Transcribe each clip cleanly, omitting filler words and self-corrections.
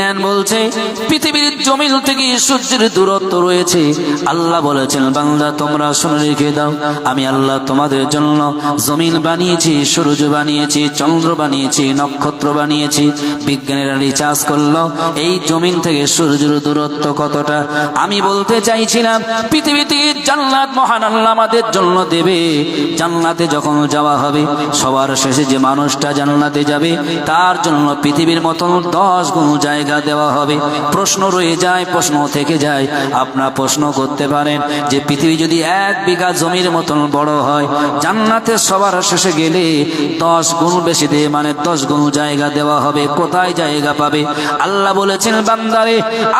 বিজ্ঞান বলছে পৃথিবীর জমিন থেকে সূর্যের দূরত্ব রয়েছে। আল্লাহ বলেছেন বান্দা তোমরা শুনে রেখে দাও, আমি আল্লাহ তোমাদের জন্য জমিন বানিয়েছি, সূর্য বানিয়েছি, চন্দ্র বানিয়েছি, নক্ষত্র বানিয়েছি। বিজ্ঞানীরা রিসার্চ করলো এই জমিন থেকে সূর্যের দূরত্ব কতটা। আমি বলতে চাইছিলাম পৃথিবীতে জান্নাত মহান আল্লাহ আমাদের জন্য দেবে। জান্নাতে যখন যাওয়া হবে সবার শেষে যে মানুষটা জান্নাতে যাবে তার জন্য পৃথিবীর মতন 10 গুণ জায়গা দেওয়া হবে। প্রশ্ন রয়ে যায়, প্রশ্ন থেকে যায়, আপনারা প্রশ্ন করতে পারেন যে পৃথিবী যদি 1 বিঘা জমির মতন বড় হয়, জান্নাতে সবার শেষে গেলে 10 গুণ বেশি দিয়ে মানে 10 গুণ জায়গা দেওয়া হবে, কোথায় জায়গা পাবে? আল্লাহ বলেছেন বান্দারে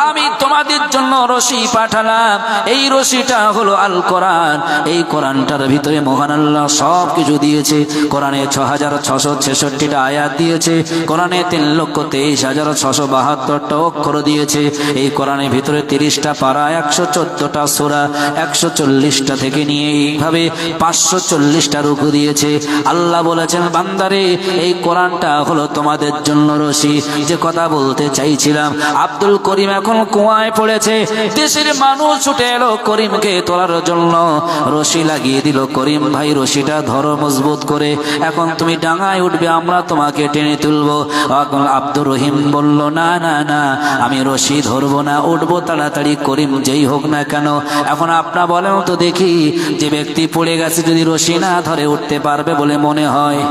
আমি তোমাদের জন্য রশি পাঠালাম, এই রশিটা হলো আল কোরআন। এই কোরআনটার ভিতরে মহান আল্লাহ সব কিছু দিয়েছে। কোরআনে 6666টা আয়াত দিয়েছে, কোরআনে 3,23,672টা অক্ষর দিয়েছে। এই কোরআনের ভিতরে 30টা পারা, 114টা সূরা, 140টা থেকে নিয়ে এইভাবে 540টা রুকু দিয়েছে। আল্লাহ বলেছেন বান্দারে এই কোরআনটা হলো তোমাদের জন্য রশি। যে কথা বলতে চাইছিলাম, আব্দুল করিম এখন কুয়ায় পড়েছে, দেশের মানুষ ছুটে এলো করিমকে তোলার জন্য, রশি লাগিয়ে দিল। করিম ভাই রশিটা ধরো মজবুত করে, এখন তুমি ডাঙায় উঠবে, আমরা তোমাকে টেনে তুলবো। এখন আব্দুর রহিম বলল না না না, আমি রশি ধরবো না, উঠবো তাড়াতাড়ি, করিম যেই হোক না কেন। এখন আপনারা বলেন তো দেখি, যে ব্যক্তি পড়ে গেছে যদি রশি না ধরে উঠতে পারবে বলে মনে হয়?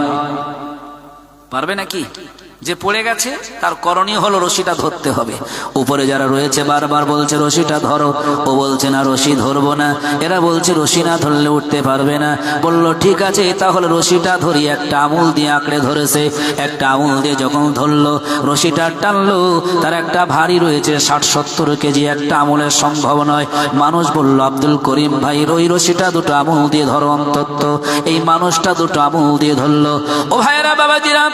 পারবে নাকি? যে পড়ে গেছে তার করণীয় হলো রশিটা ধরতে হবে। উপরে যারা রয়েছে বারবার বলছে রশিটা ধরো, ও বলছে না রশি ধরবো না। এরা বলছে রশি না ধরলে উঠতে পারবে না। বলল ঠিক আছে তাহলে রশিটা ধরি। একটা আঙুল দিয়ে আঁকড়ে ধরেছে, একটা আঙুল দিয়ে যখন ধরলো রশিটা টানলো, তার একটা ভারী রয়েছে 60-70 কেজি, একটা আঙুলের সম্ভব নয়। মানুষ বলল আব্দুল করিম ভাই ওই রশিটা দুটো আঙুল দিয়ে ধরো অন্তত। এই মানুষটা দুটো আঙুল দিয়ে ধরলো। ও ভাইরা বাবাজিরা,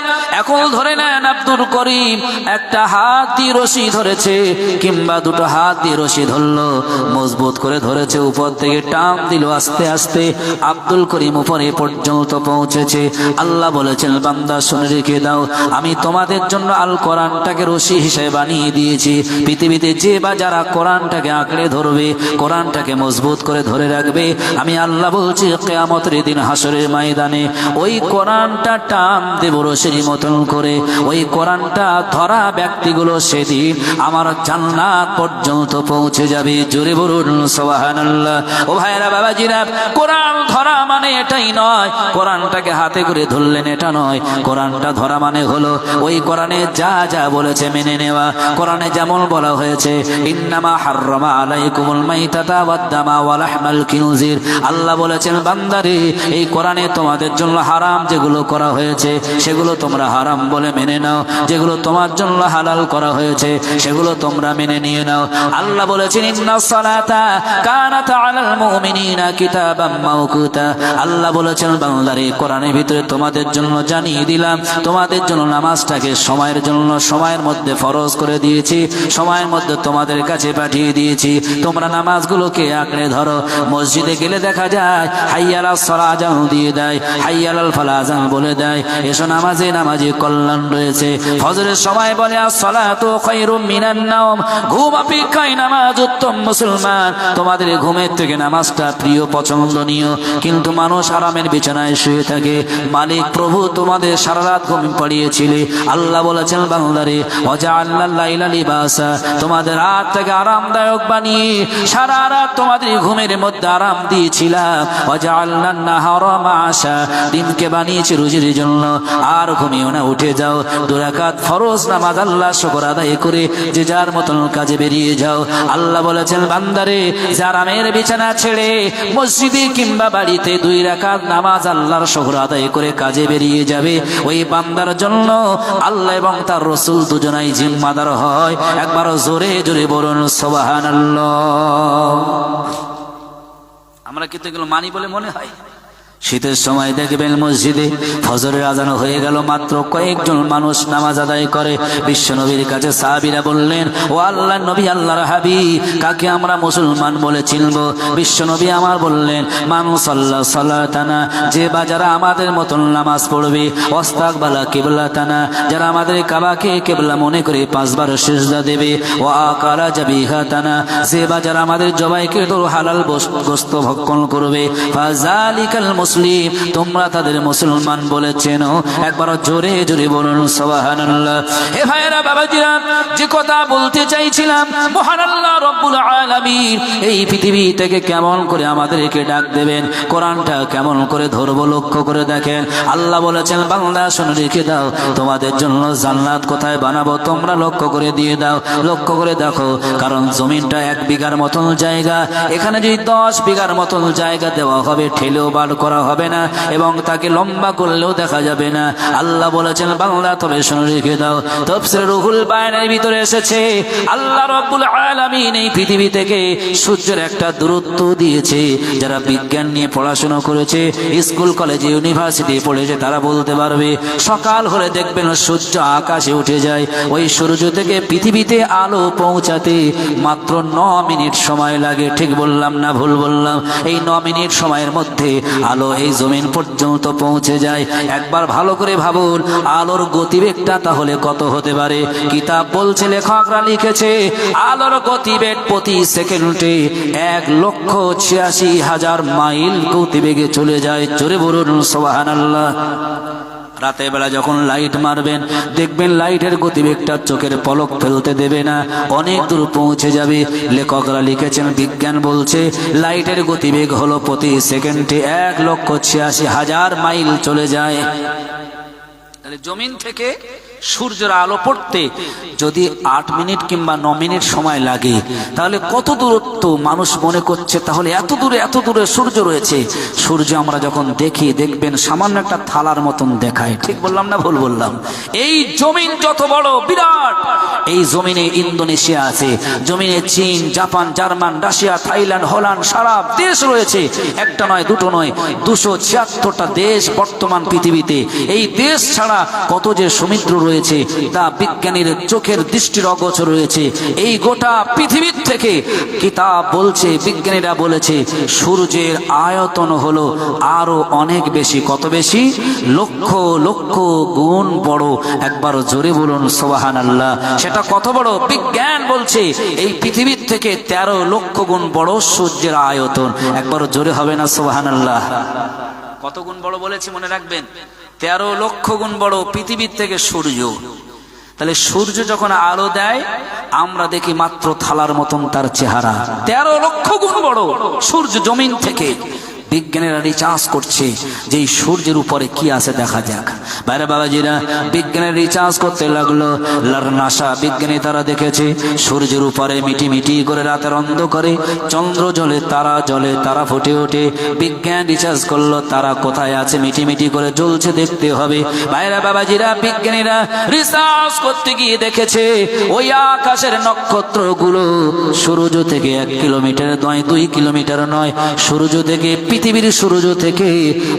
এখন ধরে না আব্দুল করিম একটা হাত দিয়ে রশি ধরেছে কিংবা দুটো হাত দিয়ে রশি ধরলো, মজবুত করে ধরেছে, উপর থেকে টান দিল আস্তে আস্তে। আব্দুল করিম উপরে পর্যন্ত পৌঁছেছে। আল্লাহ বলেছেন বান্দা শুনে রেখে দাও, আমি তোমাদের জন্য আল কোরআনটাকে রশি হিসেবে বানিয়ে দিয়েছি। পৃথিবীতে যে বা যারা কোরআনটাকে আঁকড়ে ধরবে, কোরআনটাকে মজবুত করে ধরে রাখবে, আমি আল্লাহ বলছি কিয়ামতের দিন হাসরের ময়দানে ওই কোরআনটা টান দেব রশির মতন করে। ওই কোরআনটা ধরা ব্যক্তিগুলো সেদিন আমার জান্নাত পর্যন্ত পৌঁছে যাবে। জোরে বলুন সুবহানাল্লাহ। ও ভাইরা বাবাজিরা, কোরআন ধরা মানে এটাই নয়, কোরআনটাকে হাতে করে ধরলেন এটা নয়। কোরআনটা ধরা মানে হলো ওই কোরআনে যা যা বলেছে মেনে নেওয়া। কোরআনে যেমন বলা হয়েছে ইন্নামা হাররামা আলাইকুমুল মাইতাতা ওয়াদ-দামা ওয়া লাহমাল খিনজির, আল্লাহ বলেছেন বান্দারে এই কোরআনে তোমাদের জন্য হারাম যেগুলো করা হয়েছে সেগুলো তোমরা হারাম বলে মেনে নাও, যেগুলো তোমার জন্য হালাল করা হয়েছে সেগুলো তোমরা মেনে নিয়ে নাও। আল্লাহ বলেছেন ইন্নাস সালাতা কানাত আলাল মুমিনিনা কিতাবাম মাওকুতা, আল্লাহ বলেছেন বান্দারে কোরআনের ভিতরে তোমাদের জন্য জানিয়ে দিলাম, তোমাদের জন্য নামাজটাকে সময়ের জন্য সময়ের মধ্যে ফরজ করে দিয়েছি, সময়ের মধ্যে তোমাদের কাছে পাঠিয়ে দিয়েছি। তোমরা নামাজগুলোকে আঁকড়ে ধরো। মসজিদে গেলে দেখা যায় হাইয়ালাস সালাহ আযান দিয়ে দেয়, হাইয়ালাল ফালাহ আযান বলে দেয়, এসো নামাজে, নামাজে কল্যাণ রয়েছে। ফজরের সময় বলে আসসালাতু খায়রুম মিনান নাওম, ঘুম অপেক্ষায় নামাজ উত্তম। মুসলমান তোমাদের ঘুমের থেকে নামাজটা প্রিয় পছন্দনীয়, কিন্তু মানুষ আরামের বিছানায় শুয়ে থাকে। মালিক প্রভু তোমাদের সারা রাত ঘুম পাড়িয়েছিলে। আল্লাহ বলেছেন বান্দারে ওয়াজআলনাল লাইলা লিবাসা, তোমাদের রাতটাকে আরামদায়ক বানিয়ে সারা রাত তোমাদের ঘুমের মধ্যে আরাম দিয়েছিলাম। ওয়াজআলনান নাহারা মাআশা, দিনকে বানিয়েছি রুজির জন্য। আর ঘুমিও না, উঠে যাও, 2 রাকাত ফরজ নামাজ আল্লাহ শুকর আদায় করে যে যার মতন কাজে বেরিয়ে যাও। আল্লাহ বলেছেন বান্দারে আরামের বিছানা ছেড়ে মসজিদে কিংবা বাড়িতে 2 রাকাত নামাজ আল্লাহর শুকর আদায় করে কাজে বেরিয়ে যাবে, ওই বান্দার জন্য আল্লাহ এবং তার রাসূল দুজনাই জিম্মাদার হয়। একবার জোরে জোরে বলুন সুবহানাল্লাহ। আমরা কিন্তু এগুলো মানি বলে মনে হয়, শীতের সময় দেখবেন মসজিদে ফজরের আজান হয়ে গেল, মাত্র কয়েকজন মানুষ নামাজ আদায় করে। বিশ্বনবীর কাছে সাহাবীরা বললেন, ও আল্লাহর নবী, আল্লাহর হাবিব, কাকে আমরা মুসলমান বলে চিনব? বিশ্বনবী আমার বললেন, মানু সাল্লাল্লাহু সালাতানা, যে বা যারা আমাদের মতন নামাজ পড়বে, ওয়াস্তাকবালা কিবলাতানা, যারা আমাদের কাবাকে কিবলা মনে করে 5 বার সিজদা দেবে, ওয়া আকালা জাবিহাতানা, যে বা যারা আমাদের জবাইকে তো হালাল গোশত ভক্ষণ করবে, ফাযালিকাল মুসলিম, তোমরা তাদের মুসলমান বলেছেন। একবার জোরে জোরে বলুন সুবহানাল্লাহ। হে ভাইরা, বাবাজিরা, যে কথা বলতে চাইছিলাম, মহান আল্লাহ রব্বুল আলামিন এই পৃথিবী থেকে কেমন করে আমাদেরকে ডাক দেবেন, কোরআনটা কেমন করে ধরবো লক্ষ্য করে দেখেন। আল্লাহ বলেছেন, বান্দা শুনে রেখে দাও, তোমাদের জন্য জান্নাত কোথায় বানাবো তোমরা লক্ষ্য করে দিয়ে দাও, লক্ষ্য করে দেখো। কারণ জমিনটা 1 বিঘার মতন জায়গা, এখানে যদি 10 বিঘার মতন জায়গা দেওয়া হবে, ঠেলেও বার করা হবে না এবং তাকে লম্বা করলেও দেখা যাবে না। আল্লাহ বলেছেন, বাংলা তবে শুনে রেখে দাও। তাফসীর রুহুল বায়ানের ভিতরে এসেছে, আল্লাহ রাব্বুল আলামিন এই পৃথিবী থেকে সূর্যের একটা দূরত্ব দিয়েছে। যারা বিজ্ঞান নিয়ে পড়াশোনা করেছে, স্কুল কলেজে ইউনিভার্সিটি পড়েছে, তারা বলতে পারবে, সকাল হলে দেখবেন সূর্য আকাশে উঠে যায়। ওই সূর্য থেকে পৃথিবীতে আলো পৌঁছাতে মাত্র 9 মিনিট সময় লাগে। ঠিক বললাম না ভুল বললাম? এই 9 মিনিট সময়ের মধ্যে আলো এই জমিন পর্যন্ত পৌঁছে যায়। একবার ভালো করে ভাবুন, আলোর গতিবেগটা তাহলে কত হতে পারে? কিতাব বলছে, লেখকরা লিখেছে, আলোর গতিবেগ প্রতি সেকেন্ডে 1,86,000 মাইল গতিবেগে চলে যায়। জোরে বলুন সুবহানাল্লাহ। রাতের বেলা যখন লাইট মারবেন, দেখবেন লাইটের গতিবেগটা চোখের পলক ফেলতে দেবে না, অনেক দূর পৌঁছে যাবে। লেখকরা লিখেছেন, বিজ্ঞান বলছে লাইটের গতিবেগ হলো প্রতি সেকেন্ডে 1,86,000 মাইল চলে যায়। তাহলে জমিন থেকে সূর্যের আলো পড়তে যদি 8 মিনিট কিংবা 9 মিনিট সময় লাগে, তাহলে কত দূরত্ব মানুষ মনে করছে তাহলে এত দূরে সূর্য রয়েছে। সূর্য আমরা যখন দেখি, দেখবেন সামান্য একটা থালার মতন দেখায়। ঠিক বললাম না ভুল বললাম? এই জমিন যত বড় বিরাট, এই জমিনে ইন্দোনেশিয়া আছে, জমিনে চীন, Japan, German, Russia, Thailand, Holland, সারা দেশ রয়েছে। একটা নয়, দুটো নয়, 276টা দেশ বর্তমান পৃথিবীতে। এই দেশ ছাড়া কত যে সমুদ্র রয়েছে তা বিজ্ঞানীর চোখের দৃষ্টির অগোচর রয়েছে। এই গোটা পৃথিবীর থেকে কিতাব বলছে, বিজ্ঞানীরা বলেছে, সূর্যের আয়তন হলো আরো অনেক বেশি। কত বেশি? লক্ষ লক্ষ গুণ বড়। একবার জোরে বলুন সুবহানাল্লাহ। সেটা কত বড়? বিজ্ঞান বলছে এই পৃথিবীর থেকে 13 লক্ষ গুণ বড় সূর্যের আয়তন। একবার জোরে হবে না সুবহানাল্লাহ? কত গুণ বড় বলেছি মনে রাখবেন? 13 লক্ষ গুণ বড় পৃথিবীর থেকে সূর্য। তাহলে সূর্য যখন আলো দেয়, আমরা দেখি মাত্র থালার মতন তার চেহারা। 13 লক্ষ গুণ বড় সূর্য জমিন থেকে। বিজ্ঞানীরা রিসার্চ করছে যে এই সূর্যের উপরে কি আছে দেখা যাক। বাইরে বাবাজিরা, বিজ্ঞানের রিসার্চ করতে লাগলো। নাসা বিজ্ঞানী তারা দেখেছে সূর্যের উপরে মিটি মিটি করে রাতের অন্ধকারে চন্দ্র জ্বলে, তারা ফুটে ওঠে। বিজ্ঞান রিসার্চ করলো তারা কোথায় আছে, মিটি মিটি করে জ্বলছে, দেখতে হবে। বাইরে বাবাজিরা, বিজ্ঞানীরা রিসার্চ করতে গিয়ে দেখেছে ওই আকাশের নক্ষত্রগুলো সূর্য থেকে 1 কিলোমিটার নয়, 2 কিলোমিটার নয়, সূর্য থেকে পৃথিবীর সূর্য থেকে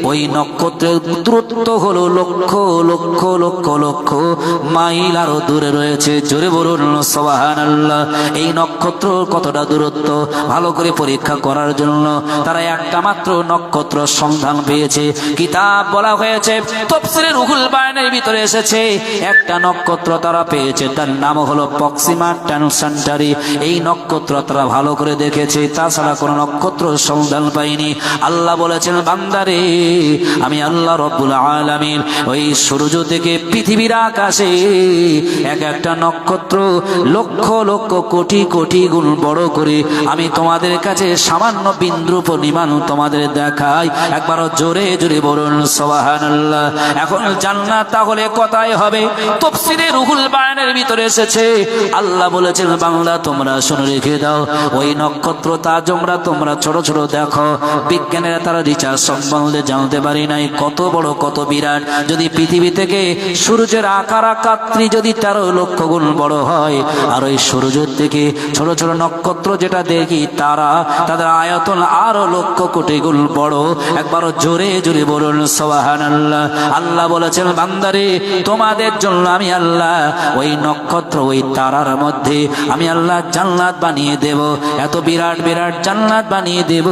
ওই নক্ষত্রের দূরত্ব হলো লক্ষ লক্ষ লক্ষ লক্ষ মাইল আরো দূরে রয়েছে। জোরে বলুন সুবহানাল্লাহ। এই নক্ষত্র কতটা দূরত্ব ভালো করে পরীক্ষা করার জন্য তারা একটা মাত্র নক্ষত্র সন্ধান পেয়েছে। কিতাব বলা হয়েছে, তাফসীরে রুহুল বায়ানের ভিতরে এসেছে, একটা নক্ষত্র তারা পেয়েছে, তার নাম হলো প্রক্সিমা সেন্টারি। এই নক্ষত্র তারা ভালো করে দেখেছে, তাছাড়া কোনো নক্ষত্র সন্ধান পায়নি। আল্লাহ বলেছেন, বান্দারে, আমি আল্লাহ রব্বুল আলামিন ওই সূর্য থেকে পৃথিবীর আকাশে একটা নক্ষত্র লক্ষ লক্ষ কোটি কোটি গুণ বড় করে আমি তোমাদের কাছে সামান্য বিন্দু পরিমাণ তোমাদের দেখাই। একবার জোরে জোরে বলুন সুবহানাল্লাহ। এখন জান্নাত তাহলে কোথায় হবে? তাফসীরে রুহুল বায়ানের ভিতরে এসেছে, আল্লাহ বলেছেন, বাংলা তোমরা শুনে রেখে দাও, ওই নক্ষত্র তাজমরা তোমরা ছোট ছোট দেখো। বিজ্ঞান বিজ্ঞানীরা তারা রিচার্জ সম্বন্ধে জানতে পারি নাই, কত বড় কত বিরাট। যদি পৃথিবী থেকে সূর্যের আকার আকাত্রি যদি 13 লক্ষ গুণ বড় হয়, আর ওই সূর্যের থেকে ছোট ছোট নক্ষত্র যেটা দেখি তারা, তাদের আয়তন আরো লক্ষ কোটি গুণ বড়। একবার জোরে জোরে বলুন সুবহানাল্লাহ। আল্লাহ বলেছেন, বান্দারে তোমাদের জন্য আমি আল্লাহ ওই নক্ষত্র ওই তারার মধ্যে আমি আল্লাহ জান্নাত বানিয়ে দেব, এত বিরাট বিরাট জান্নাত বানিয়ে দেব,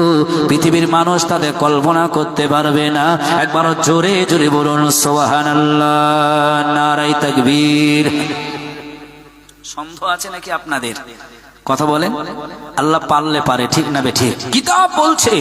পৃথিবীর মানুষ তাদের কল্পনা করতে পারবে না। একবার জোরে জোরে বলুন সুবহানাল্লাহ, নারায়ে তাকবীর। সন্দেহ আছে নাকি আপনাদের? কথা বলেন। আল্লাহ পারলে পারে, ঠিক না বেঠিক? কিতাব বলছে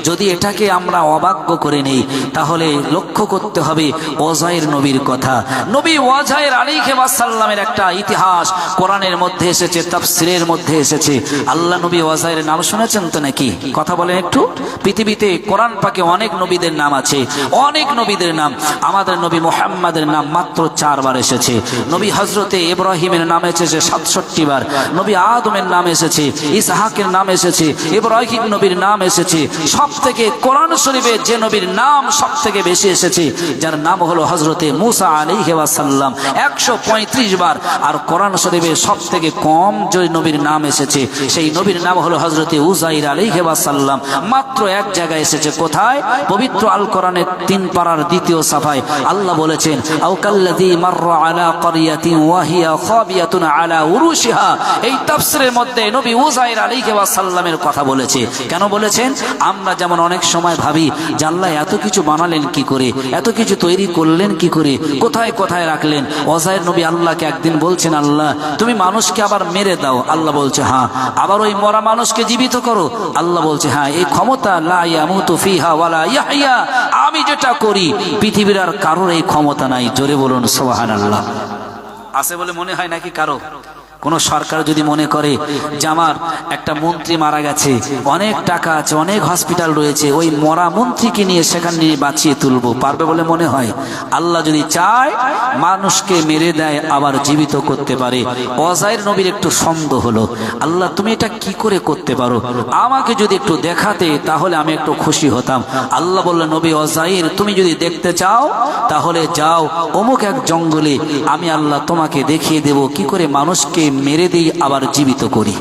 যদি এটাকে আমরা অবাক্য করে নেই তাহলে লক্ষ্য করতে হবে ওজাইর নবীর কথা। নবী ওয়াজাইর আলাইহি ওয়াসাল্লামের একটা ইতিহাস কোরআনের মধ্যে এসেছে, তাফসীরের মধ্যে এসেছে। আল্লাহ নবী ওয়াজাইর নাম শুনেছেন তো নাকি? কথা বলেন একটু। পৃথিবীতে কোরআন পাকে অনেক নবীদের নাম আছে, অনেক নবীদের নাম। আমাদের নবী মুহাম্মাদের নাম মাত্র 4 বার এসেছে। নবী হযরতে ইব্রাহিমের নাম এসেছে 67 বার, নবী আদমের নাম এসেছে, ইসহাকের নাম এসেছে, ইব্রাহিম নবীর নাম এসেছে। সব থেকে কোরআন শরীফে যে নবীর নাম সব থেকে বেশি এসেছে, যার নাম হলো হযরতে মূসা আলাইহি ওয়াসাল্লাম 135 বার। আর কোরআন শরীফে সব থেকে কম যে নবীর নাম এসেছে সেই নবীর নাম হলো হযরতে উযাইর আলাইহি ওয়াসাল্লাম, মাত্র এক জায়গায় এসেছে। কোথায়? পবিত্র আল কোরআনের 3 পারার 2য় সাফায় আল্লাহ বলেছেন, আও কাল্লাযী মাররা আলা ক্বরিয়াতিন ওয়া হিয়া খাবিয়াতুন আলা উরুশিহা। এই তাফসীরের মধ্যে নবী উযাইর আলাইহি ওয়াসাল্লামের কথা বলেছে। কেন বলেছেন? আমরা যেমন অনেক সময় ভাবি যে আল্লাহ এত কিছু বানালেন কি করে, এত কিছু তৈরি করলেন কি করে, কোথায় কোথায় রাখলেন। উযাইর নবী আল্লাহকে একদিন বলছেন, আল্লাহ তুমি মানুষকে আবার মেরে দাও। আল্লাহ বলছে হ্যাঁ। আবার ওই মরা মানুষকে জীবিত করো। আল্লাহ বলছে হ্যাঁ। এই ক্ষমতা লা ইয়ামুতু ফিহা ওয়ালা ইয়াহইয়া, আমি যেটা করি পৃথিবীর আর কারোর এই ক্ষমতা নাই। জোরে বলুন সুবহানাল্লাহ। আছে বলে মনে হয় নাকি কারো? কোন সরকার যদি মনে করে যে আমার একটা মন্ত্রী মারা গেছে, অনেক টাকা আছে, অনেক হসপিটাল রয়েছে, ওই মরা মন্ত্রীকে নিয়ে সেখানে নিয়ে বাঁচিয়ে তুলবো, পারবে বলে মনে হয়? আল্লাহ যদি চায় মানুষকে মেরে দেয় আবার জীবিত করতে পারে। উযাইর নবীর একটু সন্দেহ হলো, আল্লাহ তুমি এটা কি করে করতে পারো, আমাকে যদি একটু দেখাতে তাহলে আমি একটু খুশি হতাম। আল্লাহ বললেন, নবী উযাইর তুমি যদি দেখতে চাও তাহলে যাও অমুক এক জঙ্গলে, আমি আল্লাহ তোমাকে দেখিয়ে দেব কি করে মানুষকে মেরে দিই আবার জীবিত করি।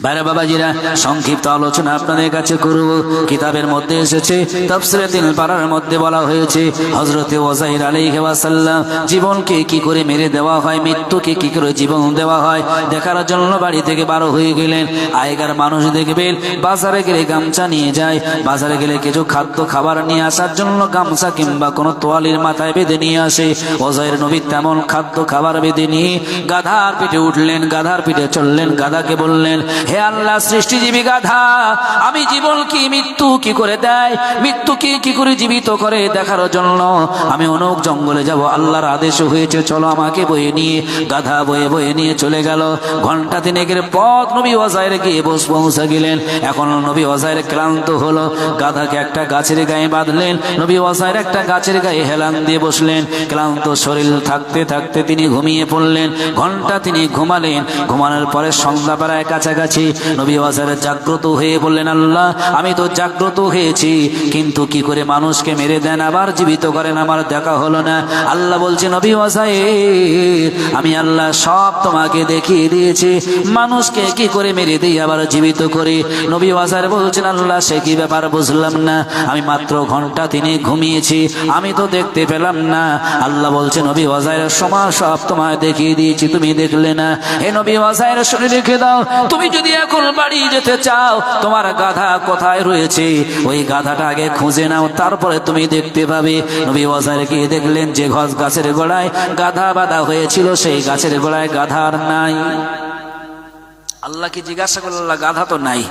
ভাইরা বাবাজিরা, সংক্ষিপ্ত আলোচনা আপনাদের কাছে করব। কিতাবের মধ্যে এসেছে, তাফসীরে 3 পারার মধ্যে বলা হয়েছে হযরতে উযাইর আলাইহি ওয়াসাল্লাম জীবনকে কি করে মেরে দেওয়া হয়, মৃত্যুকে কি করে জীবন দেওয়া হয় দেখার জন্য বাড়ি থেকে বার হয়ে গেলেন। আগেকার মানুষ দেখবেন বাজারে গেলে গামছা নিয়ে যায়, বাজারে গেলে কিছু খাদ্য খাবার নিয়ে আসার জন্য গামছা কিংবা কোনো তোয়ালির মাথায় বেঁধে নিয়ে আসে। উযাইর নবী তেমন খাদ্য খাবার বেঁধে নিয়ে গাধার পিঠে উঠলেন, গাধার পিঠে চললেন। গাধাকে বললেন, হে আল্লাহ সৃষ্টিজীবী গাধা, আমি জীবন কি মৃত্যু কি করে দেয়, মৃত্যু কি করে জীবিত করে দেখার জন্য আমি অনেক জঙ্গলে যাব। আল্লাহর আদেশ হয়েছে চলো আমাকে বয়ে নিয়ে। গাধা বয়ে বয়ে নিয়ে চলে গেল। ঘন্টা 3 পথ নবী উযাইর গিয়ে পৌঁছে গেলেন। এখন নবী উযাইর ক্লান্ত হলো, গাধাকে একটা গাছের গায়ে বাঁধলেন। নবী উযাইর একটা গাছের গায়ে হেলান দিয়ে বসলেন। ক্লান্ত শরীর থাকতে থাকতে তিনি ঘুমিয়ে পড়লেন। ঘন্টা তিনি ঘুমালেন। ঘুমানোর পরে সন্ধ্যা প্রায় কাছাকাছি নবী উযাইর জাগ্রত হয়ে বললেন, আল্লাহ আমি তো জাগ্রত হয়েছি, কিন্তু কি করে মানুষকে মেরে দেন আবার জীবিত করেন আমার দেখা হলো না। আল্লাহ বলছে, নবী উযাইর আমি আল্লাহ সব তোমাকে দেখিয়ে দিয়েছি, মানুষকে কি করে মেরে দেই আবার জীবিত করে। নবী উযাইর বলছেন, আল্লাহ সে কি ব্যাপার বুঝলাম না, আমি মাত্র ঘন্টা 3 ঘুমিয়েছি, আমি তো দেখতে পেলাম না। আল্লাহ বলছে, নবী উযাইর সময় সব তোমায় দেখিয়ে দিয়েছি, তুমি দেখলে না। হে নবী উযাইর শুনে রেখে দাও, তুমি যদি এখন বাড়ি যেতে চাও তোমার গাধা কোথায় রয়েছে ওই গাধাটা আগে খুঁজে নাও, তারপরে তুমি দেখতে পাবে। নবী উযাইর গিয়ে দেখলেন যে গাছের গোড়ায় গাধা বাঁধা হয়েছিল, সেই গাছের গোড়ায় গাধা আর নাই। আল্লাহকে জিজ্ঞাসা করল, আল্লাহ গাধা তো নাই।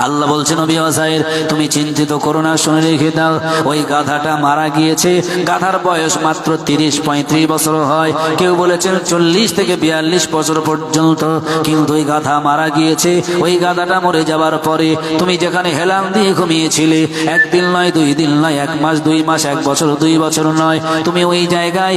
আল্লাহ বলছে, নবী উযাইর তুমি চিন্তিত করো না, শুনে রেখে দাও ওই গাধাটা মারা গিয়েছে। গাধার বয়স মাত্র 30-35 বছর হয়, কেউ বলেছেন 40 থেকে 42 বছর পর্যন্ত, কিন্তু ওই গাধা মারা গিয়েছে। ওই গাধাটা মরে যাবার পরে তুমি যেখানে হেলান দিয়ে ঘুমিয়েছিলে, 1 দিন নয় 2 দিন নয়, 1 মাস 2 মাস 1 বছর 2 বছর নয়, তুমি ওই জায়গায়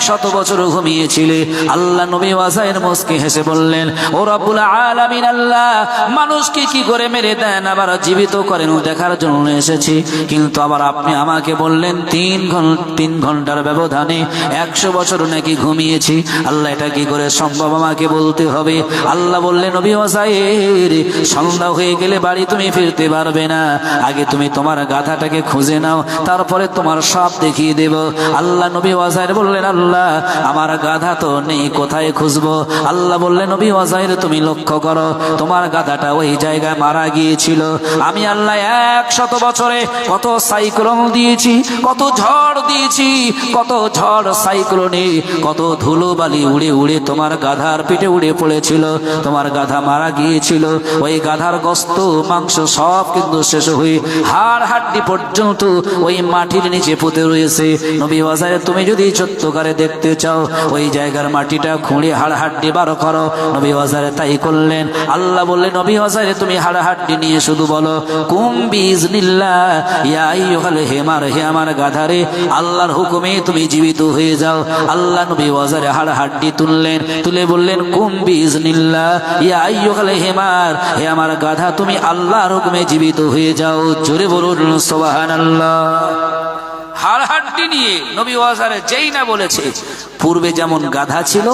100 বছর ঘুমিয়েছিলে। আল্লাহ নবী উযাইর মুস্কি হেসে বললেন, ও রব্বুল আলামিন আলামিন আল্লাহ মানুষকে কি করে মেরে দেন আবার জীবিত করেন দেখার জন্য এসেছি, কিন্তু আবার আপনি আমাকে বললেন 3 ঘন্টার ব্যবধানে 100 বছর নাকি ঘুমিয়েছি। আল্লাহ এটা কি করে সম্ভব আমাকে বলতে হবে। আল্লাহ বললেন নবী ওয়াজাইর সন্ধ্যা হয়ে গেলে বাড়ি তুমি ফিরতে পারবে না, আগে তুমি তোমার গাধাটাকে খুঁজে নাও, তারপরে তোমার সব দেখিয়ে দেব। আল্লাহ নবী ওয়াজাইর বললেন আল্লাহ আমার গাধা তো নেই, কোথায় খুঁজবো? আল্লাহ বললেন নবী ওয়াজাইর তুমি লক্ষ্য করো তোমার গাধাটা ওই জায়গায় মারা গিয়েছিল। আমি আল্লাহ 100 বছরে কত সাইক্লোন দিয়েছি, কত ঝড় দিয়েছি, কত ঝড় সাইক্লোনে কত ধুলো বালি উড়ে উড়ে তোমার গাধার পিঠে উড়ে পড়েছিল, তোমার গাধা মারা গিয়েছিল। ওই গাধার গোশত মাংস সব কিন্তু শেষ হয়ে হাড় হাড্ডি পর্যন্ত ওই মাটির নিচে পুঁতে রয়েছে। নবী ওয়াজাইর তুমি যদি সত্যকারে দেখতে চাও ওই জায়গার মাটিটা খুঁড়ে হাড় হাড্ডি বার করো। নবী ওয়াজাইর তাই করলেন। আল্লাহ বললেন নবী ওয়াজাইর তুমি হাড় হাড্ডি নিয়ে শুধু বলো কুম বিইজনিল্লাহ ইয়া আইয়ুহাল হিমার, হে আমার গাধারে আল্লাহর হুকুমে তুমি জীবিত হয়ে যাও। আল্লাহ নবী ওয়াজাইর হাড় হাড্ডি তুললেন, তুলে বললেন কুম বিইজনিল্লাহ ইয়া আইয়ুহাল হিমার, হে আমার গাধা তুমি আল্লাহর হুকুমে জীবিত হয়ে যাও। জোরে বলুন সুবহানাল্লাহ। হাড় হাড্ডি নিয়ে নবী ওয়াজাইর যেই না বলেছে পূর্বে যেমন গাধা ছিল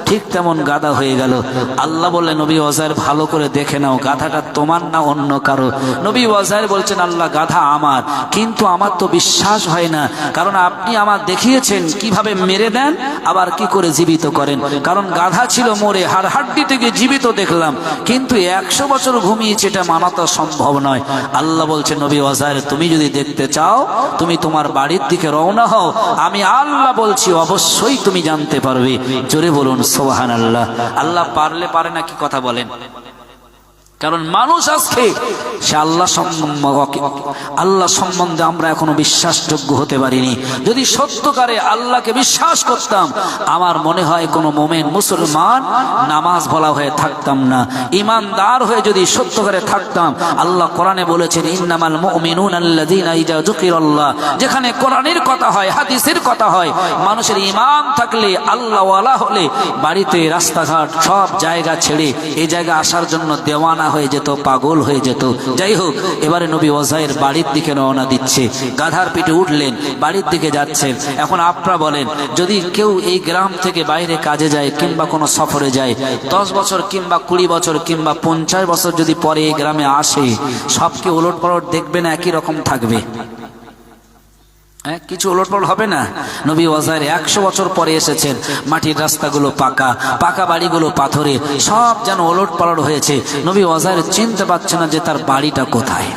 ঠিক তেমন গাধা হয়ে গেল। আল্লাহ বললেন নবী ওয়াজাইর ভালো করে দেখে নাও গাধাটা তোমার না অন্য কারো। নবী ওয়াজাইর বলছেন আল্লাহ গাধা আমার, কিন্তু আমার তো বিশ্বাস হয় না, কারণ আপনি আমার দেখিয়েছেন কিভাবে মেরে দেন আবার কি করে জীবিত করেন, কারণ গাধা ছিল মরে হাড় হাড্ডি থেকে জীবিত দেখলাম, কিন্তু 100 বছর ঘুমিয়েছে এটা মানা তো সম্ভব নয়। আল্লাহ বলছেন নবী ওয়াজাইর তুমি যদি দেখতে চাও তুমি তোমার বাড়ির দিকে রওনা হও, আমি আল্লাহ বলছি অবশ্যই তুমি জানতে পারবে। জোরে বলুন সুবহানাল্লাহ। আল্লাহ পারলে পারে না কি কথা বলেন, কারণ মানুষ আজকে সে আল্লাহ সম্বন্ধে আমরা এখনো বিশ্বাসযোগ্য হতে পারিনি। যদি সত্যকারে আল্লাহকে বিশ্বাস করতাম আমার মনে হয় কোন মোমেন মুসলমান নামাজ ভোলা হয়ে থাকতাম না, ইমানদার হয়ে যদি সত্যকারে থাকতাম। আল্লাহ কোরআনে বলেছেন ইন্নামাল মুমিনুনা আল্লাযীনা ইযা যুকিরাল্লাহ, যেখানে কোরআনের কথা হয় হাদিসের কথা হয় মানুষের ঈমান থাকলে আল্লাহ ওয়ালা হলে বাড়িতে রাস্তাঘাট সব জায়গা ছেড়ে এই জায়গা আসার জন্য দেওয়ানা হয়ে যেত, পাগল হয়ে যেত। যাই হোক এবারে নবী ওয়াজাইর বাড়ির দিকে রওনা দিচ্ছে, গাধার পিঠে উঠলেন বাড়ির দিকে যাচ্ছেন। এখন আপনারা বলেন যদি কেউ এই গ্রাম থেকে বাইরে কাজে যায় কিংবা কোনো সফরে যায় 10 বছর কিংবা 20 বছর কিংবা 50 বছর যদি পরে এই গ্রামে আসে সব কি ওলট পালট দেখবে না একই রকম থাকবে? কিছু ওলটপালট হবে না? নবী ওয়াজাইর 100 বছর পরে এসেছেন, মাটির রাস্তাগুলো পাকা, পাকা বাড়িগুলো পাথরে, সব যেন ওলটপালট হয়েছে। নবী ওয়াজাইর চিনতে পারছে না যে তার বাড়িটা কোথায়।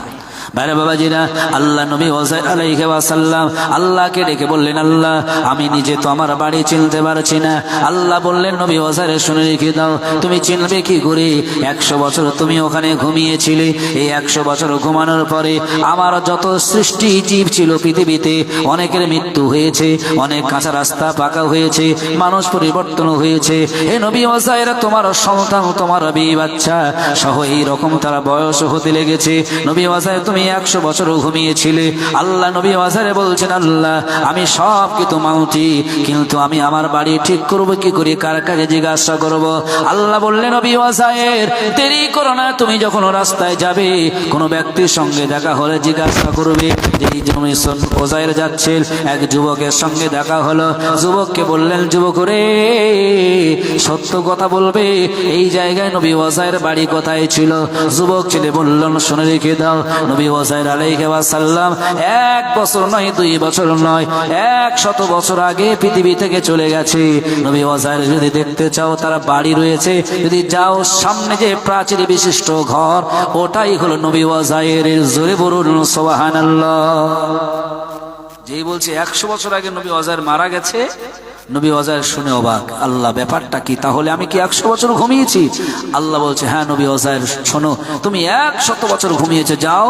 বাইরে বাবাজিরা আল্লাহ নবী ওয়াজাইর আলাইহি ওয়াসাল্লাম আল্লাহকে ডেকে বললেন আল্লাহ আমি নিজে তো আমার বাড়ি চিনতে পারছি না। আল্লাহ বললেন নবী ওয়াজাইর শুনে রেখে দাও, তুমি চিনবে কি করে? 100 বছর তুমি ওখানে ঘুমিয়েছিলে, এই 100 বছর ঘুমানোর পরে আমার যত সৃষ্টি জীব ছিল পৃথিবীতে অনেকের মৃত্যু হয়েছে, অনেক কাঁচা রাস্তা পাকা হয়েছে, মানুষ পরিবর্তন হয়েছে। হে নবী ওয়াজাইর তোমার সন্তান তোমার বিবি বাচ্চা সহ এইরকম তারা বয়স হতে লেগেছে। নবী ওয়াজাইর তুমি 100 বছর ঘুমিয়েছিলে। আল্লাহ নবী ওয়াজাইর বলছেন আল্লাহ আমি সব কিছু মানছি, কিন্তু আমি আমার বাড়ি ঠিক করব কি করে, কার কাছে জিজ্ঞাসা করব? আল্লাহ বললেন নবী ওয়াজাইর দেরি করো না, তুমি যখন রাস্তায় যাবে কোনো ব্যক্তির সঙ্গে দেখা হলে জিজ্ঞাসা করবে যে এই জমি ওয়াজাইর যাচ্ছেন। এক যুবকের সঙ্গে দেখা হলো, যুবককে বললেন যুবক রে সত্য কথা বলবে এই জায়গায় নবী ওয়াজাইর বাড়ি কোথায় ছিল? যুবক ছেলে বললেন শুনে রেখে দাও নবী ওয়াজাইর আলাইহি ওয়াসাল্লাম 1 বছর নয় 2 বছর নয় 100 বছর আগে পৃথিবী থেকে চলে গেছে। নবী ওয়াজাইর যদি দেখতে চাও তার বাড়ি রয়েছে, যদি যাও সামনে যে প্রাচীর বিশিষ্ট ঘর ওটাই হলো নবী ওয়াজাইরের। জোরে বলুন সুবহানাল্লাহ। যেই বলছে 100 বছর আগে নবী ওয়াজাইর মারা গেছে, নবী ওয়াজাইর শুনে অবাক, আল্লাহ ব্যাপারটা কি? তাহলে আমি কি 100 বছর ঘুমিয়েছি? আল্লাহ বলছে হ্যাঁ নবী ওয়াজাইর শোনো তুমি 100 বছর ঘুমিয়েছে, যাও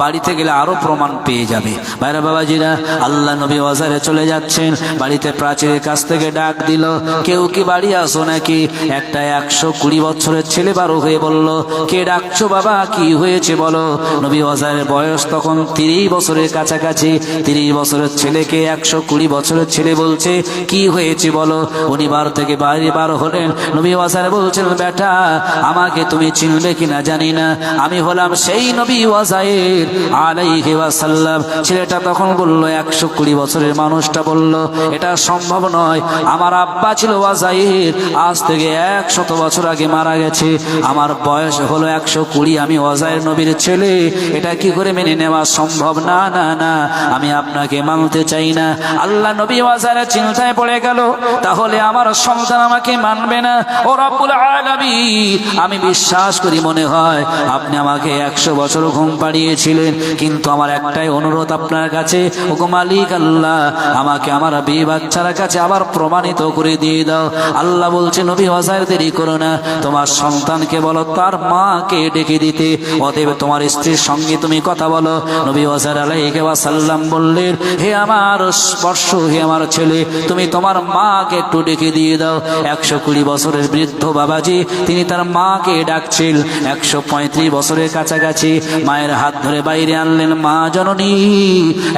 বাড়িতে গেলে আরো প্রমাণ পেয়ে যাবে। ভাইরা বাবাজিরা আল্লাহ নবী ওয়াজাইরে চলে যাচ্ছেন, বাড়িতে প্রাচীরের কাছ থেকে ডাক দিল কেউ কি বাড়ি আসো নাকি? একটা 120 বছরের ছেলে বারো হয়ে বলল কে ডাকছো বাবা, কি হয়েছে বলো? নবী ওয়াজাইরের বয়স তখন 30 বছরের কাছাকাছি। 30 বছরের ছেলেকে 120 বছরের ছেলে বলছে কি হয়েছে বলো। উনি বার থেকে বাইরে বার হলেন। নবী ওয়াজার বলছেন, বেটা আমাকে তুমি চিনবে কিনা জানি না, আমি হলাম সেই নবী ওয়াজাইর আলাইহি ওয়াসাল্লাম। ছেলেটা তখন বলল, 120 বছরের মানুষটা বলল, এটা সম্ভব নয়, আমার আব্বা ছিল ওয়াজাইর, আজ থেকে 100 বছর আগে মারা গেছে, আমার বয়স হলো 120, আমি ওয়াজাইর নবীর ছেলে, এটা কি করে মেনে নেওয়া সম্ভব? না না না, আমি আপনাকে মানতে চাই না। আল্লাহ নবী ওয়াজাইরের চিন্তায় পড়ে গেল, তাহলে আমার সন্তান আমাকে মানবে না। ও রব্বুল আলামিন, আমি বিশ্বাস করি মনে হয় আপনি আমাকে 100 বছর ঘুম পাড়িয়েছিলেন, কিন্তু আমার একটাই অনুরোধ আপনার কাছে, ওগো মালিক আল্লাহ, আমাকে আমার বিয়ে বাচ্চার কাছে আবার প্রমাণিত করে দিয়ে দাও। আল্লাহ বলছে, নবী ওয়াজাইর দেরি করো না, তোমার সন্তানকে বলো তার মাকে ডেকে দিতে, অতএব তোমার স্ত্রীর সঙ্গে তুমি কথা বলো। নবী ওয়াজাইর আলাইহি ওয়াসাল্লাম বললেন, হে আমার স্পর্শ, হে আমার ছেলে, তুমি তোমার মাকে একটু ডেকে দিয়ে দাও। 120 বছরের বৃদ্ধ বাবাজি, তিনি তার মাকে ডাকছিল। 135 বছরের কাছাকাছি মায়ের হাত ধরে বাইরে আনলেন। মা জননী,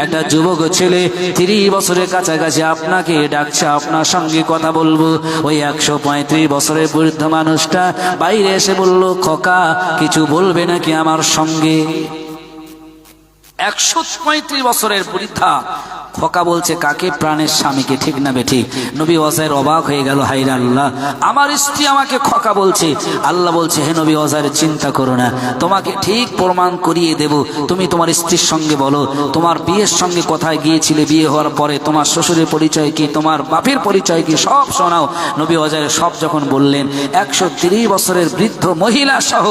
একটা যুবক ছেলে 30 বছরের কাছাকাছি আপনাকে ডাকছে, আপনার সঙ্গে কথা বলবো। ওই 135 বছরের বৃদ্ধ মানুষটা বাইরে এসে বলল, খোকা কিছু বলবে নাকি আমার সঙ্গে? 135 বছরের বৃদ্ধা খোকা বলছে কাকে? প্রাণের স্বামীকে, ঠিক না বেঠিক? নবী ওয়াজাইর অবাক হয়ে গেল, হায়রে আল্লাহ, আমার স্ত্রী আমাকে খোকা বলছে। আল্লাহ বলছে, হে নবী ওয়াজাইর, চিন্তা করো না, তোমাকে ঠিক প্রমাণ করিয়ে দেব। তুমি তোমার স্ত্রীর সঙ্গে বলো, তোমার বিয়ের সঙ্গে কোথায় গিয়েছিলে, বিয়ে হওয়ার পরে তোমার শ্বশুরের পরিচয় কি, তোমার বাপের পরিচয় কি, সব শোনাও। নবী ওয়াজাইর সব যখন বললেন, 130 বছরের বৃদ্ধ মহিলা সহ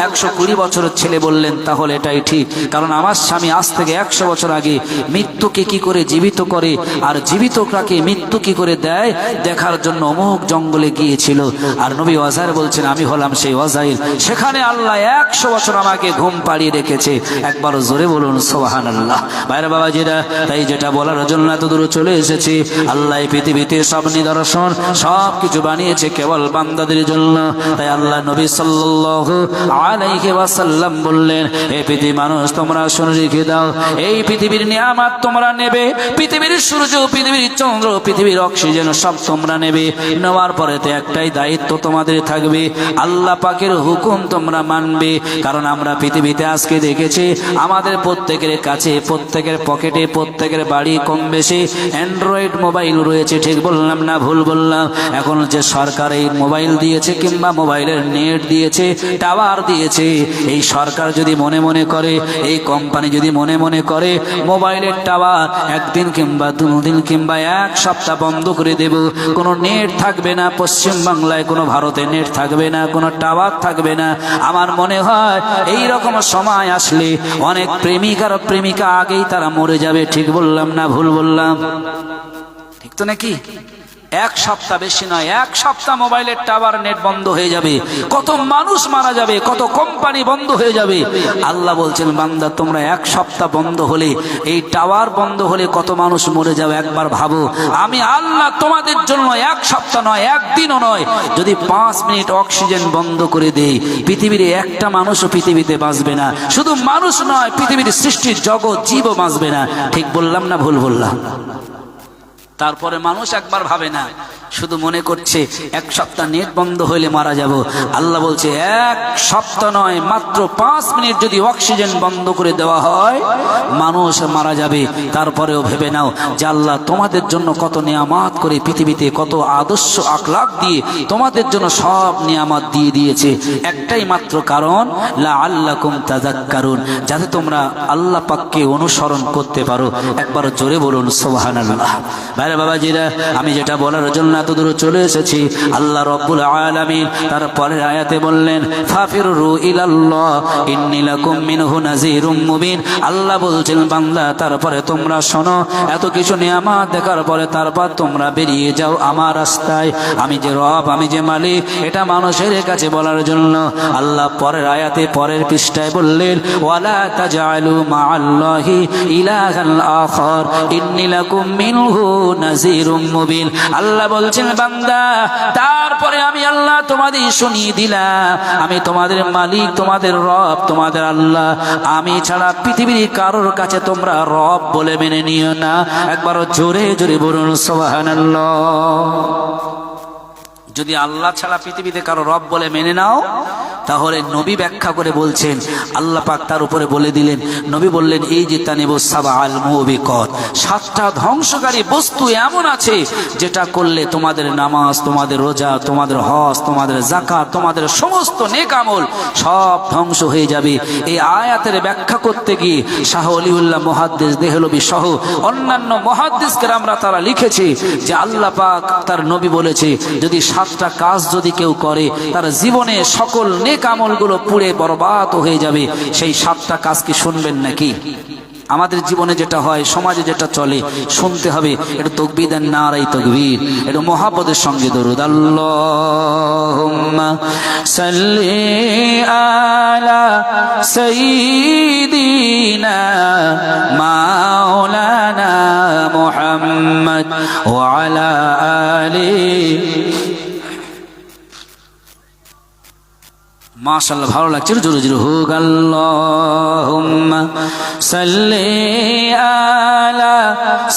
120 বছরের ছেলে বললেন, তাহলে এটাই ঠিক, কারণ আমার স্বামী আজ থেকে 100 বছর আগে মৃত্যুকে কি করে জীবিত করে আর জীবিতটাকে মৃত্যু কি করে দেয় দেখার জন্য অমুক জঙ্গলে গিয়েছিল। আর নবী ওয়াজাইর বলছেন, আমি হলাম সেই ওয়াজাইর, সেখানে আল্লাহ 100 বছর আমাকে ঘুম পাড়িয়ে রেখেছে। একবার জোরে বলুন সুবহানাল্লাহ। বাইরে বাবাজিরা, তাই যেটা বলার জন্য এত দূর চলে এসেছি, আল্লাহ পৃথিবীতে সব নিদর্শন সব কিছু বানিয়েছে কেবল বান্দাদের জন্য। তাই আল্লাহ নবী সাল্লাল্লাহু আলাইহি ওয়াসাল্লাম বললেন, এই পৃথিবীর মানুষ তোমরা শুনে রেখে দাও, এই পৃথিবীর নিয়ামত তোমরা নেবে, পৃথিবীর সূর্য, পৃথিবীর চন্দ্র, পৃথিবীর অক্সিজেন সব তোমরা নেবে। নেওয়ার পরে তো একটাই দায়িত্ব তোমাদের থাকবে, আল্লাহ পাকের হুকুম তোমরা মানবে। কারণ আমরা পৃথিবীতে আজকে দেখেছি আমাদের প্রত্যেকের কাছে, প্রত্যেকের পকেটে, প্রত্যেকের বাড়ি কম বেশি অ্যান্ড্রয়েড মোবাইল রয়েছে, ঠিক বললাম না ভুল বললাম? এখন যে সরকার এই মোবাইল দিয়েছে কিংবা মোবাইলের নেট দিয়েছে, টাওয়ার দিয়েছে, এই সরকার যদি মনে মনে করে, এই কোম্পানি যদি মনে মনে করে মোবাইলের টাওয়ার একদিন কিংবা 2 দিন কিংবা 1 সপ্তাহ বন্ধ করে দেব, কোনো নেট থাকবে না পশ্চিম বাংলায়, কোনো ভারতে নেট থাকবে না, কোনো টাওয়ার থাকবে না, আমার মনে হয় এই রকম সময় আসলে অনেক প্রেমিক আর প্রেমিকা আগেই তারা মরে যাবে, ঠিক বললাম না ভুল বললাম? ঠিক তো নাকি? 1 সপ্তাহ, বেশি নয়, 1 সপ্তাহ মোবাইলের টাওয়ার নেট বন্ধ হয়ে যাবে, কত মানুষ মারা যাবে, কত কোম্পানি বন্ধ হয়ে যাবে। আল্লাহ বলছেন, বান্দা তোমরা 1 সপ্তাহ বন্ধ হলে, এই টাওয়ার বন্ধ হলে কত মানুষ মরে যাবে একবার ভাবো। আমি আল্লাহ তোমাদের জন্য 1 সপ্তাহ নয়, 1 দিনও নয়, যদি 5 মিনিট অক্সিজেন বন্ধ করে দেই, পৃথিবীর একটা মানুষও পৃথিবীতে বাঁচবে না। শুধু মানুষ নয়, পৃথিবীর সৃষ্টির জগৎ জীবও বাঁচবে না, ঠিক বললাম না ভুল বললাম? তারপরে মানুষ একবার ভাবে না, শুধু মনে করছে 1 সপ্তাহ নেট বন্ধ হইলে মারা যাব। আল্লাহ বলছে 1 সপ্তাহ নয়, মাত্র 5 মিনিট যদি অক্সিজেন বন্ধ করে দেওয়া হয় মানুষ মারা যাবে। তারপরেও ভেবে নাও যে আল্লাহ তোমাদের জন্য কত নিয়ামত করে পৃথিবীতে, কত আদর্শ আখলাক দিয়ে তোমাদের জন্য সব নিয়ামত দিয়ে দিয়েছে, একটাই মাত্র কারণ, লাআল্লাকুম তাযাক্কারুন, যাতে তোমরা আল্লাহ পাককে অনুসরণ করতে পারো। একবার জোরে বলুন সুবহানাল্লাহ। ভাই বাবাজিরা, আমি যেটা বলার জন্য এত দূর চলে এসেছি, আল্লাহ রাব্বুল আলামিন তার পরের আয়াতে বললেন, ফাফিরু ইলাল্লাহ ইন্নী লাকুম মিনহু নাযীরুম মুবিন। আল্লাহ বলছেন, বান্দা তারপরে তোমরা শোনো, এত কিছু নিয়ামত দেখার পরে তারপর তোমরা বেরিয়ে যাও আমার রাস্তায়। আমি যে রব, আমি যে মালিক, এটা মানুষের কাছে বলার জন্য। আল্লাহ পরের আয়াতে পরের পৃষ্ঠায় বললেন, ওয়ালা তাজআলু মাআল্লাহি ইলাহান আখার ইন্নী লাকুম মিনহু নাযীরুম মুবিন। আল্লাহ বললেন, বলছেন বান্দা তারপরে আমি আল্লাহ তোমাদের শুনিয়ে দিলাম আমি তোমাদের মালিক তোমাদের রব তোমাদের আল্লাহ আমি ছাড়া পৃথিবীর কারোর কাছে তোমরা রব বলে মেনে নিও না একবার জোরে জোরে বলুন সুবহানাল্লাহ যদি আল্লাহ ছাড়া পৃথিবীতে কারো রব বলে মেনে নাও তাহলে নবী ব্যাখ্যা করে বলছেন আল্লাহ পাক তার উপরে বলে দিলেন নবী বললেন এই যে তানিবু সাবাল মুবিকাত সাতটা ধ্বংসকারী বস্তু এমন আছে যেটা করলে তোমাদের নামাজ তোমাদের রোজা তোমাদের হজ তোমাদের যাকাত তোমাদের সমস্ত নেক আমল সব ধ্বংস হয়ে যাবে এই আয়াতের ব্যাখ্যা করতে গিয়ে শাহ ওলিউল্লাহ মুহাদ্দিস দেহলভী সহ অন্যান্য মুহাদ্দিস কেরামরা তারা লিখেছে যে আল্লাহ পাক তার নবী বলেছে যদি সাতটা কাজ যদি কেউ করে তার জীবনে সকল নেক আমলগুলো পুড়ে বরবাদ হয়ে যাবে সেই সাতটা কাজ কি শুনবেন নাকি আমাদের জীবনে যেটা হয় সমাজে যেটা চলে শুনতে হবে এটা তাকবীর দেন নারায়ে তাকবীর এটা মুহাব্বতের সঙ্গে দরুদ আল্লাহুম্মা সাল্লি আলা সাইয়্যিদিনা মাওলানা মুহাম্মদ ওয়া আলা আলিহি মাশাআল্লাহ ভালো লাগছে জোরে জোরে হোক আল্লাহুম্মা সাল্লি আলা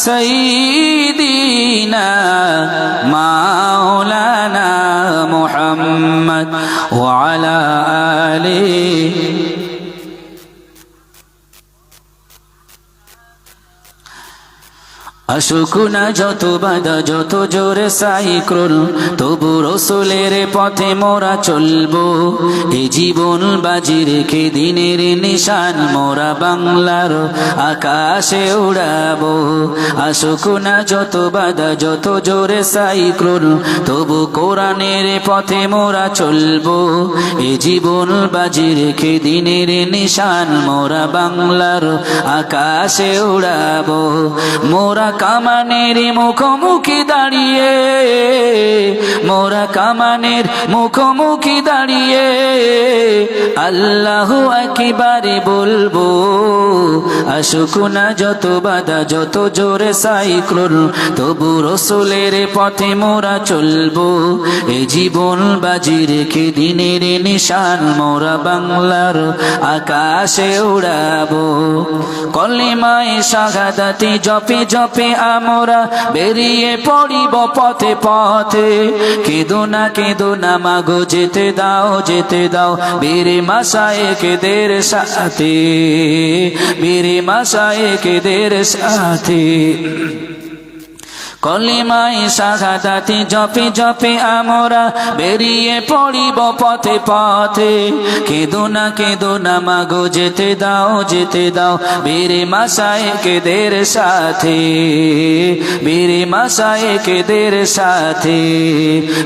সাইয়্যিদিনা মাওলানা মুহাম্মদ ওয়া আলা আলিহি আসুক না যত বাধা যত জোরে সাইক্রোল তবু রসুলের পথে মোরা চলবো এ জীবন বাজি রেখে দিনের নিশান মোরা বাংলার আকাশে উড়াবো আসুক না যত বাধা যত জোরে সাইক্রোল তবু কোরআনের পথে মোরা চলবো এ জীবন বাজি রেখে দিনের নিশান মোরা বাংলার আকাশে উড়াবো মোরা কামানের মুখোমুখি দাঁড়িয়ে মোরা কামানের মুখোমুখি দাঁড়িয়ে আল্লাহু আকবার বলবো আসুক না যত বাধা যত জোরে সাইক্লোন তবু রসুলের পথে মোরা চলবো এ জীবন বাজি রেখে দিনের নিশান মোরা বাংলার আকাশে উড়াবো কলিমায়ে শাহাদাতি জপে জপে আমরা বেরিয়ে পড়িব পথে পথে কেঁদো না মাগো যেতে দাও বীরে মাশায়েখদের সাথে বীরে মাশায়েখদের সাথে কলিমায়ে শাহাদাতি জপে জপে আমরা বেরিয়ে পড়িব পথে পথে কেঁদো না মাগো যেতে দাও বীরে মাশায়েখদের সাথে বীরে মাশায়েখদের সাথে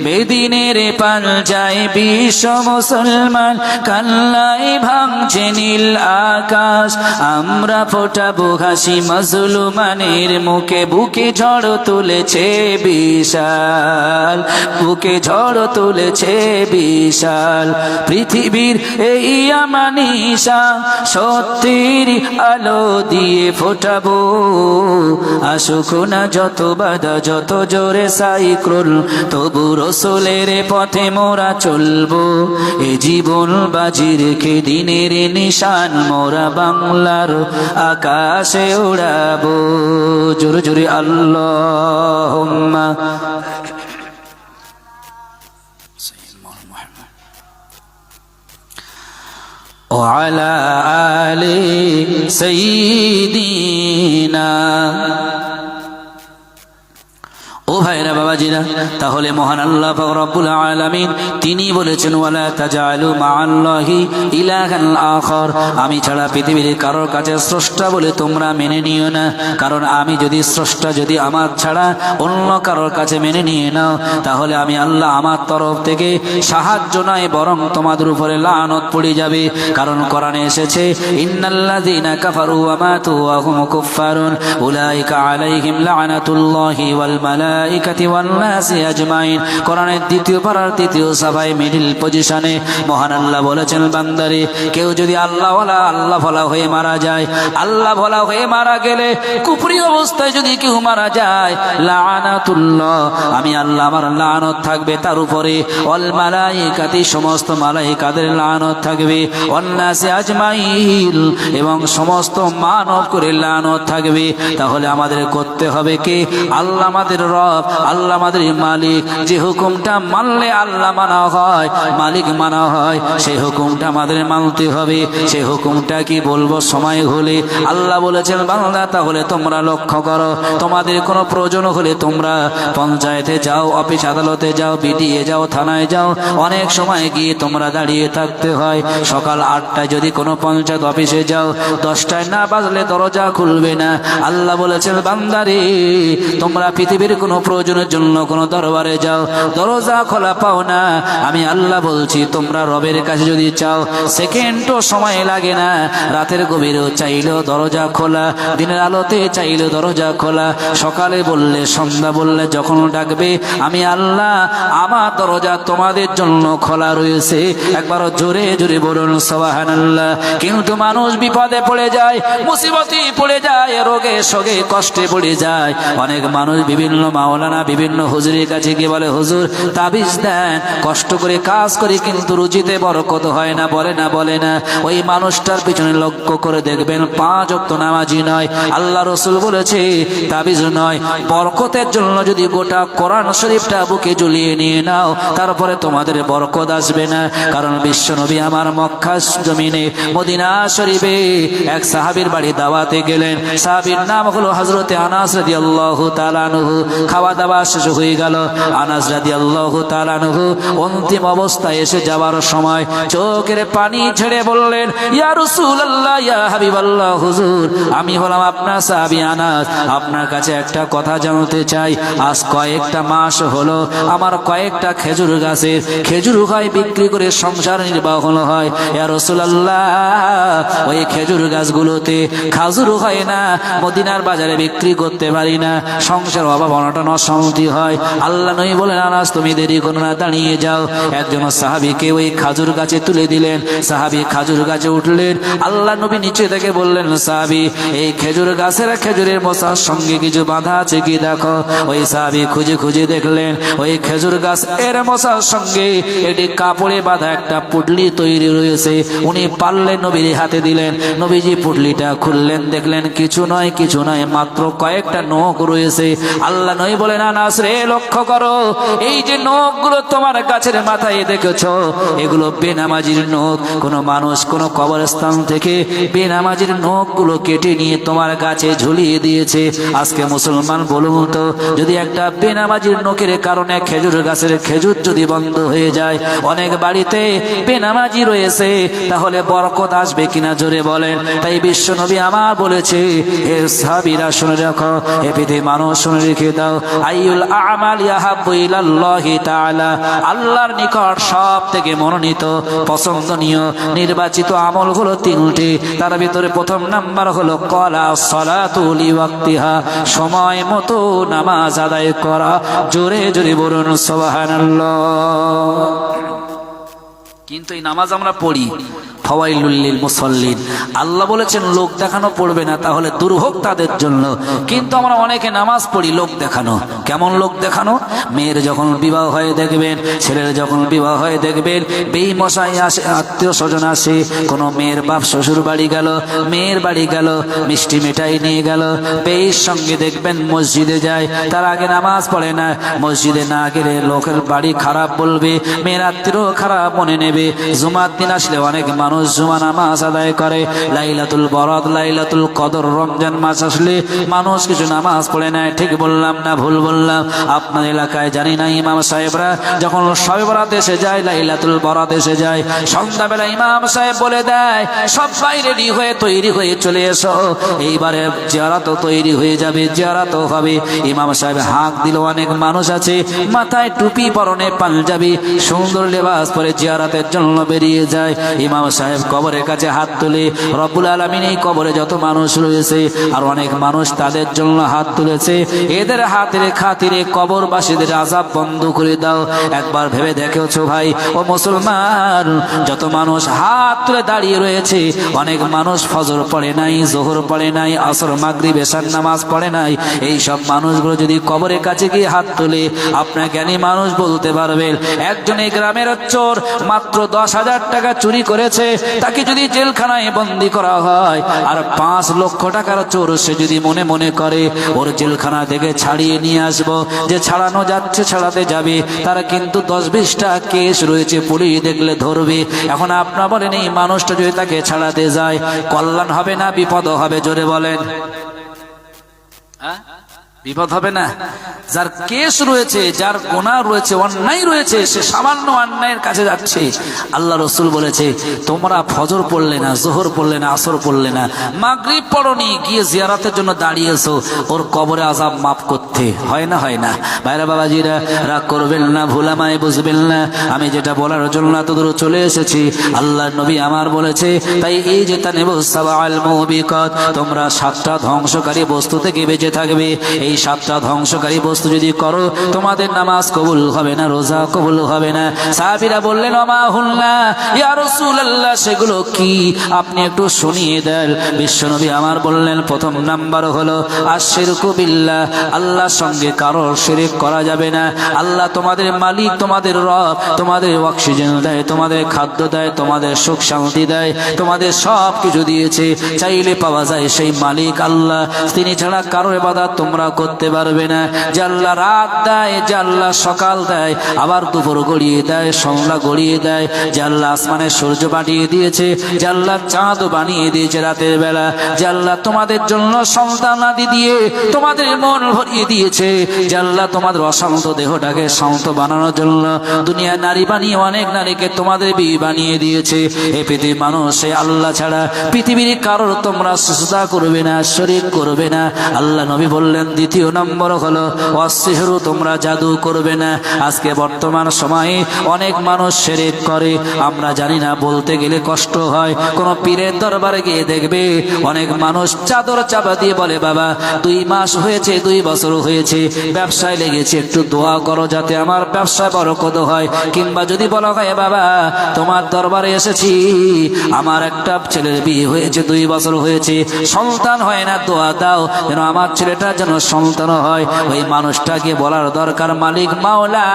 বেদিনের পাঞ্জায় বিশ্ব মুসলমান কান্নায় ভাঙছে নীল আকাশ আমরা ফোটাবো হাসি মাজলুমানের মুখে বুকে ঝড় তুলেছে বিশাল বুকে ঝড় তুলেছে বিশাল পৃথিবীর এই আমানিশা সত্যের আলো দিয়ে ফোটাবো আসুক না যত বাধা যত জোরে সাইক্লোন তবু রসুলের পথে মোরা চলবো এ জীবন বাজি রেখে দিনের নিশান মোরা বাংলার আকাশে উড়াবো জোরে জোরে আল্লাহুম্মা وعلى آل سيدنا ও ভাইরা বাবাজিরা তাহলে মহান আল্লাহ পাক রব্বুল আলামিন তিনি বলেছেন ওয়ালা তাজালু মাআল্লাহি ইলাহান আখার আমি ছাড়া পৃথিবীর কারোর কাছে স্রষ্টা বলে তোমরা মেনে নিও না কারণ আমি যদি স্রষ্টা যদি আমার ছাড়া অন্য কারোর কাছে মেনে নিয়ে নাও তাহলে আমি আল্লাহ আমার তরফ থেকে সাহায্য নয় বরং তোমাদের উপরে লানত পড়ে যাবে কারণ কোরআনে এসেছে ইন্নাল্লাযীনা কাফারু ওয়া মাতু ওয়া হুম কুফফারুন উলাইকা আলাইহিম লানাতুল্লাহি ওয়াল মালাইকাতি ওয়ান নাসি আজমাইন। কোরআনের দ্বিতীয় পারার তৃতীয় সভায় মিডল পজিশনে মহান আল্লাহ বলেছেন, বান্দারে কেউ যদি আল্লাহ ভোলা হয়ে মারা যায়, আল্লাহ ভোলা হয়ে মারা গেলে, কুফরি অবস্থায় যদি কেউ মারা যায়, লাআনাতুল্লাহ, আমি আল্লাহ আমার লানত থাকবে তার উপরে, ওয়াল মালাইকাতি, সমস্ত মালাইকাদের লানত থাকবে, ওয়ান নাসি আজমাইন, এবং সমস্ত মানব করে লানত থাকবে। তাহলে আমাদের করতে হবে কি? আল্লাহ আমাদের রব, আল্লাহ আমাদের মালিক, যে হুকুমটা মানলে আল্লাহ মানা হয়, মালিক মানা হয়, সেই হুকুমটা আমাদের মানতে হবে। সেই হুকুমটা কি বলবো সময় হলে? আল্লাহ বলেছেন, বান্দা তাহলে তোমরা লক্ষ্য করো, তোমাদের কোনো প্রয়োজন হলে তোমরা পঞ্চায়েতে যাও, অফিস আদালতে যাও, বিডিএ যাও, থানায় যাও, অনেক সময় গিয়ে তোমরা দাঁড়িয়ে থাকতে হয়। সকাল 8টায় যদি কোনো পঞ্চায়েত অফিসে যাও, 10টায় না বাজলে দরজা খুলবে না। আল্লাহ বলেছেন, বান্দারে তোমরা পৃথিবীর কোনো প্রয়োজনের জন্য কোনো দরবারে যাও, দরজা খোলা পাও না, আমি আল্লাহ বলছি তোমরা রবের কাছে যদি চাও, সেকেন্ডও সময় লাগে না। রাতের গভীরেও চাইলেও দরজা খোলা, দিনের আলোতে চাইলেও দরজা খোলা, সকালে বললে সন্ধ্যা বললে যখন ডাকবে, আমি আল্লাহ আমার দরজা তোমাদের জন্য খোলা রয়েছে। একবার জোরে জোরে বলুন সুবহানাল্লাহ। কিন্তু মানুষ বিপদে পড়ে যায়, মুসিবতে পড়ে যায়, রোগে শোকে কষ্টে পড়ে যায়। অনেক মানুষ বিভিন্ন মাওলানা, বিভিন্ন হুজুরের কাছে গিয়ে বলে, হুজুর তাবিজ দেন, কষ্ট করে কাজ করি কিন্তু রুজিতে বরকত হয় না, বলে না। ওই মানুষটার পিছনে লক্ষ্য করে দেখবেন 5 ওয়াক্ত নামাজি নয়। আল্লাহ রসুল বলেছে তাবিজ নয়, বরকতের জন্য যদি গোটা কোরআন শরীফটা বুকে ঝুলিয়ে নিয়ে নাও, তারপরে তোমাদের বরকত আসবে না। কারণ বিশ্ব নবী আমার মক্কা জমিনে মদিনা শরীফে এক সাহাবীর বাড়ি দাওয়াতে গেলেন। সাহাবীর নাম হলো হযরতে আনাস রাদিয়াল্লাহু তাআলা আনহু। খাওয়া দাওয়া শেষ হয়ে গেল। আনাস রাদিয়াল্লাহু তাআলা আনহু অন্তিম অবস্থায় এসে যাওয়ার সময় চোখের পানি ছেড়ে বললেন, ইয়া রাসূলুল্লাহ, ইয়া হাবিবাল্লাহ, হুজুর আমি হলাম আপনার সাহাবী আনাস, আপনার কাছে একটা কথা জানতে চাই। আজ কয়েকটা মাস হলো আমার কয়েকটা খেজুর গাছের খেজুর হয় বিক্রি করে সংসার নির্বাহন হয়। ইয়া রাসূলুল্লাহ, ওই খেজুর গাছগুলোতে খাজুর হয় না, মদিনার বাজারে বিক্রি করতে পারি না, সংসার অভাব অনটন অশান্তি হয়। আল্লাহ নবী বলেন, আনাস তুমি দেরি করো না, দাঁড়িয়ে যাও। একজন সাহাবীকে ওই খাজুর গাছে তুলে দিলেন। সাহাবী খাজুর গাছে উঠলেন। আল্লাহ নবী নিচে থেকে বললেন, সাহাবী এই খেজুর গাছের খেজুরের মশার সঙ্গে কিছু বাঁধা আছে কি দেখো। ওই সাহাবী খুঁজে খুঁজে দেখলেন ওই খেজুর গাছ এর মশার সঙ্গে একটি কাপড়ে বাঁধা একটা পুটলি তৈরি রয়েছে। উনি পারলেন নবীর হাতে দিলেন। নবীজি পুটলিটা খুললেন, দেখলেন কিছু নয়, মাত্র কয়েকটা নখ রয়েছে। আল্লাহ নবী বলেন, আনাস রে লক্ষ্য করো, এই যে নখগুলো তোমার গাছের মাথায় দেখেছো, এগুলো বেনামাজির নখ। কোন মানুষ কোন কবরস্থান থেকে বেনামাজির নখগুলো কেটে নিয়ে তোমার গাছে ঝুলিয়ে দিয়েছে। আজকে মুসলমান বলুন তো, যদি একটা বেনামাজির নখের কারণে খেজুর গাছের খেজুর যদি বন্ধ হয়ে যায়, অনেক বাড়িতে বেনামাজি রয়েছে, তাহলে বরকত আসবে কিনা জোরে বলেন। তাই বিশ্ব নবী আমার বলেছে, হে সাহাবীরা শুনে রাখো, হে পৃথিবীর মানুষ শুনে রেখে দাও, আইয়ুল আমাল ইয়াহাব্বু ইলাল্লাহি তাআলা, আল্লাহর নিকট সব থেকে মনোনীত পছন্দনীয় নির্বাচিত আমল হলো 3টি। তার ভিতরে প্রথম নাম্বার হলো ক্বালা সালাতু লিওয়াক্তিহা, সময় মতো নামাজ আদায় করা। জোরে জোরে বলুন সুবহানাল্লাহ। কিন্তু এই নামাজ আমরা পড়ি, ফাওয়াইলুল লিল মুসাল্লিন, আল্লাহ বলেছেন লোক দেখানো পড়বে না, তাহলে দুর্ভোগ তাদের জন্য। কিন্তু আমরা অনেকে নামাজ পড়ি লোক দেখানো। কেমন লোক দেখানো? মেয়ের যখন বিবাহ হয়ে দেখবেন, ছেলের যখন বিবাহ হয়ে দেখবেন, বেইমশাই আসে, আত্মীয় স্বজন আসে, কোনো মেয়ের বাপ শ্বশুর বাড়ি গেল, মেয়ের বাড়ি গেল, মিষ্টি মিঠাই নিয়ে গেল, বেইর সঙ্গে দেখবেন মসজিদে যায়, তার আগে নামাজ পড়ে না। মসজিদে না গেলে লোকের বাড়ি খারাপ বলবে, মেয়ের আত্মীয় খারাপ মনে নেবে। জুমার দিন আসলে অনেক মানুষ জুমা নামাজ আদায় করে। লাইলাতুল বরাত, লাইলাতুল কদর, রমজান মাস আসলে মানুষ কিছু নামাজ পড়ে না। ঠিক বললাম না ভুল বললাম? আপনার এলাকায় জানি না, ইমাম সাহেবরা যখন শবে বরাত এসে যায়, লাইলাতুল বরাত এসে যায়, সন্ধ্যাবেলা ইমাম সাহেব বলে দেয়, সবাই রেডি হয়ে তৈরি হয়ে চলে এসো, এইবারে জিয়ারত তৈরি হয়ে যাবে, জিয়ারত হবে। ইমাম সাহেব হাঁক দিল। অনেক মানুষ আছে মাথায় টুপি, পরনে পাঞ্জাবি, সুন্দর লেবাস পরে জিয়ারতের জন্য বেরিয়ে যায়। ইমাম সাহেব কবরের কাছে হাত তুলে, রব্বুল আলামিন এই কবরে যত মানুষ রয়েছে আর অনেক মানুষ তাদের জন্য হাত তুলেছে, এদের হাতে রেখা খাতিরে কবরবাসীদের আযাব বন্ধ করে দাও। একবার ভেবে দেখেছো ভাই ও মুসলমান, যত মানুষ হাত তুলে দাঁড়িয়ে রয়েছে, অনেক মানুষ ফজর পড়ে নাই, যোহর পড়ে নাই, আসর মাগরিব এশার নামাজ পড়ে নাই। এই সব মানুষগুলো যদি কবরের কাছে গিয়ে হাত তোলে, আপনার জ্ঞানী মানুষ বলতে পারবেন একজন এই গ্রামের চোর মাত্র 10,000 টাকা চুরি করেছে, তাকে যদি জেলখানায় বন্দী করা হয়, আর 5 লক্ষ টাকার চোর সে যদি মনে মনে করে ওর জেলখানা থেকে ছাড়িয়ে নিয়ে আসবো, যে ছাড়ানো যাচ্ছে ছাড়াতে যাবে, তারা কিন্তু 10-20টা কেস রয়েছে, পুলিশ দেখলে ধরবে। এখন আপনারা বলেন এই মানুষটা যদি তাকে ছাড়াতে যায়, কল্যাণ হবে না বিপদ হবে? জোরে বলেন। বিপদ হবে না? যার কেস রয়েছে, যার গুনাহ রয়েছে, অন্যায় রয়েছে, সে সামান্য অন্যায়ের কাছে যাচ্ছে। আল্লাহ রাসূল বলেছে তোমরা ফজর পড়লে না, যোহর পড়লে না, আসর পড়লে না, মাগরিব পড়নি, গিয়ে জিয়ারতের জন্য দাঁড়িয়েছো, ওর কবরে আযাব মাফ করতে হয় না? হয় না? ভাইরা বাবাজিরা রাগ করবেন না, ভুলামায় বুঝবেন না, আমি যেটা বলার জন্য এত দূর চলে এসেছি আল্লাহর নবী আমার বলেছে। তাই এই যে তানিবু সাবাল মুবিকাত, তোমরা 7টা ধ্বংসকারী বস্তু থেকে বেঁচে থাকবে। এই 7টা ধ্বংসকারী বস্তু যদি করো, তোমাদের নামাজ কবুল হবে না, রোজা কবুল হবে না। সাহাবীরা বললেন ওমা হুল্লা ইয়া রাসূলুল্লাহ, সেগুলো কি? আপনি একটু শুনিয়ে দেন। বিশ্বনবী আমার বললেন প্রথম নাম্বার হলো আশরিকু বিল্লাহ, আল্লাহর সঙ্গে কারো শিরক করা যাবে না। আল্লাহ তোমাদের মালিক, তোমাদের রব, তোমাদের অক্সিজেন দেয়, তোমাদের খাদ্য দেয়, তোমাদের সুখ শান্তি দেয়, তোমাদের সব কিছু দিয়েছে, চাইলে পাওয়া যায় সেই মালিক আল্লাহ। তিনি ছাড়া কারো ইবাদত তোমরা করতে পারবে না। যে আল্লাহ রাত দেয়, যে আল্লাহ সকাল দেয়, আবার দুপুর গড়িয়ে দেয়, সন্ধ্যা গড়িয়ে দেয়, যে আল্লাহ আসমানে সূর্য বানিয়ে দিয়েছে, যে আল্লাহ চাঁদ বানিয়ে দিয়েছে রাতের বেলা, যে আল্লাহ তোমাদের জন্য সন্তান আদি দিয়ে তোমাদের মন ভরিয়ে দিয়েছে, যে আল্লাহ তোমাদের অশান্ত দেহটাকে শান্ত বানানোর জন্য দুনিয়া নারী বানিয়ে অনেক নারীকে তোমাদের বিয়ে বানিয়ে দিয়েছে। এই পৃথিবীর মানুষ সেই আল্লাহ ছাড়া পৃথিবীর কারোর তোমরা সিজদা করবে না, শরীক করবে না। আল্লাহ নবী বললেন দ্বিতীয় নম্বর হলো ওয়াসসিহরু, তোমরা জাদু করবে না। আজকে বর্তমান সময়ে অনেক মানুষ শিরক করে, আমরা জানি না, বলতে গেলে কষ্ট হয়। কোন পীরের দরবারে গিয়ে দেখবে অনেক মানুষ চাদর চাপা দিয়ে বলে বাবা 2 মাস হয়েছে, 2 বছর হয়েছে, ব্যবসায় লেগেছে, একটু দোয়া করো যাতে আমার ব্যবসায় বরকত হয়। কিংবা যদি বলা হয় বাবা তোমার দরবারে এসেছি, আমার একটা ছেলের বিয়ে হয়েছে, 2 বছর হয়েছে, সন্তান হয় না, দোয়া দাও যেন আমার ছেলেটা যেন সন্তান হয়। ওই মানুষটাকে বলার দরকার মালিক মাওলা,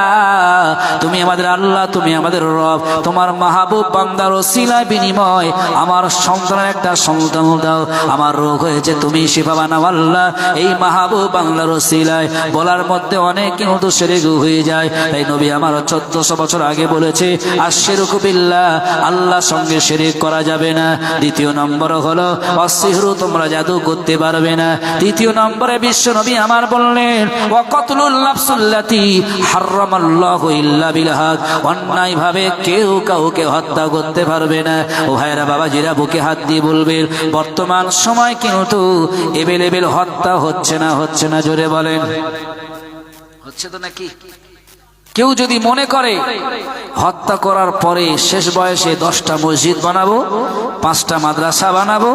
তুমি আমাদের আল্লাহ, তুমি আমাদের রব, তোমার মাহবুব বান্দার ওসিলায় বিনিময় আমার সন্তানের একটা সন্তান দাও, আমার রোগ হয়েছে তুমি শিফা বানাও আল্লাহ। এই মাহবুব বান্দার ওসিলায় বলার মধ্যে অনেক কিন্তু শিরক হয়ে যায়। তাই নবী আমার 1400 বছর আগে বলেছে আশরিকু বিল্লাহ, আল্লাহর সঙ্গে শিরক করা যাবে না। দ্বিতীয় নম্বর হলো ওয়াসসিহরু, তোমরা জাদু করতে পারবে না। তৃতীয় নম্বরে বিশ্ব নবী আমার বললেন ওয়া কতলুল নাফসুল্লাতী হারামাল্লাহু ইল্লা বিল হক, অন্যায় ভাবে কেউ কাউকে হত্যা করতে পারবে না। ও ভাইরা বাবাজিরা বুকে হাত দিয়ে বলবেন বর্তমান সময় কিন্তু এভেলেবেল হত্যা হচ্ছে না? হচ্ছে না? জোরে বলেন। হচ্ছে তো নাকি? কেউ যদি মনে করে হত্যা করার পরে শেষ বয়সে 10টা মসজিদ বানাবো, 5টা মাদ্রাসা বানাবো,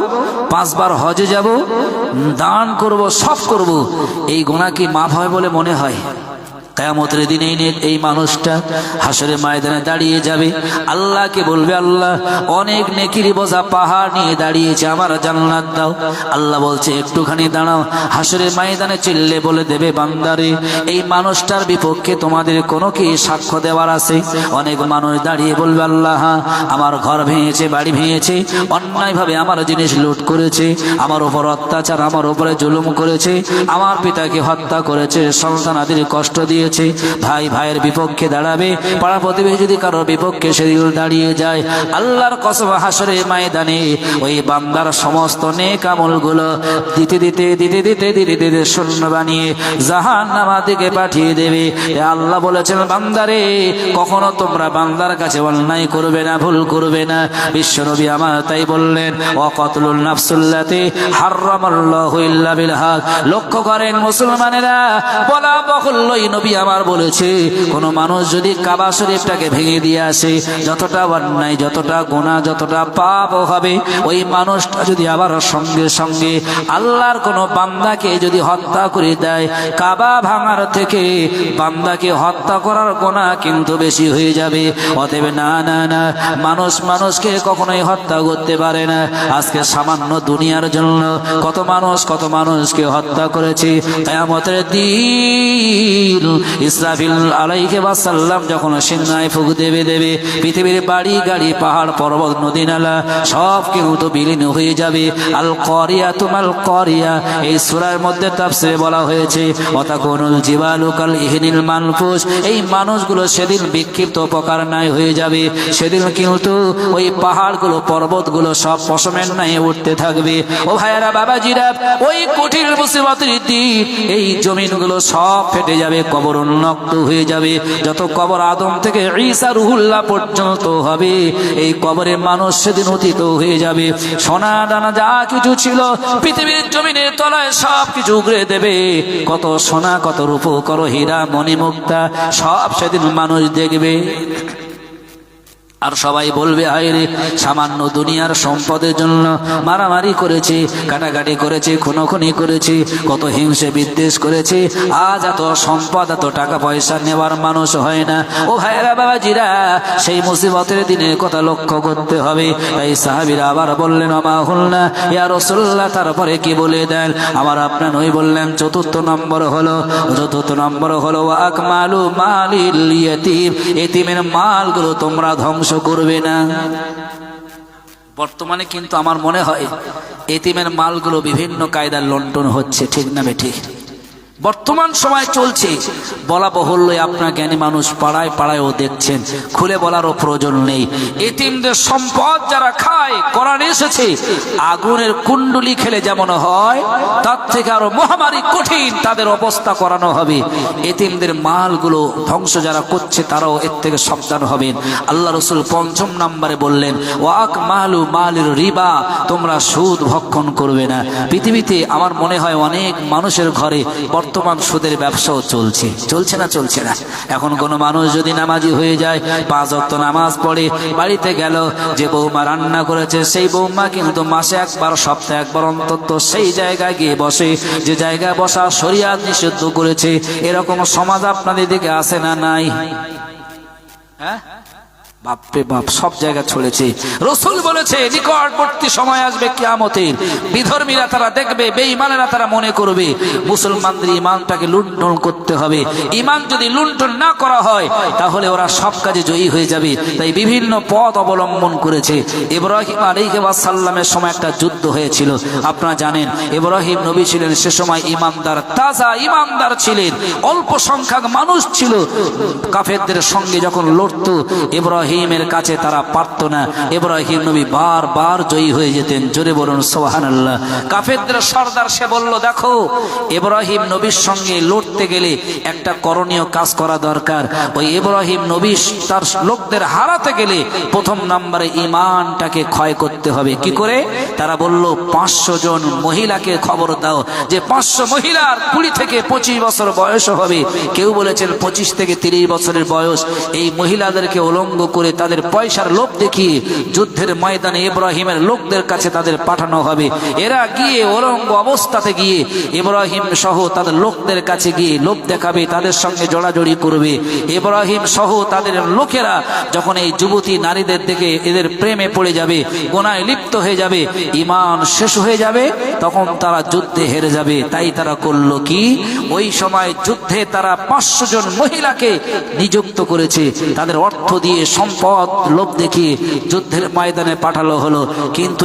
5 বার হজে যাব, দান করব, সব করব, এই গুনাহ কি মাফ হয় বলে মনে হয়? কিয়ামতের দিনে এই মানুষটা হাসরের ময়দানে দাঁড়িয়ে যাবে, আল্লাহকে বলবে আল্লাহ অনেক নেকির বোঝা পাহাড় নিয়ে দাঁড়িয়েছে, আমার জান্নাত দাও। আল্লাহ বলছে একটুখানি দাঁড়াও। হাসরের ময়দানে চিল্লে বলে দেবে বান্দারে এই মানুষটার বিপক্ষে তোমাদের কোনো কি সাক্ষ্য দেওয়ার আছে? অনেক মানুষ দাঁড়িয়ে বলবে আল্লাহ আমার ঘর ভেঙেছে, বাড়ি ভেঙেছে, অন্যায়ভাবে আমার জিনিস লুট করেছে, আমার উপর অত্যাচার, আমার উপরে জুলুম করেছে, আমার পিতাকে হত্যা করেছে, সন্তানাদের কষ্ট দিয়ে ভাই ভাইয়ের বিপক্ষে দাঁড়াবে, পাড়া প্রতিবেশী যদি কারোর বিপক্ষে সেদিন দাঁড়িয়ে যায়, আল্লাহর কসম হাসরের ময়দানে ওই বান্দার সমস্ত নেক আমলগুলো দিতে দিতে দিতে দিতে দিতে দিতে শূন্য বানিয়ে জাহান্নামের দিকে পাঠিয়ে দেবে। আল্লাহ বলেছেন বান্দারে কখনো তোমরা বান্দার কাছে অন্যায় করবে না, ভুল করবে না। বিশ্বনবী আমার তাই বললেন ওয়া কতলুন নাফসুল্লাতী হারামাল্লাহু ইল্লা বিল হক। লক্ষ্য করেন মুসলমানেরা, বলা বহুল্য নবী আমার বলেছে কোন মানুষ যদি কাবা শরীফটাকে ভেঙে দিয়ে আসে, যতটা অন্যায়, যতটা গুনাহ, যতটা পাপ হবে, ওই মানুষটা যদি আবার সঙ্গে সঙ্গে আল্লাহর কোন বান্দাকে যদি হত্যা করে দেয়, কাবা ভাঙার থেকে বান্দাকে হত্যা করার গুনাহ কিন্তু বেশি হয়ে যাবে। অতএব না না না, মানুষ মানুষকে কখনোই হত্যা করতে পারে না। আজকে সামান্য দুনিয়ার জন্য কত মানুষকে হত্যা করেছে। কিয়ামতের দিন ইসরাফিল আলাইহিস সালাম যখন সিংহায় ফুঁক দেবে পৃথিবীর বাড়ি গাড়ি পাহাড় পর্বত নদী নালা সব কিন্তু বিলীন হয়ে যাবে। আল কারিয়া তুমাল কারিয়া, এই সূরার মধ্যে তাফসীরে বলা হয়েছে ওয়াতাকুনুল জিবালু কাল ইহনিল মানফুস, এই মানুষগুলো সেদিন বিক্ষিপ্ত প্রকার নাই হয়ে যাবে। সেদিন কিন্তু ওই পাহাড়গুলো পর্বতগুলো সব পশমের নাই উঠতে থাকবে। ও ভাইয়েরা বাবাজিরা, ওই কঠিন মুসিবতের দিন এই জমিনগুলো সব ফেটে যাবে, কবর উন্মুক্ত হয়ে যাবে। যত কবর আদম থেকে ঈসা রুহুল্লাহ পর্যন্ত হবে, এই কবরে মানুষ সেদিন অতীত হয়ে যাবে। সোনা দানা যা কিছু ছিল পৃথিবীর জমিনের তলায় সব কিছু উগড়ে দেবে। কত সোনা, কত রূপো, কত হীরা মণি মুক্তা সব সেদিন মানুষ দেখবে। আর সবাই বলবে, হায় রে, সামান্য দুনিয়ার সম্পদের জন্য মারামারি করেছে, কাটাকাটি করেছে, খুনোখুনি করেছে, কত হিংসে বিদ্বেষ করেছে। আজ এত সম্পদ, এত টাকা পয়সা নেওয়ার মানুষ হয় না। ও ভাইরা বাবাজিরা, সেই মুসিবতের দিনের কথা লক্ষ্য করতে হবে। তাই সাহাবীরা আবার বললেন, ওমা হুলনা ইয়া রাসূলুল্লাহ, তারপরে কি বলে দেন? আমার আপনার নই বললেন চতুর্থ নম্বর হলো ওয়া আকমালু মালিল ইয়াতীম, এতিমের মালগুলো তোমরা ধ্বংস করবে না। বর্তমানে কিন্তু আমার মনে হয় এতিমের মালগুলো বিভিন্ন কায়দার লন্ডন হচ্ছে, ঠিক না বেঠিক? বর্তমান সময় চলছে, বলা বহুল্য, আপনার জ্ঞানী মানুষ পাড়ায় পাড়ায়ও দেখছেন, খুলে বলারও প্রয়োজন নেই। এতিমদের সম্পদ যারা খায়, কোরআন এসেছে আগুনের কুণ্ডলি খেলে যেমন হয়, তার থেকে আরো মহামারী কঠিন তাদের অবস্থা করানো হবে। এতিমদের মালগুলো ধ্বংস যারা করছে তারাও এর থেকে সাবধান হবেন। আল্লাহ রাসূল ৫ম নম্বরে বললেন, ওয়াক মালু মালির রিবা, তোমরা সুদ ভক্ষণ করবে না। পৃথিবীতে আমার মনে হয় অনেক মানুষের ঘরে বর্তমান সুদের ব্যবসাও চলছে না। এখন কোন মানুষ যদি নামাজি হয়ে যায়, 5 ওয়াক্ত নামাজ পড়ে, বাড়িতে গেল, যে বৌমা রান্না করেছে সেই বৌমা কিন্তু মাসে একবার, সপ্তাহে একবার অন্তত সেই জায়গায় গিয়ে বসে, যে জায়গায় বসা শরীয়ত নিষিদ্ধ করেছে। এরকম সমাজ আপনাদের দিকে আছে না নাই? হ্যাঁ, বাপরে বাপ, সব জায়গা ছড়েছে। রাসূল বলেছে নিকটবর্তী সময় আসবে কিয়ামতের, বিধর্মীরা তারা দেখবে, বেঈমানেরা তারা মনে করবে মুসলমানদের ঈমানটাকে লুণ্ঠন করতে হবে। ঈমান যদি লুণ্ঠন না করা হয় তাহলে ওরা সব কাজে জয়ী হয়ে যাবে। তাই বিভিন্ন পথ অবলম্বন করেছে। ইব্রাহিম আলাইহিস সালামের সময় একটা যুদ্ধ হয়েছিল, আপনারা জানেন। ইব্রাহিম নবী ছিলেন সে সময় ঈমানদার, তাজা ঈমানদার ছিলেন, অল্প সংখ্যক মানুষ ছিল। কাফেরদের সঙ্গে যখন লড়তো, ইব্রাহিমের কাছে তারা পারত না। ইব্রাহিম নবী বারবার জয়ী হয়ে যেতেন। জোরে বলুন সুবহানাল্লাহ। কাফেরদের সর্দার সে বলল, দেখো, ইব্রাহিম নবীর সঙ্গে লড়তে গেলে একটা করণীয় কাজ করা দরকার। ওই ইব্রাহিম নবী তার লোকদের হারাতে গেলে ১ম নম্বরে ঈমানটাকে ক্ষয় করতে হবে। কি করে? তারা বলল, 500 জন মহিলাকে খবর দাও, যে 500 মহিলার 20 থেকে 25 বছর বয়স হবে, কেউ বলেছেন 25 থেকে 30 বছরের বয়স। এই মহিলাদেরকে উলঙ্গ করে তাদের পয়সার লোভ দেখিয়ে যুদ্ধের ময়দানে ইব্রাহিমের লোকদের কাছে তাদের পাঠানো হবে। এরা গিয়ে উলঙ্গ অবস্থাতে গিয়ে ইব্রাহিম সহ তাদের লোকদের কাছে গিয়ে লোভ দেখাবে, তাদের সঙ্গে জড়াজড়ি করবে। ইব্রাহিম সহ তাদের লোকেরা যখন এই যুবতী নারীদের দেখে এদের প্রেমে পড়ে যাবে, গুনাহে লিপ্ত হয়ে যাবে, ঈমান শেষ হয়ে যাবে, তখন তারা যুদ্ধে হেরে যাবে। তাই তারা করল কি, ওই সময় যুদ্ধে তারা 500 জন মহিলাকে নিযুক্ত করেছে, তাদের অর্থ দিয়ে, সম্পদ লোভ দেখিয়ে যুদ্ধের ময়দানে পাঠালো হলো। কিন্তু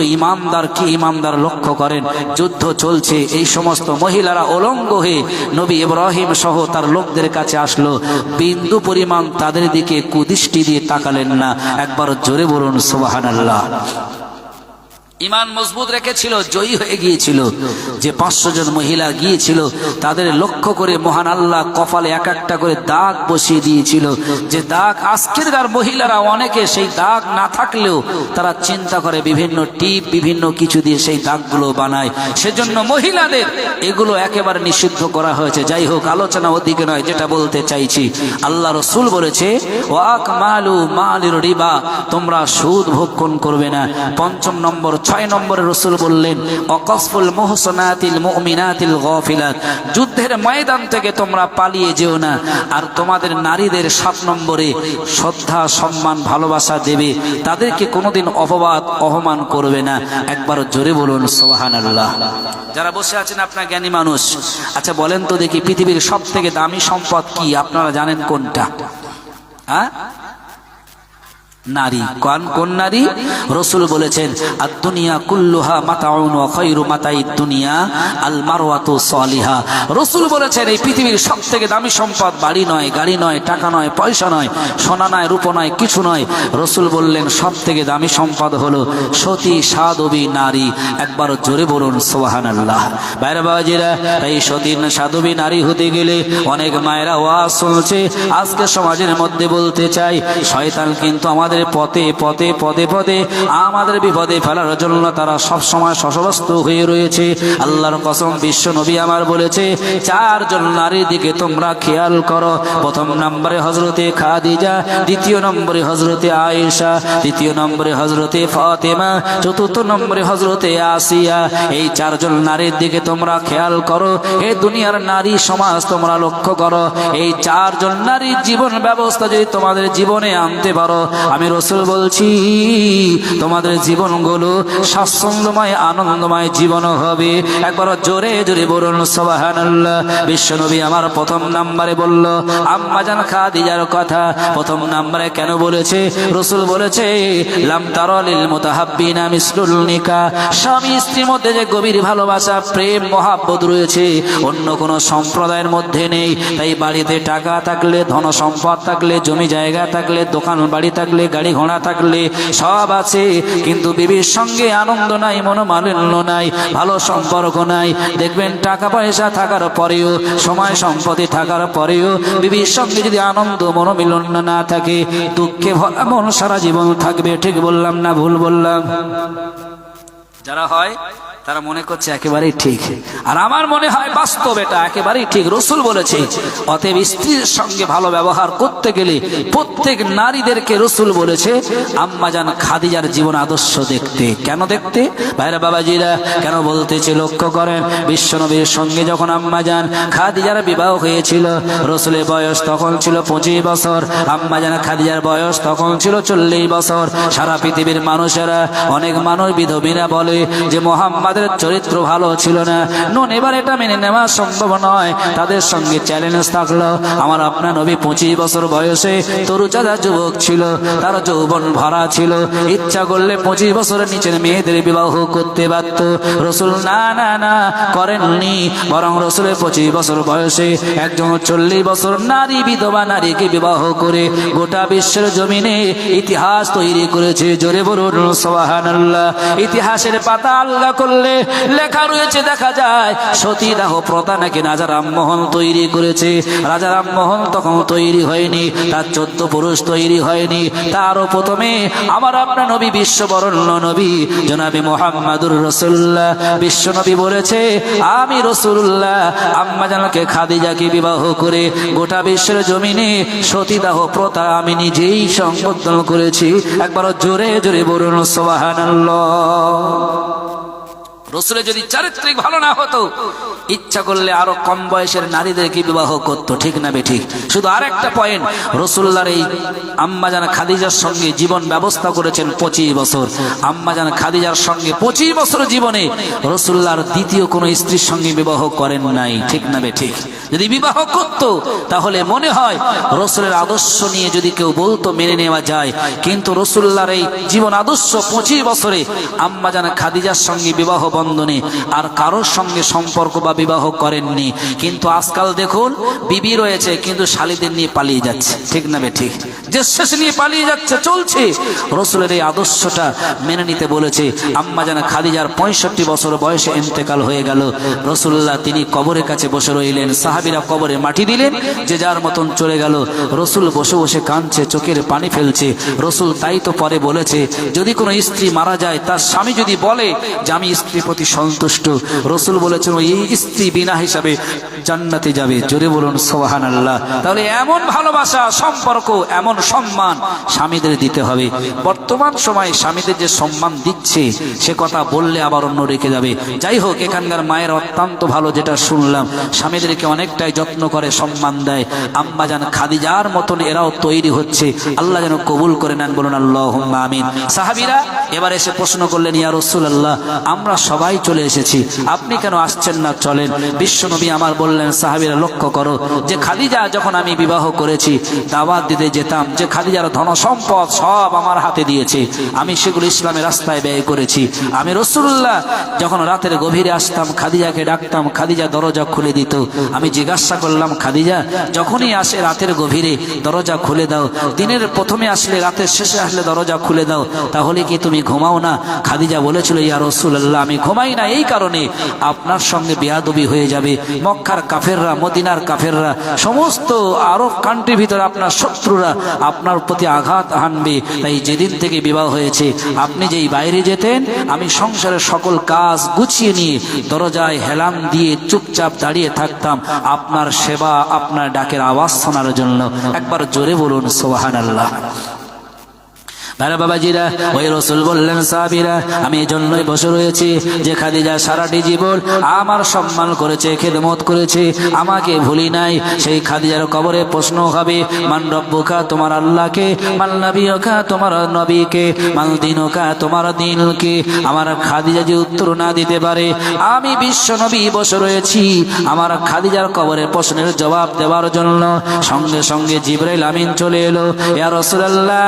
ইমানদার লক্ষ্য করেন, যুদ্ধ চলছে, এই সমস্ত মহিলারা উলঙ্গ হয়ে নবী ইব্রাহিম সহ তার লোকদের কাছে আসলো, বিন্দু পরিমাণ তাদের দিকে কুদৃষ্টি দিয়ে তাকালেন না। একবার জোরে বলুন সুবহানাল্লাহ। ইমান মজবুত রেখেছিল, জয়ী হয়ে গিয়েছিল। যে 500 জন মহিলা গিয়েছিল তাদের লক্ষ্য করে মহান আল্লাহ কপালে এক একটা করে দাগ বসিয়ে দিয়েছিল, যে দাগ আজকেরকার মহিলারা অনেকে সেই দাগ না থাকলেও তারা চিন্তা করে বিভিন্ন টিপ বিভিন্ন কিছু দিয়ে সেই দাগগুলো বানায়। সেজন্য মহিলাদের এগুলো একেবারে নিষিদ্ধ করা হয়েছে। যাই হোক, আলোচনা ওদিকে নয়, যেটা বলতে চাইছি, আল্লাহ রসুল বলেছে ওয়াকমালু মালির রিবা, তোমরা সুদ ভক্ষণ করবে না। 5 নম্বর 6 নম্বরে রসুল বললেন অকসফুল মুহসানাতিল মুমিনাতিল গাফিলাত, যুদ্ধের ময়দান থেকে তোমরা পালিয়ে যেও না। আর তোমাদের নারীদের 7 নম্বরে শ্রদ্ধা সম্মান ভালোবাসা দেবে, তাদেরকে কোনোদিন অপবাদ অপমান করবে না। একবার জোরে বলুন সুবহানাল্লাহ। যারা বসে আছেন আপনারা জ্ঞানী মানুষ, আচ্ছা বলেন তো দেখি পৃথিবীর সব থেকে দামি সম্পদ কি? আপনারা জানেন কোনটা? হ্যাঁ, নারী। কোন নারী? রসুল বলেছেন আদ-দুনিয়া কুল্লুহা মাতাউন ওয়া খায়রু মাতাইদ দুনিয়া আল মারওয়াতু সালিহা। রসুল বলেছেন এই পৃথিবীর সবথেকে দামি সম্পদ বাড়ি নয়, গাড়ি নয়, টাকা নয়, পয়সা নয়, সোনা নয়, রূপো নয়, কিছু নয়। রসুল বললেন সবথেকে দামি সম্পদ হলো সতী সাধবী নারী। একবার জোরে বলুন সুবহানাল্লাহ। বাইরে বাবাজিরা, এই সতী সাধবী নারী হতে গেলে অনেক মায়েরা ওয়াজ শুনছে। আজকে সমাজের মধ্যে বলতে চাই, শয়তান কিন্তু আমাদের পথে পথে পদে পদে আমাদের বিপদে ফেলার জন্য তারা সব সময় শশব্যস্ত হয়ে রয়েছে। আল্লাহর কসম, বিশ্ব নবী আমার বলেছে 4 জন নারীর দিকে তোমরা খেয়াল করো। 1 নম্বরে হযরতে খাদিজা, 2 নম্বরে হযরতে আয়েশা, 3 নম্বরে হযরতে ফাতেমা, 4 নম্বরে হযরতে আসিয়া। এই 4 জন নারীর দিকে তোমরা খেয়াল করো। এই দুনিয়ার নারী সমাজ তোমরা লক্ষ্য করো। এই 4 জন নারীর জীবন ব্যবস্থা যদি তোমাদের জীবনে আনতে পারো, আমি রসুল বলছি তোমাদের জীবনগুলো স্বাচ্ছন্দ্যময় আনন্দময় জীবন হবে। একবার জোরে জোরে বলুন সুবহানাল্লাহ। বিশ্বনবী আমার 1 নম্বরে বলল আম্মাজান খাদিজার কথা। 1 নম্বরে কেন বলেছে? রসুল বলেছে লাম তারালিল মুতাহাব্বিনা মিসলুল নিকাহ, স্বামী স্ত্রীর মধ্যে যে গভীর ভালোবাসা প্রেম মহাব্বত রয়েছে অন্য কোন সম্প্রদায়ের মধ্যে নেই। তাই বাড়িতে টাকা থাকলে, ধন সম্পদ থাকলে, জমি জায়গা থাকলে, দোকান বাড়ি থাকলে, গাড়ি ঘোড়া থাকলে সব আছে, কিন্তু বিবির সঙ্গে আনন্দ নাই, মনোমালিন্য নাই, ভালো সম্পর্ক নাই। দেখবেন টাকা পয়সা থাকার পরেও, সময় সম্পত্তি থাকার পরেও বিবির সঙ্গে যদি আনন্দ মনোমিলন না থাকে, দুঃখে ভরা মন সারা জীবন থাকবে। ঠিক বললাম না ভুল বললাম? যারা হয় তারা মনে করছে একেবারেই ঠিক, আর আমার মনে হয় বাস্তব এটা একেবারেই ঠিক। রসুল বলেছে অতএব স্ত্রীর সঙ্গে ভালো ব্যবহার করতে গেলে প্রত্যেক নারীদেরকে রসুল বলেছে আম্মাজান খাদিজার জীবন আদর্শ দেখতে। কেন দেখতে? ভাইরা বাবাজিরা, কেন বলতেছে লক্ষ্য করেন। বিশ্বনবীর সঙ্গে যখন আম্মাজান খাদিজার বিবাহ হয়েছিল, রসুলের বয়স তখন ছিল 25 বছর, আম্মাজান খাদিজার বয়স তখন ছিল 40 বছর। সারা পৃথিবীর মানুষেরা, অনেক মানুষ বিধবীরা বলে যে মোহাম্মদের চরিত্র ভালো ছিল না। নুন এবার এটা মেনে নেওয়া সম্ভব নয়। তাদের সঙ্গে চ্যালেঞ্জ থাকলো, আমার আপনার নবী 25 বছর বয়সে তরুচাঁদা যুবক ছিল, তার যৌবন ভরা ছিল, ইচ্ছা করলে 25 বছরের নিচের মেয়েদের বিবাহ করতে পারত। রসুল না না না করেননি, বরং রসুলের 25 বছর বয়সে একজন 40 বছর নারী, বিধবা নারীকে বিবাহ করে গোটা বিশ্বের জমিনে ইতিহাস তৈরি করেছে। জোরে বলুন সুবহানাল্লাহ। ইতিহাসের পাতা আলগা করলে লেখা রয়েছে, দেখা যায় সতীদাহ প্রথা নাকি রাজা রামমোহন তৈরি করেছে। রাজা রামমোহন তখন তৈরি হয়নি, তার 14 পুরুষ তৈরি হয়নি। তারও প্রথমে আমার আপনার নবী, বিশ্ববরণ্য নবী জনাবে মুহাম্মাদুর রাসূলুল্লাহ, বিশ্ব নবী বলেছে আমি রাসূলুল্লাহ আম্মাজানকে খাদিজাকে বিবাহ করে গোটা বিশ্বের জমিনে সতীদাহ প্রথা আমি নিজেই সংবর্ধন করেছি। একবার জোরে জোরে বলুন সুবহানাল্লাহ। রসুলের যদি চারিত্রিক ভালো না হতো, ইচ্ছা করলে আরো কম বয়সের নারীদেরকে বিবাহ করত। ঠিক না বেঠিক? শুধু আরেকটা পয়েন্ট, রসুল্লাহর এই আম্মাজান খাদিজার সঙ্গে জীবন ব্যবস্থা করেছেন 25 বছর। আম্মাজান খাদিজার সঙ্গে 25 বছর জীবনে রসুল্লাহর দ্বিতীয় কোনো স্ত্রীর সঙ্গে বিবাহ করেন নাই। ঠিক না বেঠিক? যদি বিবাহ করত তাহলে মনে হয় রসুলের আদর্শ নিয়ে যদি কেউ বলতো মেনে নেওয়া যায়, কিন্তু রসুল্লাহর এই জীবন আদর্শ 25 বছরে আম্মাজান খাদিজার সঙ্গে বিবাহ বন্ধনে আর কারোর সঙ্গে সম্পর্ক বা বিবাহ করেননি, কিন্তু আজকাল দেখুন বিবি রয়েছে কিন্তু শালীদের নিয়ে পালিয়ে যাচ্ছে, ঠিক না ঠিক? যে শেষ নিয়ে পালিয়ে যাচ্ছে, চলছে। রসুলের এই আদর্শটা মেনে নিতে বলেছে। আম্মা জান খাদিজার 65 বছর বয়সে ইন্তেকাল হয়ে গেল। রসুল্লাহ তিনি কবরের কাছে বসে রইলেন, সাহাবীরা কবরে মাটি দিলেন, যে যার মতন চলে গেল। রসুল বসে বসে কাঁদছে, চোখের পানি ফেলছে। রসুল তাই তো পরে বলেছে, যদি কোনো স্ত্রী মারা যায়, তার স্বামী যদি বলে যে আমি স্ত্রীর প্রতি সন্তুষ্ট, রসুল বলেছেন ওই স্ত্রী বিনা হিসাবে জান্নাতে যাবে। জোরে বলুন সুবহানাল্লাহ। তাহলে এমন ভালোবাসা, সম্পর্ক, এমন সম্মান স্বামীদের দিতে হবে। বর্তমান সময়ে স্বামীদের যে সম্মান দিচ্ছে সে কথা বললে আবার অন্য রেখে যাবে। যাই হোক, এখানকার মায়ের অত্যন্ত ভালো, যেটা শুনলাম স্বামীদেরকে অনেকটাই যত্ন করে, সম্মান দেয়। আম্মা জান খাদিজার মতন এরাও তৈরি হচ্ছে। আল্লাহ যেন কবুল করে নেন, বলুন আল্লাহুম্মা আমিন। সাহাবীরা এবার এসে প্রশ্ন করলেন, ইয়া রাসূলুল্লাহ, আমরা সবাই চলে এসেছি, আপনি কেন আসছেন না? চলেন। বিশ্বনবী আমার বললেন, সাহাবীরা লক্ষ্য করো যে খাদিজা যখন আমি বিবাহ করেছি, দাওয়াত দিতে যেতাম, যে খাদিজার ধন সম্পদ সব আমার হাতে দিয়েছে, আমি সেগুলো ইসলামের রাস্তায় ব্যয় করেছি। আমি রাসূলুল্লাহ যখন রাতের গভীরে আসতাম, খাদিজাকে ডাকতাম, খাদিজা দরজা খুলে দিত। আমি জিজ্ঞাসা করলাম, খাদিজা যখনই আসে রাতের গভীরে দরজা খুলে দাও, দিনের প্রথমে আসলে রাতের শেষে আসলে দরজা খুলে দাও, তাহলে কি তুমি ঘুমাও না? খাদিজা বলেছিল, ইয়া রাসূলুল্লাহ, আমি ঘুমাই না এই কারণে আপনার সঙ্গে বেয়াদবি হয়ে যাবে। মক্কার কাফেররা, মদিনার কাফেররা, সমস্ত আরব কান্ট্রির ভিতরে আপনার শত্রুরা আপনার প্রতি আঘাত হানবে। তাই যেদিন থেকে বিবাহ হয়েছে, আপনি যেই বাইরে যেতেন, আমি সংসারের সকল কাজ গুছিয়ে নিয়ে দরজায় হেলান দিয়ে চুপচাপ দাঁড়িয়ে থাকতাম আপনার সেবা, আপনার ডাকের আওয়াজ শোনার জন্য। একবার জোরে বলুন সুবহানাল্লাহ। বাবাজিরা, ওই রসুল বললেন, সাহাবীরা আমি এই জন্যই বসে রয়েছি যে খাদিজা সারাটি জীবন আমার সম্মান করেছে, খেদমত করেছে, আমাকে ভুলি নাই। সেই খাদিজার কবরে প্রশ্ন হবে, মান রব্বুকা, তোমার আল্লাহকে, মান নবিয়ুকা, তোমার নবীকে, মান দীনুকা, তোমার দ্বীনকে। আমার খাদিজা যে উত্তর না দিতে পারে, আমি বিশ্ব নবী বসে রয়েছি আমার খাদিজার কবরে প্রশ্নের জবাব দেওয়ার জন্য। সঙ্গে সঙ্গে জিবরাইল আমিন চলে এলো, ইয়া রাসূলুল্লাহ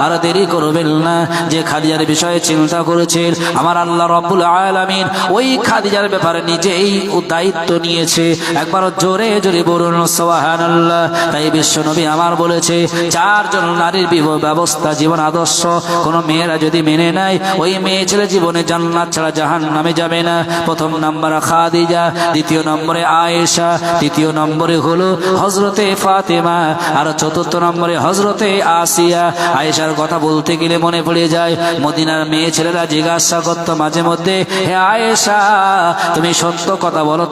আর দেরি করবেন না। যে খাদিজার বিষয়ে চিন্তা করেছেন, আমার আল্লাহ রাব্বুল আলামিন ওই খাদিজার ব্যাপারে নিজেই দায়িত্ব নিয়েছে। একবার জোরে জোরে বলুন সুবহানাল্লাহ। তাই বিশ্বনবী আমার বলেছে, চারজন নারীর ব্যবস্থা, জীবন আদর্শ কোন মেয়েরা যদি মেনে নেয়, ওই মেয়ে ছেলে জীবনে জান্নাত ছাড়া জাহান্নামে যাবে না। প্রথম নম্বরে খাদিজা, দ্বিতীয় নম্বরে আয়েশা, তৃতীয় নম্বরে হলো হযরতে ফাতেমা, আর চতুর্থ নম্বরে হযরতে আসিয়া। আয়েশার কথা বলতে গেলে মনে পড়ে যায়, মদিনার মেয়ে ছেলেরা জিজ্ঞাসা করত মাঝে মধ্যে, হে আয়েশা, তুমি সত্য কথা বলো,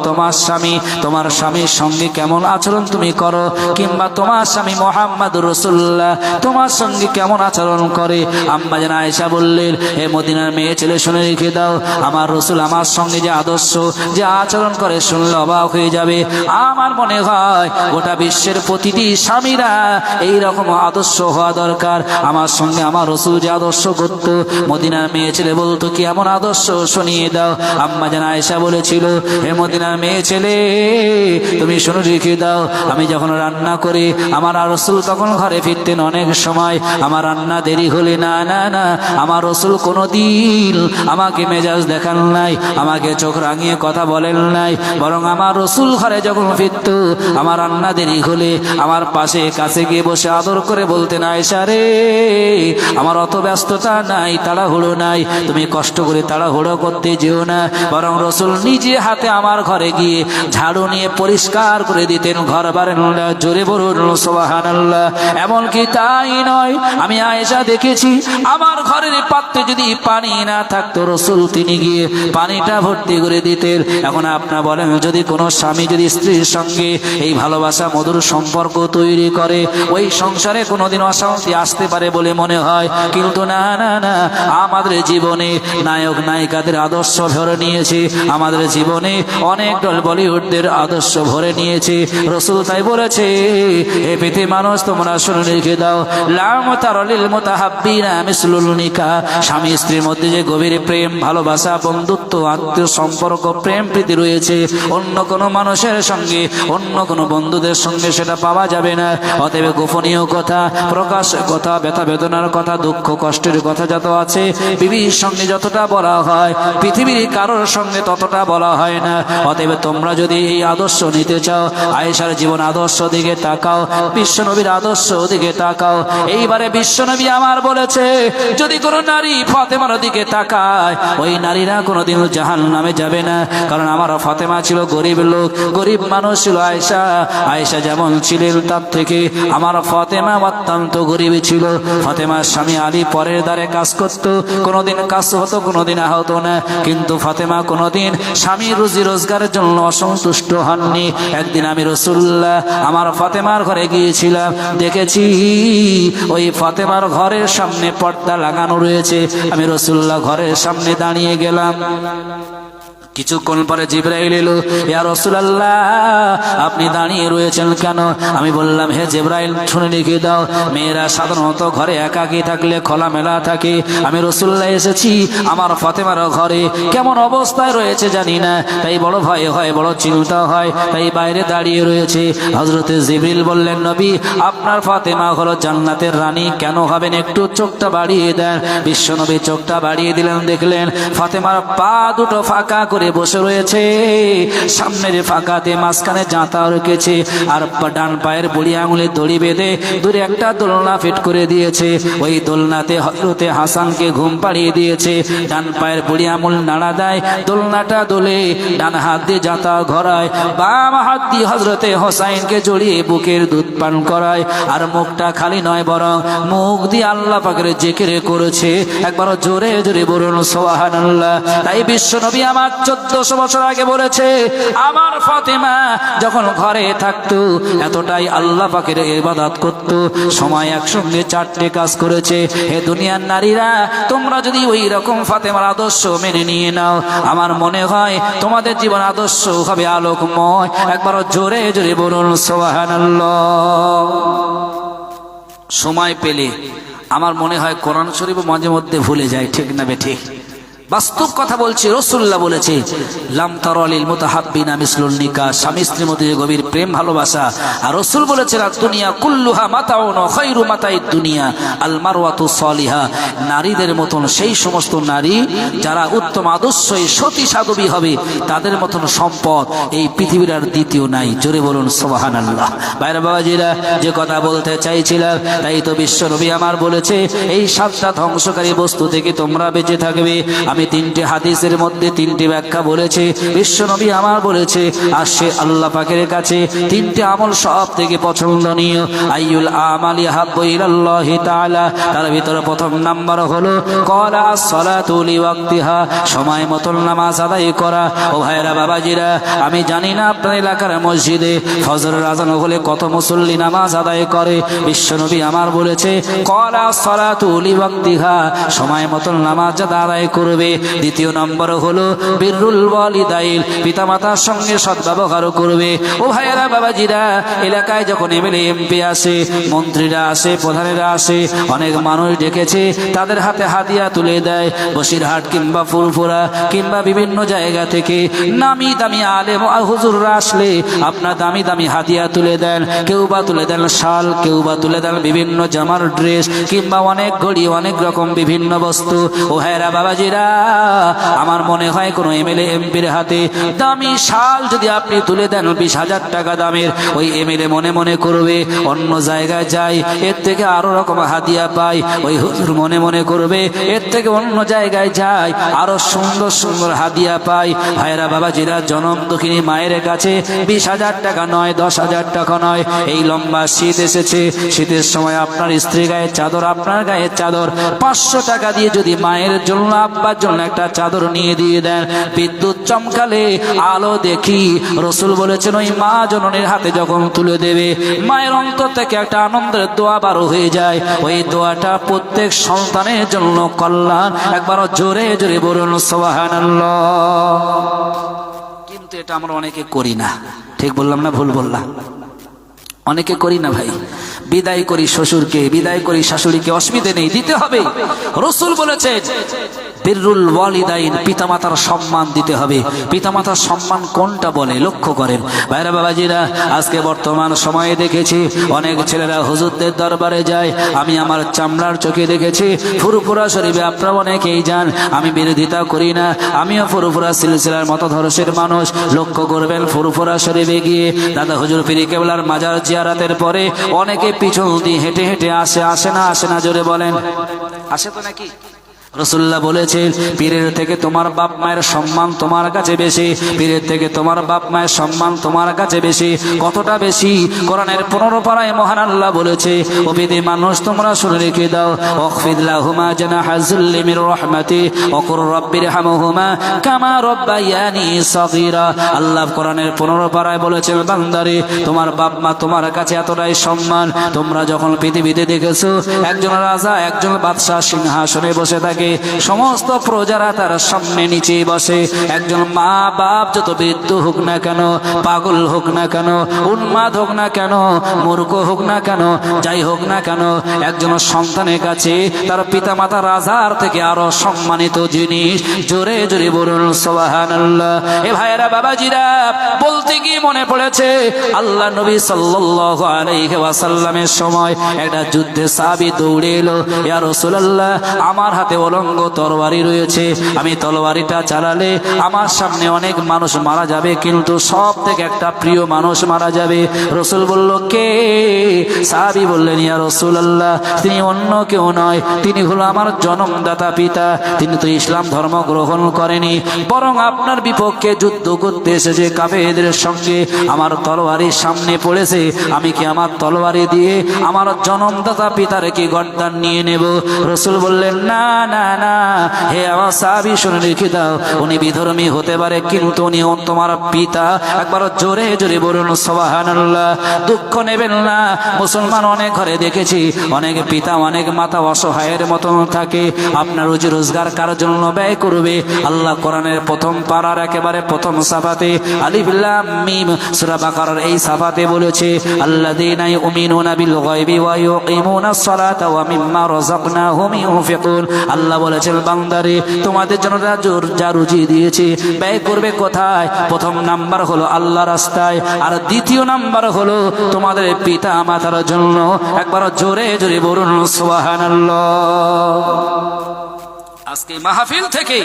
তোমার স্বামীর সঙ্গে কেমন আচরণ তুমি করো, কিংবা তোমার স্বামী মুহাম্মদুর রাসূলুল্লাহ তোমার সঙ্গে কেমন আচরণ করে? আম্মা জান আয়েশা বললেন, হে মদিনার মেয়ে ছেলে, শুনে রেখে দাও, আমার রাসূল আমার সঙ্গে যে আদর্শ, যে আচরণ করে, শুনলে অবাক হয়ে যাবে। আমার মনে হয় গোটা বিশ্বের প্রতিটি স্বামীরা এই রকম আদর্শ হওয়া দরকার। আমার সঙ্গে আমার রাসূল যে আদর্শ করত, মদিনার মেয়ে ছেলে বলতো, কি এমন আদর্শ শুনিয়ে দাও। আম্মা জান আয়েশা বলেছিল, হে মদিনার মেয়ে ছেলে, তুমি শুনে রেখে দাও, আমি যখন রান্না করি, আমার রাসূল তখন ঘরে ফিরতেন অনেক সময়, আমার রান্না দেরি হলে না না না আমার রাসূল কোনোদিন আমাকে মেজাজ দেখান নাই, আমাকে চোখ রাঙিয়ে কথা বলেন নাই, বরং আমার রাসূল ঘরে যখন ফিরত, আমার রান্না দেরি হলে আমার পাশে কাছে গিয়ে বসে আদর করে বলতেন, আয়েশা রে, আমার অত ব্যস্ততা নাই, তাড়াহুড়ো নাই, তুমি কষ্ট করে তাড়াহুড়ো করতে যেও না। বরং রাসূল নিজে হাতে আমার ঘরে গিয়ে ঝাড়ু নিয়ে পরিষ্কার করে দিতেন ঘর বারান্দা। জোরে বলুন সুবহানাল্লাহ। এমনকি তাই নয়, আমি আয়েশা দেখেছি আমার ঘরের পাত্রে যদি পানি না থাকতো, রাসূল তিনি গিয়ে পানিটা ভর্তি করে দিতেন। এখন আপনারা বলেন, যদি কোনো স্বামী যদি স্ত্রীর সঙ্গে এই ভালোবাসা মধুর সম্পর্ক তৈরি করে, ওই সংসারে কোনোদিন অশান্তি আসতে পারে বলে মনে হয়? কিন্তু না না না, আমাদের জীবনে নায়ক নায়িকাদের আদর্শ ভরে নিয়েছে, আমাদের জীবনে অনেক দল বলিউডদের আদর্শ ভরে নিয়েছে। রাসূল তাই বলেছে, হে পৃথিবীর মানুষ, তোমরা শুনে রেখে দাও, লা মুতারালিল মুতাহাব্বিনা মিসলুল নিকাহ। স্বামী স্ত্রীর মধ্যে যে গভীর প্রেম, ভালোবাসা, বন্ধুত্ব, আত্মীয় সম্পর্ক, প্রেম প্রীতি রয়েছে, অন্য কোনো মানুষের সঙ্গে, অন্য কোনো বন্ধুদের সঙ্গে সেটা পাওয়া যাবে না। অতএব গোপনীয় কথা, প্রকাশ কথা, ব্যথা বেদনার কথা, দুঃখ কষ্টের কথা যত আছে, বিবির সঙ্গে যতটা বলা হয় পৃথিবীর কারোর সঙ্গে ততটা বলা হয় না। অতএব তোমরা যদি এই আদর্শ নিতে চাও, আয়েশার জীবন আদর্শ দিকে তাকাও, বিশ্বনবীর আদর্শ দিকে তাকাও। এইবারে বিশ্বনবী আমার বলেছে, যদি কোনো নারী ফাতেমার দিকে তাকায়, ওই নারীরা কোনোদিন জাহান্নামে যাবে না। কারণ আমার ফাতেমা ছিল গরিব লোক, গরিব মানুষ ছিল আয়েশা। আয়েশা যেমন ছিলেন তার থেকে আমার ফাতেমা অত্যন্ত গরিব ছিল। ফাতেমার স্বামী আলী পরের দ্বারে কাজ করত, কোনোদিন কাজ হতো, কোনোদিন আহত না। কিন্তু ফাতেমা কোনোদিন স্বামীর রুজি রোজগারের জন্য অসন্তুষ্ট হননি। একদিন আমি রাসূলুল্লাহ আমার ফাতেমার ঘরে গিয়েছিলাম, দেখেছি ওই ফাতেমার ঘরের সামনে পর্দা লাগানো রয়েছে। আমি রাসূলুল্লাহ ঘরের সামনে দাঁড়িয়ে গেলাম। কিছুক্ষণ পরে জিবরাইল এলো, ইয়া রাসূলুল্লাহ আপনি দাঁড়িয়ে রয়েছেন কেন? আমি বললাম, হে জিবরাইল শুনে লিখে দাও, মেয়েরা সাধারণত ঘরে একাকী থাকলে খোলামেলা থাকে। আমি রাসূলুল্লাহ এসেছি আমার ফাতেমার ঘরে, কেমন অবস্থায় রয়েছে জানি না, তাই বড় ভয় হয়, বড় চিন্তা হয়, তাই বাইরে দাঁড়িয়ে রয়েছে। হযরতে জিবরিল বললেন, নবী আপনার ফাতেমা হলো জান্নাতের রানী, কেন হবেন? একটু চোখটা বাড়িয়ে দেন। বিশ্বনবী চোখটা বাড়িয়ে দিলেন, দেখলেন ফাতেমার পা দুটো ফাঁকা করে বসে রয়েছে, সামনের ফাঁকাতে মাঝখানে জাঁতা রেখেছে, আর ডান পায়ের বুড়ি আঙুলে দড়ি বেঁধে দূরে একটা দোলনা ফিট করে দিয়েছে। ওই দোলনাতে হযরতে হাসানকে ঘুম পাড়িয়ে দিয়েছে। ডান পায়ের বুড়ি আঙুল নাড়া দেয়, দোলনাটা দোলে, ডান হাত দিয়ে জাঁতা ঘরায়, বাম হাত দিয়ে হযরতে হোসাইনকে জড়িয়ে বুকের দুধ পান করায়। আর মুখটা খালি নয়, বরং মুখ দিয়ে আল্লাহ পাকের জিকির করেছে। একবার জোরে জোরে বলুন সুবহানাল্লাহ। তাই বিশ্বনবী আমার 1400 বছর আগে বলেছে, আমার ফাতেমা যখন ঘরে থাকতো এতটাই আল্লাহ পাকের ইবাদত করত, সময় একসঙ্গে 4টে কাজ করেছে। হে দুনিয়ার নারীরা, তোমরা যদি ওই রকম ফাতেমার আদর্শ মেনে নিয়ে নাও, আমার মনে হয় তোমাদের জীবন আদর্শ হবে আলোকময়। একবার জোরে জোরে বলুন সুবহানাল্লাহ। সময় পেলে আমার মনে হয় কোরআন শরীফ মাঝে মধ্যে ভুলে যায়, ঠিক না বেঠিক? বাস্তব কথা বলছি, রাসূলুল্লাহ বলেছে, লাম তারালিল মুতাহাব্বিনা মিসলুন নিকাহ, স্বামী স্ত্রীর মধ্যে গভীর প্রেম ভালোবাসা। আর রাসূল বলেছেন, দুনিয়া কুল্লুহা মাতাউন খায়রু মাতাইদ দুনিয়া আল মারওয়াতু সালিহা। নারীদের মতন সেই সমস্ত নারী যারা উত্তম আদর্শই সতী সাধবী হবে, তাদের মতন সম্পদ এই পৃথিবীর আর দ্বিতীয় নাই। জোরে বলুন সুবহানাল্লাহ। বাইরে বাবাজিরা, যে কথা বলতে চাইছিলাম, তাই তো বিশ্বনবী আমার বলেছে, এই 7টা ধ্বংসকারী বস্তু থেকে তোমরা বেঁচে থাকবে। আমি 3টে হাদিসের মধ্যে 3টি ব্যাখ্যা বলেছে। বিশ্বনবী আমার বলেছে, আর সে আল্লাহ পাকের কাছে 3টে আমল সব থেকে পছন্দনীয়। আইয়ুল আমালি হাব্বু ইলাল্লাহি তাআলা, তার ভিতরে প্রথম নাম্বার হলো ক্বালা as-সালাতু লিওয়াক্তিহা, সময় মতো নামাজ আদায় করা। ও ভাইরা বাবাজিরা, আমি জানি না আপনার এলাকার মসজিদে ফজরের আযান হলে কত মুসল্লি নামাজ আদায় করে। বিশ্বনবী আমার বলেছে, ক্বালা as-সালাতু লিওয়াক্তিহা, সময় মতো নামাজ আদায় করবে। দ্বিতীয় নম্বর হলো বিররুল ওয়ালিদাইন, পিতামাতার সঙ্গে সদ্ব্যবহার করবে। ও ভাইয়েরা বাবাজিরা, এলাকায় যখন এমএলএ এমপি আসে, মন্ত্রীরা আসে, প্রধানেরা আসে, অনেক মানুষ ডেকেছে, তাদের হাতে হাদিয়া তুলে দেয়। বসিরহাট কিংবা ফুরফুরা কিংবা বিভিন্ন জায়গা থেকে নামি দামি আলেম আর হুজুররা আসলে আপনার দামি দামি হাদিয়া তুলে দেন। কেউ বা তুলে দেন শাল, কেউ বা তুলে দেন বিভিন্ন জামার ড্রেস, কিংবা অনেক ঘড়ি, অনেক রকম বিভিন্ন বস্তু। ও ভাইয়েরা বাবাজিরা, আমার মনে হয় কোন এমএলএ এমপির হাতে দামি শাল যদি আপনি তুলে দেন 20,000 টাকা দামের, ওই এমএলএ মনে মনে করবে অন্য জায়গায় যাই, এর থেকে আরো রকম হাদিয়া পাই। ওই হুজুর মনে মনে করবে এর থেকে অন্য জায়গায় যাই, আরো সুন্দর সুন্দর হাদিয়া পাই। ভাইরা বাবাজিরা, জনম দুঃখিনী মায়ের কাছে 20,000 টাকা নয়, 10,000 টাকা নয়। এই লম্বা শীত এসেছে, শীতের সময় আপনার স্ত্রী গায়ের চাদর, আপনার গায়ের চাদর 500 টাকা দিয়ে যদি মায়ের জন্য, আব্বার জন্য একটা চাদর নিয়ে দিয়ে দেন, বিদ্যুৎ চমকালে আলো দেখি, রাসূল বলেছেন ওই মা জননীর হাতে যখন তুলে দেবে, মায়ের অন্তর থেকে একটা আনন্দের দোয়া বার হয়ে যায়। ওই দোয়াটা প্রত্যেক সন্তানের জন্য কল্যাণ। একবার জোরে জোরে বলুন সুবহানাল্লাহ। কিন্তু এটা আমরা অনেকে করি না, ঠিক বললাম না ভুল বললাম? অনেকে করি না ভাই। বিদায় করি শ্বশুরকে, বিদায় করি শাশুড়িকে, অসুবিধে নেই, দিতে হবে। রাসূল বলেছে বিররুল ওয়ালিদাইন, পিতামাতার সম্মান দিতে হবে। পিতামাতার সম্মান কোনটা বলে লক্ষ্য করেন ভাইরা বাবাজিরা। আজকে বর্তমান সময়ে দেখেছি অনেক ছেলেরা হুজুরদের দরবারে যায়। আমি আমার চামড়ার চোখে দেখেছি ফুরফুরা শরীফে, আপনারা অনেকেই যান, আমি বিরোধিতা করি না, আমিও ফুরফুরা সিলসিলার মতধর্ষের মানুষ। লক্ষ্য করবেন ফুরফুরা শরীফে গিয়ে দাদা হুজুর পীর কেবলার মাজার জিয়ারাতের পরে অনেকে পিছন দিয়ে হেঁটে হেঁটে আসে না জোরে বলেন, আসে তো নাকি? রাসূলুল্লাহ বলেছেন পীরের থেকে তোমার বাপ মায়ের সম্মান তোমার কাছে বেশি, পীরের থেকে তোমার বাপ মায়ের সম্মান তোমার কাছে বেশি। কতটা বেশি? কোরআনের 15 পারায় মহান আল্লাহ বলেছে, ও বিধি মানুষ তোমরা শুনে রেখে দাও, ওয়াখফিদ লাহুমা জানাহা যুল্লি মির রাহমাতি ওয়া কুর রাব্বিরহামহুমা কামা রাব্বায়ানি সগীরা। আল্লাহ কোরআনের 15 পারায় বলেছেন, বান্দারে তোমার বাপ মা তোমার কাছে এতটাই সম্মান। তোমরা যখন পৃথিবীতে দেখেছো একজন রাজা, একজন বাদশা সিংহাসনে বসে থাকে, সমস্ত প্রজারা তার সামনে নিচে বসে। একজন মা বাপ যত বৃদ্ধ হোক না কেন, পাগল হোক না কেন, উন্মাদ হোক না কেন, মূর্খ হোক না কেন, যাই হোক না কেন, একজন সন্তানের কাছে তার পিতা মাতা রাজার থেকে আরো সম্মানিত জিনিস। জোরে জোরে বলুন সুবহানাল্লাহ। এ ভাইয়েরা বাবাজিরা, বলতে গিয়ে মনে পড়েছে আল্লাহ নবী সাল্লাল্লাহু আলাইহি ওয়াসাল্লামের সময় একটা যুদ্ধে সাহাবী দৌড়ে এলো, ইয়া রাসূলুল্লাহ আমার হাতে অলঙ্গ তরবারি রয়েছে, আমি তরবারিটা চালালে আমার সামনে অনেক মানুষ মারা যাবে, কিন্তু সব থেকে একটা প্রিয় মানুষ মারা যাবে। রাসূল বলল, কে? সাহাবী বললেন, ইয়া রাসূলুল্লাহ তিনি অন্য কেউ নয়, তিনি হলো আমার জন্মদাতা পিতা। তিনি তো ইসলাম ধর্ম গ্রহণ করেনি, বরং আপনার বিপক্ষে যুদ্ধ করতে এসেছে কাফেরদের সঙ্গে। আমার তরবারির সামনে পড়েছে, আমি কি আমার তরবারি দিয়ে আমার জন্মদাতা পিতার কি গর্দান নিয়ে নেব? রাসূল বললেন, না না না, হে আমার সাহাবী শুনে রেখে দাও, উনি বিধর্মী হতে পারে কিন্তু উনি তোমার পিতা। একবার জোরে জোরে বলুন সুবহানাল্লাহ। দুঃখ নেবেন না, মুসলমান অনেক ঘরে দেখেছি অনেক পিতা অনেক মাতা অসহায়ের মতন থাকে। আপনার রুজি রোজগার কার জন্য ব্যয় করবে? আল্লাহ কোরআনের প্রথম পারার একেবারে প্রথম সাফাতে আলিফ লাম মিম সূরা বাকারার এই সাফাতে বলেছে, আল্লাযীনা ইউমিনুনা বিল গায়বি ওয়া ইউকিমুনাস সালাতা ওয়া মিম্মা রাযাকনাহুম ইউনফিকুন। আল্লাহ বলেছেন, বান্দারে তোমাদের জন্য যা রুজি দিয়েছে ব্যয় করবে কোথায়? প্রথম নাম্বার হলো আল্লাহ রাস্তায়, আর দ্বিতীয় নাম্বার হলো তোমাদের পিতা মাতার জন্য। একবার জোরে জোরে বলুন সুবহানাল্লাহ। আজকে মাহফিল থেকে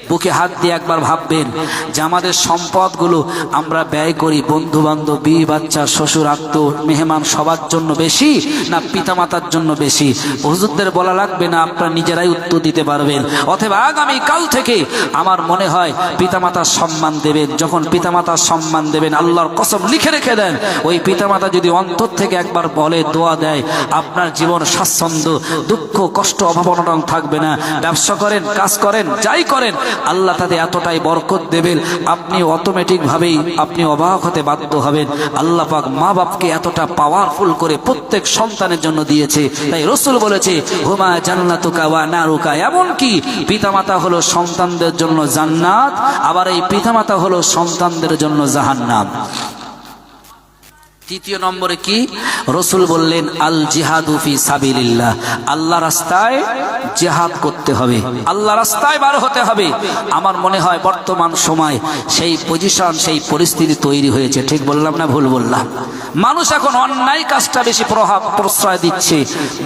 বুকে হাত দিয়ে একবার ভাববেন যে আমাদের সম্পদগুলো আমরা ব্যয় করি বন্ধু বান্ধব, বিয়ে বাচ্চা, শ্বশুর আত্মীয়, মেহমান সবার জন্য বেশি না পিতামাতার জন্য বেশি? হুজুরদের বলা লাগবে না, আপনারা নিজেরাই উত্তর দিতে পারবেন। অথবা আগামী কাল থেকে আমার মনে হয় পিতামাতার সম্মান দেবেন। যখন পিতামাতার সম্মান দেবেন, আল্লাহর কসম লিখে রেখে দেন, ওই পিতামাতা যদি অন্তর থেকে একবার বলে, দোয়া দেয়, আপনার জীবন স্বাচ্ছন্দ্য, দুঃখ কষ্ট অভাব অনটন থাকবে না। ব্যবসা করেন, কাজ করেন, যাই করেন, আল্লাহ তাতে এতটাই বরকত দেবেন, আপনি অটোমেটিক ভাবেই আপনি অবাক হতে বাধ্য হবেন। আল্লাহ পাক মা বাপকে এতটা পাওয়ারফুল করে প্রত্যেক সন্তানের জন্য দিয়েছে। তাই রাসূল বলেছে, হুমা জান্নাতুকা ওয়া নারুকা। এমনকি পিতামাতা হলো সন্তানদের জন্য জান্নাত, আবার এই পিতামাতা হলো সন্তানদের জন্য জাহান্নাম। তৃতীয় নম্বরে কি? রাসূল বললেন, আল জিহাদু ফি সাবিলিল্লাহ। আল্লাহ রাস্তায় জিহাদ করতে হবে, আল্লাহ রাস্তায় বার হতে হবে। আমার মনে হয় বর্তমান সময় সেই পজিশন, সেই পরিস্থিতি তৈরি হয়েছে। ঠিক বললাম না ভুল বললাম? মানুষ এখন অন্যায় কাজটা বেশি প্রশ্রয় দিচ্ছে।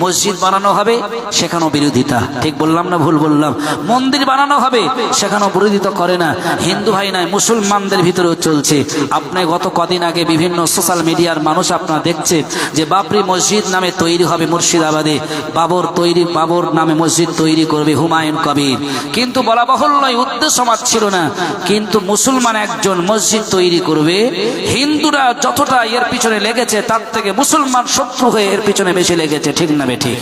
মসজিদ বানানো হবে, সেখানেও বিরোধিতা। ঠিক বললাম না ভুল বললাম? মন্দির বানানো হবে, সেখানেও বিরোধিতা করে না। হিন্দু ভাই নাই, মুসলমানদের ভিতরেও চলছে। আপনি গত কদিন আগে বিভিন্ন সোশ্যাল মিডিয়ার মানুষ আপনারা দেখছেন যে বাবরি মসজিদ নামে তৈরি হবে মুর্শিদাবাদে, বাবর নামে মসজিদ তৈরি করবে হুমায়ুন কবির। কিন্তু বলা বাহুল্য উদ্দেশ্য সমাজ ছিল না, কিন্তু মুসলমান একজন মসজিদ তৈরি করবে। হিন্দুরা যতটা এর পিছনে লেগেছে তার থেকে মুসলমান শত্রু হয়ে এর পিছনে বেশি লেগেছে। ঠিক না বেঠিক?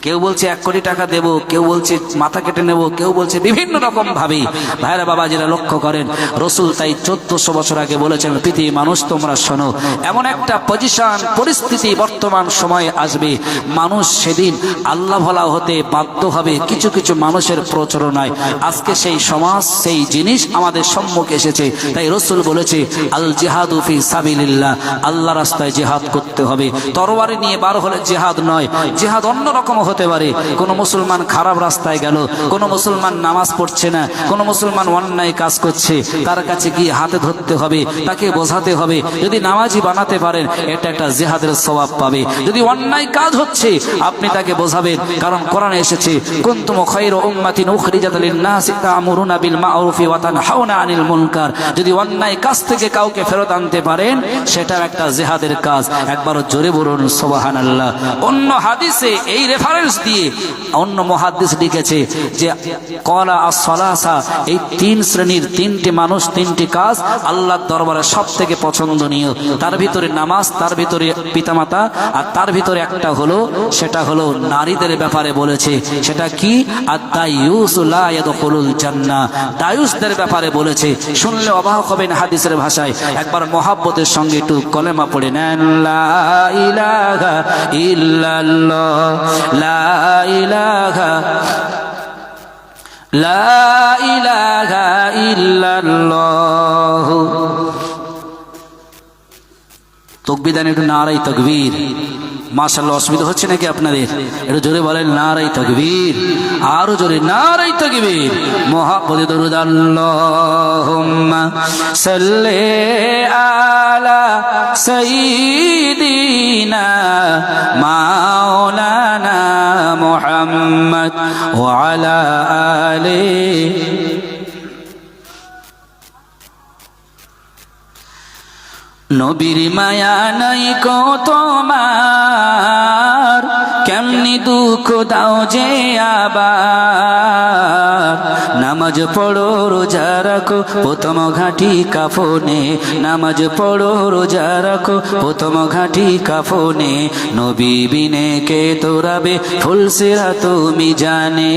কেউ বলছে 1 কোটি টাকা দেব, কেউ বলছে মাথা কেটে নেব, কেউ বলছে বিভিন্ন রকম ভাবে। ভাইরা বাবা যারা লক্ষ্য করেন, রসুল তাই 1400 বছর আগে বলেছেন, পৃথিবী মানুষ তোমরা শোনো, এমন একটা পজিশন পরিস্থিতি বর্তমান সময়ে আসবে, মানুষ সেদিন আল্লাহ ভোলা হতে বাধ্য হবে কিছু কিছু মানুষের প্রচলনায়। আজকে সেই সমাজ, সেই জিনিস আমাদের সম্মুখে এসেছে। তাই রসুল বলেছে, আল জিহাদু ফি সাবিলিল্লাহ, আল্লাহ রাস্তায় জিহাদ করতে হবে। তরবারি নিয়ে বার হলে জিহাদ নয়, জিহাদ অন্যরকম হতে পারে। কোন মুসলমান খারাপ রাস্তায় গেল, কোন মুসলমান নামাজ পড়ছে না, কোন মুসলমান অন্যায় কাজ করছে, তার কাছে গিয়ে হাতে ধরতে হবে, তাকে বোঝাতে হবে। যদি নামাজি বানাতে পারেন, এটা একটা জিহাদের সওয়াব পাবে। যদি অন্যায় কাজ হচ্ছে, আপনি তাকে বোঝাবেন, কারণ কোরআনে এসেছে, কুনতুম খায়রা উম্মাতিন উখরিজাত লিন-নাস তা'মুরুনা বিল মা'রুফি ওয়া তানহাউনা আনিল মুনকার। যদি অন্যায় কাজ থেকে কাউকে ফেরত আনতে পারেন, সেটা একটা জিহাদের কাজ। একবার জোরে বলুন সুবহানাল্লাহ। অন্য হাদিসে এই রেফারেন্স দিয়ে অন্য মুহাদ্দিস লিখেছে যে ক্বালা আস-সালাসা, এই 3 শ্রেণীর 3টি মানুষ, 3টি কাজ আল্লাহর দরবারে সবথেকে পছন্দনীয়। তার ভিতরে নামাজ, তার ভিতরে পিতামাতা, আর তার ভিতরে একটা হলো, সেটা হলো নারীদের ব্যাপারে বলেছে। সেটা কি? আদ-দায়ুস লা ইয়াদখুলুল জান্নাহ, দায়ুসদের ব্যাপারে বলেছে। শুনলে অবাক হবেন হাদিসের ভাষায়। একবার মহব্বতের সঙ্গে একটু কলেমা পড়ে নেন, লা ইলাহা ইল্লাল্লাহ, লা ইলাহা, লা ইলাহা ইল্লাল্লাহ। তাকবীর দেন একটু, নারায়ে তাকবীর। মাশাআল্লাহ, অসুবিধা হচ্ছে নাকি আপনাদের? একটু জোরে বলেন নারায়ে তাকবীর, আরো জোরে নারায়ে তাকবীর। মুহাব্বতে দরুদ, আল্লাহুম্মা সাল্লি আলা সাইয়্যিদিনা মাওলানা মুহাম্মদ ওয়া আলা আলিহি। নবীর মায়া নাই কো তোমার, কেমনি দুঃখ দাও যে আবার। নামাজ পড়ো রোজা রাখো প্রথম ঘাঁটি কাফনে, নামাজ পড়ো রোজা রাখো প্রথম ঘাঁটি কাফনে। নবী বিনে কে তোরাবে ফুলসিরা তুমি জানে,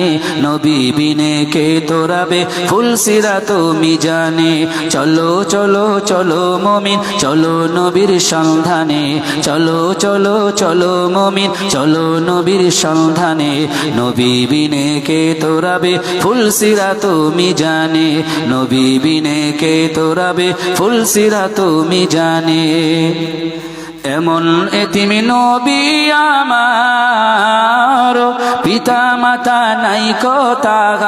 নবী বিনে কে তোরাবে ফুলসিরা তুমি জানে। চলো চলো চলো মুমিন, চলো নবীর সন্ধানে, চলো চলো চলো মুমিন, চলো নবীর সন্ধানে। নবী বিনে কে তোরাবে ফুলসিরা তুমি জানে, নবী বিনে কে তোরাবে ফুলসিরা তুমি জানে। এমন এতিম নবী আমার, পিতা মাতা নাই কো তার।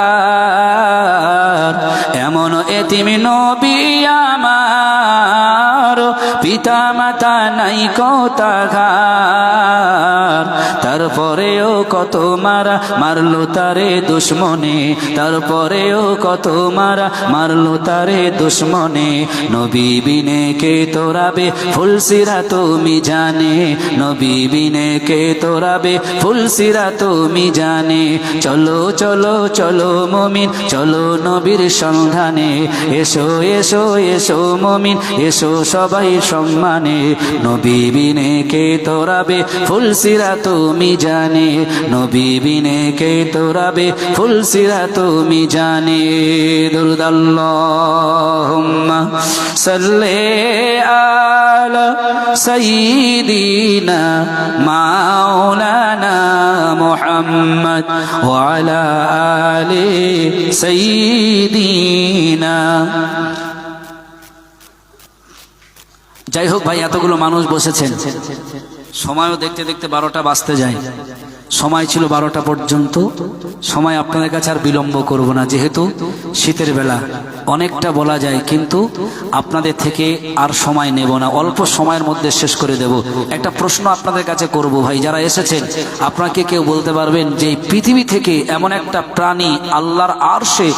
এমন এতিম নবী আমার, পিতা মাতা নাই কো তার। তারপরেও কত মারা মারলো তারে দুশ্মনে, তারপরেও কত মারা মারলো তারে দুশ্মনে। নবী বিনে কে তোরাবে ফুলসিরা তুমি জানে, নবী বিনে কে তোরাবে ফুলসিরা তুমি জানে। চলো চলো চলো মুমিন, চলো নবীর সন্ধানে। এসো এসো এসো মুমিন, এসো সবাই সম্মানে। নবী বিনে কে তোরাবে ফুলসিরা তুমি জানে, নবী বিনে কে তোরাবে ফুলসিরা তুমি জানে। দুরূদ, আল্লাহুম্মা সাল্লি আলা সাইয়্যিদিনা মাওলানা মুহাম্মদ ওয়া আলা আলি সাইয়্যিদিনা। যাই হোক ভাই, এতগুলো মানুষ বসেছেন, সময়ও দেখতে দেখতে 12টা বাজতে যায়। সময় ছিল 12টা পর্যন্ত। সময় আপনাদের কাছে আর বিলম্ব করব না, যেহেতু শীতের বেলা অনেকটা বলা যায়, কিন্তু আপনাদের থেকে আর সময় নেব না, অল্প সময়ের মধ্যে শেষ করে দেব। একটা প্রশ্ন আপনাদের কাছে করব ভাই, যারা এসেছেন আপনাকে কেউ বলতে পারবেন যে পৃথিবী থেকে এমন একটা প্রাণী আল্লাহর আরশে,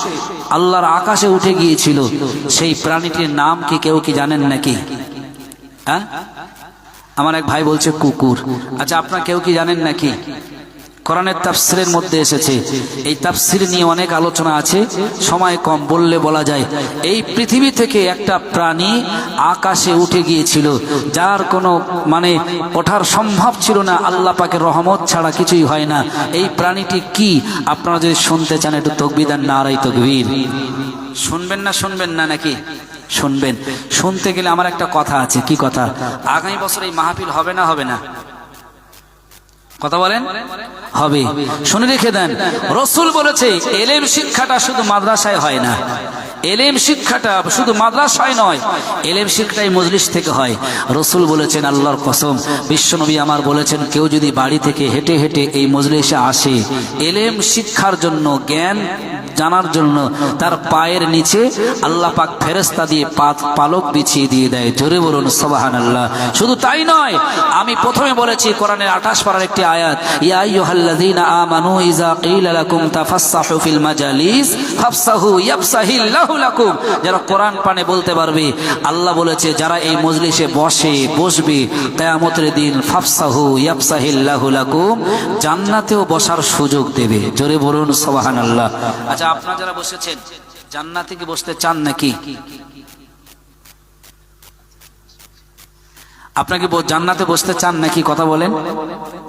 আল্লাহর আকাশে উঠে গিয়েছিল, সেই প্রাণীটির নাম কি কেউ কি জানেন নাকি? হ্যাঁ, আমার এক ভাই বলছে কুকুর। আচ্ছা, আপনারা কেউ কি জানেন নাকি? কোরআনের তাফসিরের মধ্যে এসেছে। এই তাফসির নিয়ে অনেক আলোচনা আছে, সময় কম, বললে বলা যায়। এই পৃথিবী থেকে একটা প্রাণী আকাশে উঠে গিয়েছিল, যার কোনো মানে ওঠার সম্ভব ছিল না, আল্লাহ পাকের রহমত ছাড়া কিছুই হয় না। এই প্রাণীটি কি আপনারা যদি শুনতে চান একটু তাকবীর দেন, নারায়ে তাকবীর। শুনবেন না শুনবেন না নাকি? শুনবেন। শুনতে গেলে আমার একটা কথা আছে। কি কথা? আগামী বছর এই মাহফিল হবে না হবে না? কথা বলেন। হবে। শুনে রেখে দেন, রাসূল বলেছে ইলম শিক্ষাটা শুধু মাদ্রাসায় হয় না, ইলম শিক্ষাটা শুধু মাদ্রাসায় নয়, ইলম শিক্ষাটাই মজলিস থেকে হয়। রাসূল বলেছেন, আল্লাহর কসম, বিশ্বনবী আমার বলেছেন, কেউ যদি বাড়ি থেকে হেঁটে হেঁটে এই মজলিসে আসে ইলম শিক্ষার জন্য, জ্ঞান জানার জন্য, তার পায়ের নিচে আল্লাহ পাক ফেরেশতা দিয়ে পালক বিছিয়ে দিয়ে দেয়। জোরে বলুন সুবহানাল্লাহ। শুধু তাই নয়, আমি প্রথমে বলেছি কোরআনের 28 পারার একটি আয়াত, ইয়া আইয়ুহাল্লাযীনা আমানু ইযা ক্বিলা লাকুম তাফাসসাহু ফিল মাজালিস ফাফসাহু ইয়াফসাহিল্লাহু লাকুম। যারা কোরআন পানে বলতে পারবে, আল্লাহ বলেছে যারা এই মজলিসে বসবে কিয়ামতের দিন ফাফসাহু ইয়াফসাহিল্লাহু লাকুম, জান্নাতেও বসার সুযোগ দেবে। জোরে বলুন সুবহানাল্লাহ। আচ্ছা, আপনারা যারা বসেছেন জান্নাতে কি বসতে চান নাকি? আপনাকে জান্নাতে বসতে চান নাকি? কথা বলেন।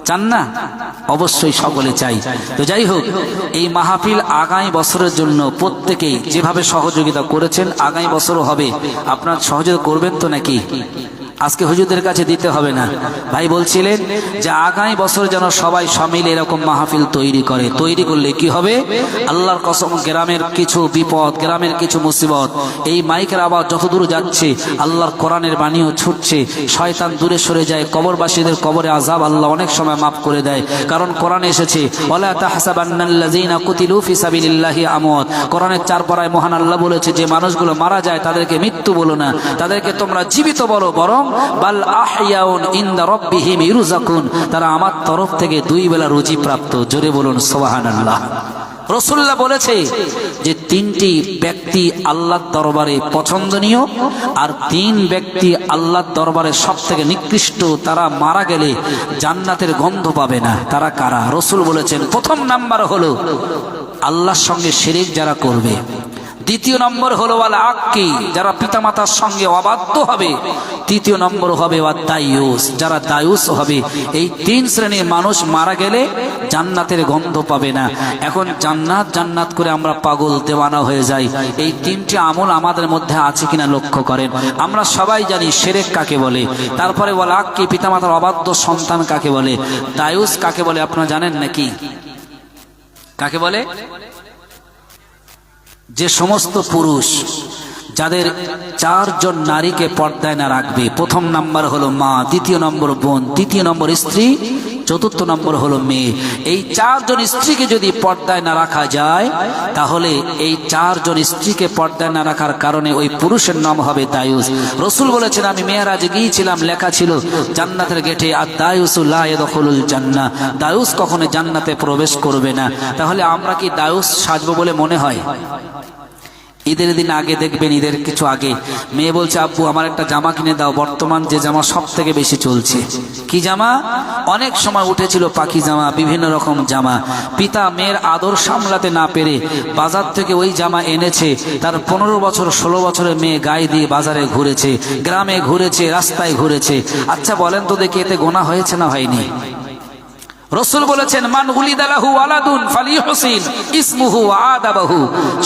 চান না? অবশ্যই সকলে চাই। তো যাই হোক, এই মাহফিল আগামী বছরের জন্য প্রত্যেকেই যেভাবে সহযোগিতা করেছেন আগামী বছরও হবে। আপনারা সহযোগিতা করবেন তো নাকি? আজকে হুজুরদের কাছে দিতে হবে না। ভাই বলছিলেন যে আগামী বছর যেন সবাই সমিলে এরকম মাহফিল তৈরি করে। তৈরি করলে কি হবে? আল্লাহর কসম, গ্রামের কিছু বিপদ, গ্রামের কিছু মুসিবত, এই মাইকের আওয়াজ যতদূর যাচ্ছে আল্লাহর কোরআনের বাণীও ছুটছে, শয়তান দূরে সরে যায়, কবরবাসীদের কবরে আযাব আল্লাহ অনেক সময় মাফ করে দেয়। কারণ কোরআনে এসেছে, ওয়ালা তাহসাবান্নাল্লাযীনা কুতিলু ফি সাবিলিল্লাহি আমওয়াত। কোরআনের 4 পারায় মহান আল্লাহ বলেছে যে মানুষগুলো মারা যায় তাদেরকে মৃত্যু বলো না, তাদেরকে তোমরা জীবিত বলো, বরং বাল আহইয়াউন ইনদা রাব্বিহিম ইরযাকুন, তারা আমার তরফ থেকে 2 বেলা রুজি প্রাপ্ত। জোরে বলুন সুবহানাল্লাহ। রাসূলুল্লাহ বলেছে যে 3টি ব্যক্তি আল্লাহর দরবারে পছন্দনীয়, আর 3 ব্যক্তি আল্লাহর দরবারে সবথেকে নিকৃষ্ট, তারা মারা গেলে জান্নাতের গন্ধ পাবে না। তারা কারা? রাসূল বলেছেন, প্রথম নাম্বার হলো আল্লাহর সঙ্গে শিরক যারা করবে, দ্বিতীয় নম্বর হলো ওয়াল আক্কি, যারা পিতামাতার সঙ্গে অবাধ্য হবে, তৃতীয় নম্বর হবে ওয়া দায়ুস, যারা দায়ুস হবে। এই 3 শ্রেণীর মানুষ মারা গেলে জান্নাতের গন্ধ পাবে না। এখন জান্নাত জান্নাত করে আমরা পাগল দেওয়ানা হয়ে যাই। এই 3টি আমল আমাদের মধ্যে আছে কিনা লক্ষ্য করেন। আমরা সবাই জানি শিরক কাকে বলে, তারপরে ওয়াল আক্কি, পিতামাতার অবাধ্য সন্তান কাকে বলে, দায়ুস কাকে বলে আপনারা জানেন নাকি? কাকে বলে? যে সমস্ত পুরুষ যাদের 4 জন নারীকে পর্দায় না রাখবে, প্রথম নাম্বার হলো মা, দ্বিতীয় নম্বর বোন, তৃতীয় নম্বর স্ত্রী, চতুর্থ নম্বর হলো মেয়ে। এই 4 জন স্ত্রীকে যদি পর্দায় না রাখা যায়, তাহলে এই 4 জন স্ত্রীকে পর্দায় না রাখার কারণে ওই পুরুষের নাম হবে দায়ুস। রাসূল বলেছেন, আমি মেরাজে গিয়েছিলাম, লেখা ছিল জান্নাতের গেটে আর দায়ুসু লা ইয়াদখুলুল জান্নাহ, দায়ুস কখনো জান্নাতে প্রবেশ করবে না। তাহলে আমরা কি দায়ুস সাজবো বলে মনে হয়? ঈদের দিন আগে দেখবেন, ঈদের কিছু আগে মেয়ে বলছে, আব্বু আমার একটা জামা কিনে দাও। বর্তমান যে জামা সব থেকে বেশি চলছে, কি জামা? অনেক সময় উঠেছিল পাখি জামা, বিভিন্ন রকম জামা। পিতা মেয়ের আদর সামলাতে না পেরে বাজার থেকে ওই জামা এনেছে। তার 15 বছর 16 বছরের মেয়ে গায়ে দিয়ে বাজারে ঘুরেছে, গ্রামে ঘুরেছে, রাস্তায় ঘুরেছে। আচ্ছা বলেন তো দেখি, এতে গোনা হয়েছে না হয়নি? রাসূল বলেছেন, মান উলিদা লাহু ওয়ালাদুন ফালিহুসিন ইসমুহু ওয়া আদাবাহু।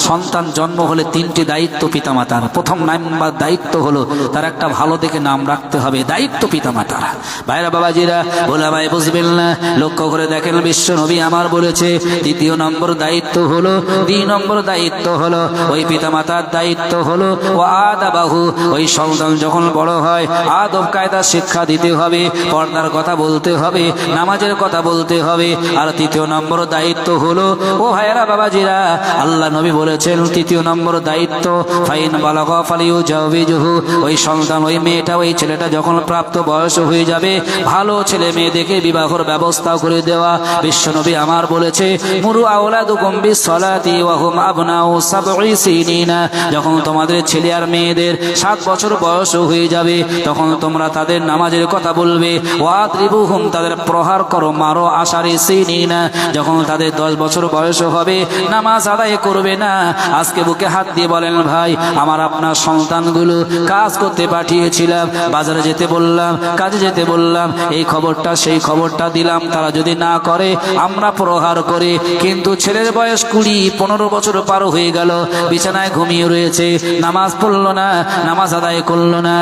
সন্তান জন্ম হলে 3টি দায়িত্ব পিতামাতার। প্রথম নাম্বার দায়িত্ব হলো তার একটা ভালো দেখে নাম রাখতে হবে, দায়িত্ব পিতামাতার। ভাইরা বাবাজিরা, ওলামায়ে বুঝবেন না, লক্ষ্য করে দেখেন, বিশ্ব নবী আমার বলেছে, দ্বিতীয় নম্বর দায়িত্ব হলো, 2 নম্বর দায়িত্ব হলো ওই পিতামাতার দায়িত্ব হলো ওয়া আদাবাহু। ওই সন্তান যখন বড় হয় আদব কায়দা শিক্ষা দিতে হবে, পর্দার কথা বলতে হবে, নামাজের কথা বলতে হবে। আর 3য় নম্বর দায়িত্ব হলো, ও ভাইরা বাবাজিরা, আল্লাহ নবী বলেছেন 3য় নম্বর দায়িত্ব, ফাইন বালাগা ফালিউজাউবিজুহু। ওই সন্তান, ওই মেয়েটা, ওই ছেলেটা যখন প্রাপ্ত বয়স হয়ে যাবে, ভালো ছেলে মেয়ে দেখে বিবাহের ব্যবস্থা করে দেওয়া। বিশ্বনবী আমার বলেছে, মুরু আওলাদুকুম বিসসালাতি ওয়া হুম আবনাউ 7 সিনিনা। যখন তোমাদের ছেলে আর মেয়েদের 7 বছর বয়স হয়ে যাবে, তখন তোমরা তাদের নামাজের কথা বলবে। ওয়াদরিবুহুম, তাদের প্রহার করো, মারো, আশারি সিনিনা, যখন তাদের 10 বছর বয়স হবে নামাজ আদায় করবে না। আজকে বুকে হাত দিয়ে বলেন, ভাই আমার আপনার সন্তানগুলো কাজ করতে পাঠিয়েছিলাম, বাজারে যেতে বললাম, কাজে যেতে বললাম, এই খবরটা সেই খবরটা দিলাম, তারা যদি না করে আমরা প্রহার করি। কিন্তু ছেলের বয়স 20-15 বছর পার হয়ে গেল, বিছানায় ঘুমিয়ে রয়েছে, নামাজ পড়লো না, নামাজ আদায় করলো না।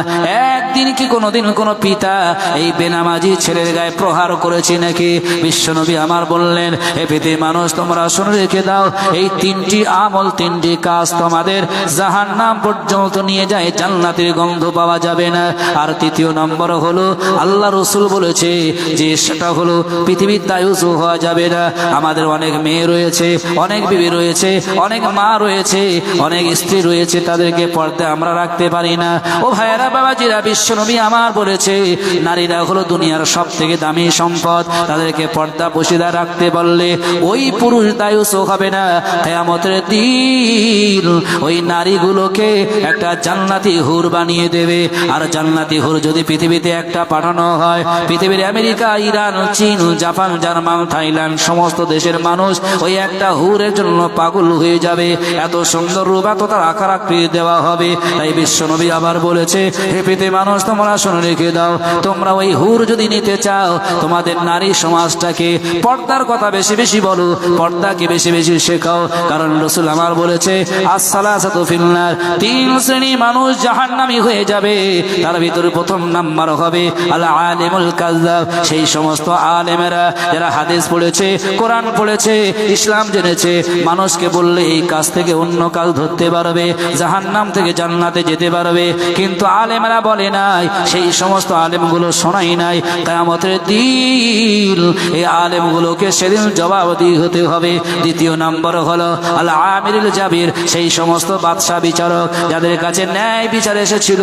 একদিন কি কোনোদিন কোনো পিতা এই বেনামাজি ছেলের গায়ে প্রহার করেছে নাকি? বিশ্বনবী আমার বললেন, হে পৃথিবীর মানুষ তোমরা শুনে রেখে দাও, এই 3টি আমল 3টি কাজ তোমাদের জাহান্নাম পর্যন্ত নিয়ে যায়, জান্নাতের গন্ধ পাওয়া যাবে না। আর 3য় নম্বর হলো আল্লাহ রসুল বলেছে যে সেটা হলো পৃথিবীর দায়ুস হওয়া যাবে না। আমাদের অনেক মেয়ে রয়েছে, অনেক বিবি রয়েছে, অনেক মা রয়েছে, অনেক স্ত্রী রয়েছে, তাদেরকে পর্দায় আমরা রাখতে পারি না। ও ভাইয়েরা বাবাজিরা, বিশ্বনবী আমার বলেছে নারীরা হলো দুনিয়ার সব থেকে দামি সম্পদ, তাদেরকে পর্দা বসিদা রাখতে বললে ওই পুরুষ দায়ুস হবে না। কিয়ামতের দিন ওই নারীগুলোকে একটা জান্নাতি হুর বানিয়ে দেবে। আর জান্নাতি হুর যদি পৃথিবীতে একটা পাঠানো হয়, পৃথিবীর আমেরিকা, ইরান, চীন, জাপান, জার্মান, থাইল্যান্ড সমস্ত দেশের মানুষ ওই একটা হুরের জন্য পাগল হয়ে যাবে। এত সুন্দর রূপ, এত তার আকার আকৃতি দেওয়া হবে। তাই বিশ্বনবী আবার বলেছে, হে পৃথিবীর মানুষ তোমরা শুনে রেখে দাও, তোমরা ওই হুর যদি নিতে চাও, তোমাদের নারী সমাজটাকে পর্দার কথা বেশি বেশি বলো, পর্দাকে বেশি বেশি শেখাও। কারণ রাসূল আমার বলেছে, আসসালাসাতু ফিন্নার, 3 শ্রেণীর মানুষ জাহান্নামী হয়ে যাবে। তার ভিতরে প্রথম নাম্বার হবে আল আলিমুল কাযযাব, সেই সমস্ত আলেমেরা যারা হাদিস পড়েছে, কোরআন পড়েছে, ইসলাম জেনেছে, মানুষকে বললে এই কাজ থেকে অন্য কাজ ধরতে পারবে, জাহান্নাম থেকে জান্নাতে যেতে পারবে। কিন্তু আলেমেরা বলে নাই, সেই সমস্ত আলেমগুলো শোনাই নাই। কিয়ামতের দিন এই আলেমগুলোকে সেদিন জবাবদিহি হতে হবে। 2য় নম্বর হলো আল আমিরুল জাবির, সেই সমস্ত বাদশা বিচারক যাদের কাছে ন্যায় বিচার এসেছিল,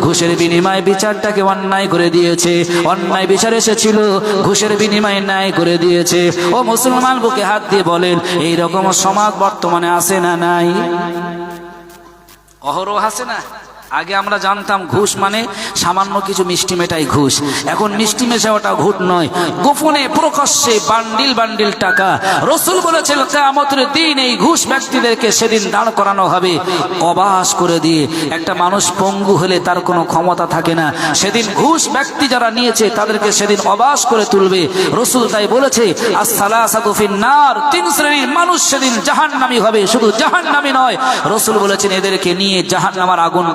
ঘুষের বিনিময়ে বিচারটাকে অন্যায় করে দিয়েছে, অন্যায় বিচার এসেছিল, ঘুষের বিনিময়ে ন্যায় করে দিয়েছে। ও মুসলমান, বুকে হাত দিয়ে বলেন, এই রকম সমাজ বর্তমানে আছে না নাই? অহরহ আছে না? আগে আমরা জানতাম ঘুষ মানে সামান্য কিছু মিষ্টি মেটাই ঘুষ, এখন মিষ্টি মেশাওয়াটা ঘুষ নয়, গোপনে প্রকাশ্যে বান্ডিল বান্ডিল টাকা। রাসূল বলেছেন কিয়ামতের দিন এই ঘুষ ব্যক্তিদেরকে সেদিন দাঁড় করানো হবে অবাস করে দিয়ে। একটা মানুষ পঙ্গু হলে তার কোনো ক্ষমতা থাকে না, সেদিন ঘুষ ব্যক্তি যারা নিয়েছে তাদেরকে সেদিন অবাস করে তুলবে। রাসূল তাই বলেছে, আসসালাসাতু ফিন্নার, 3 শ্রেণীর মানুষ সেদিন জাহান্নামী হবে। শুধু জাহান্নামী নয়, রাসূল বলেছেন এদেরকে নিয়ে জাহান্নামের আগুন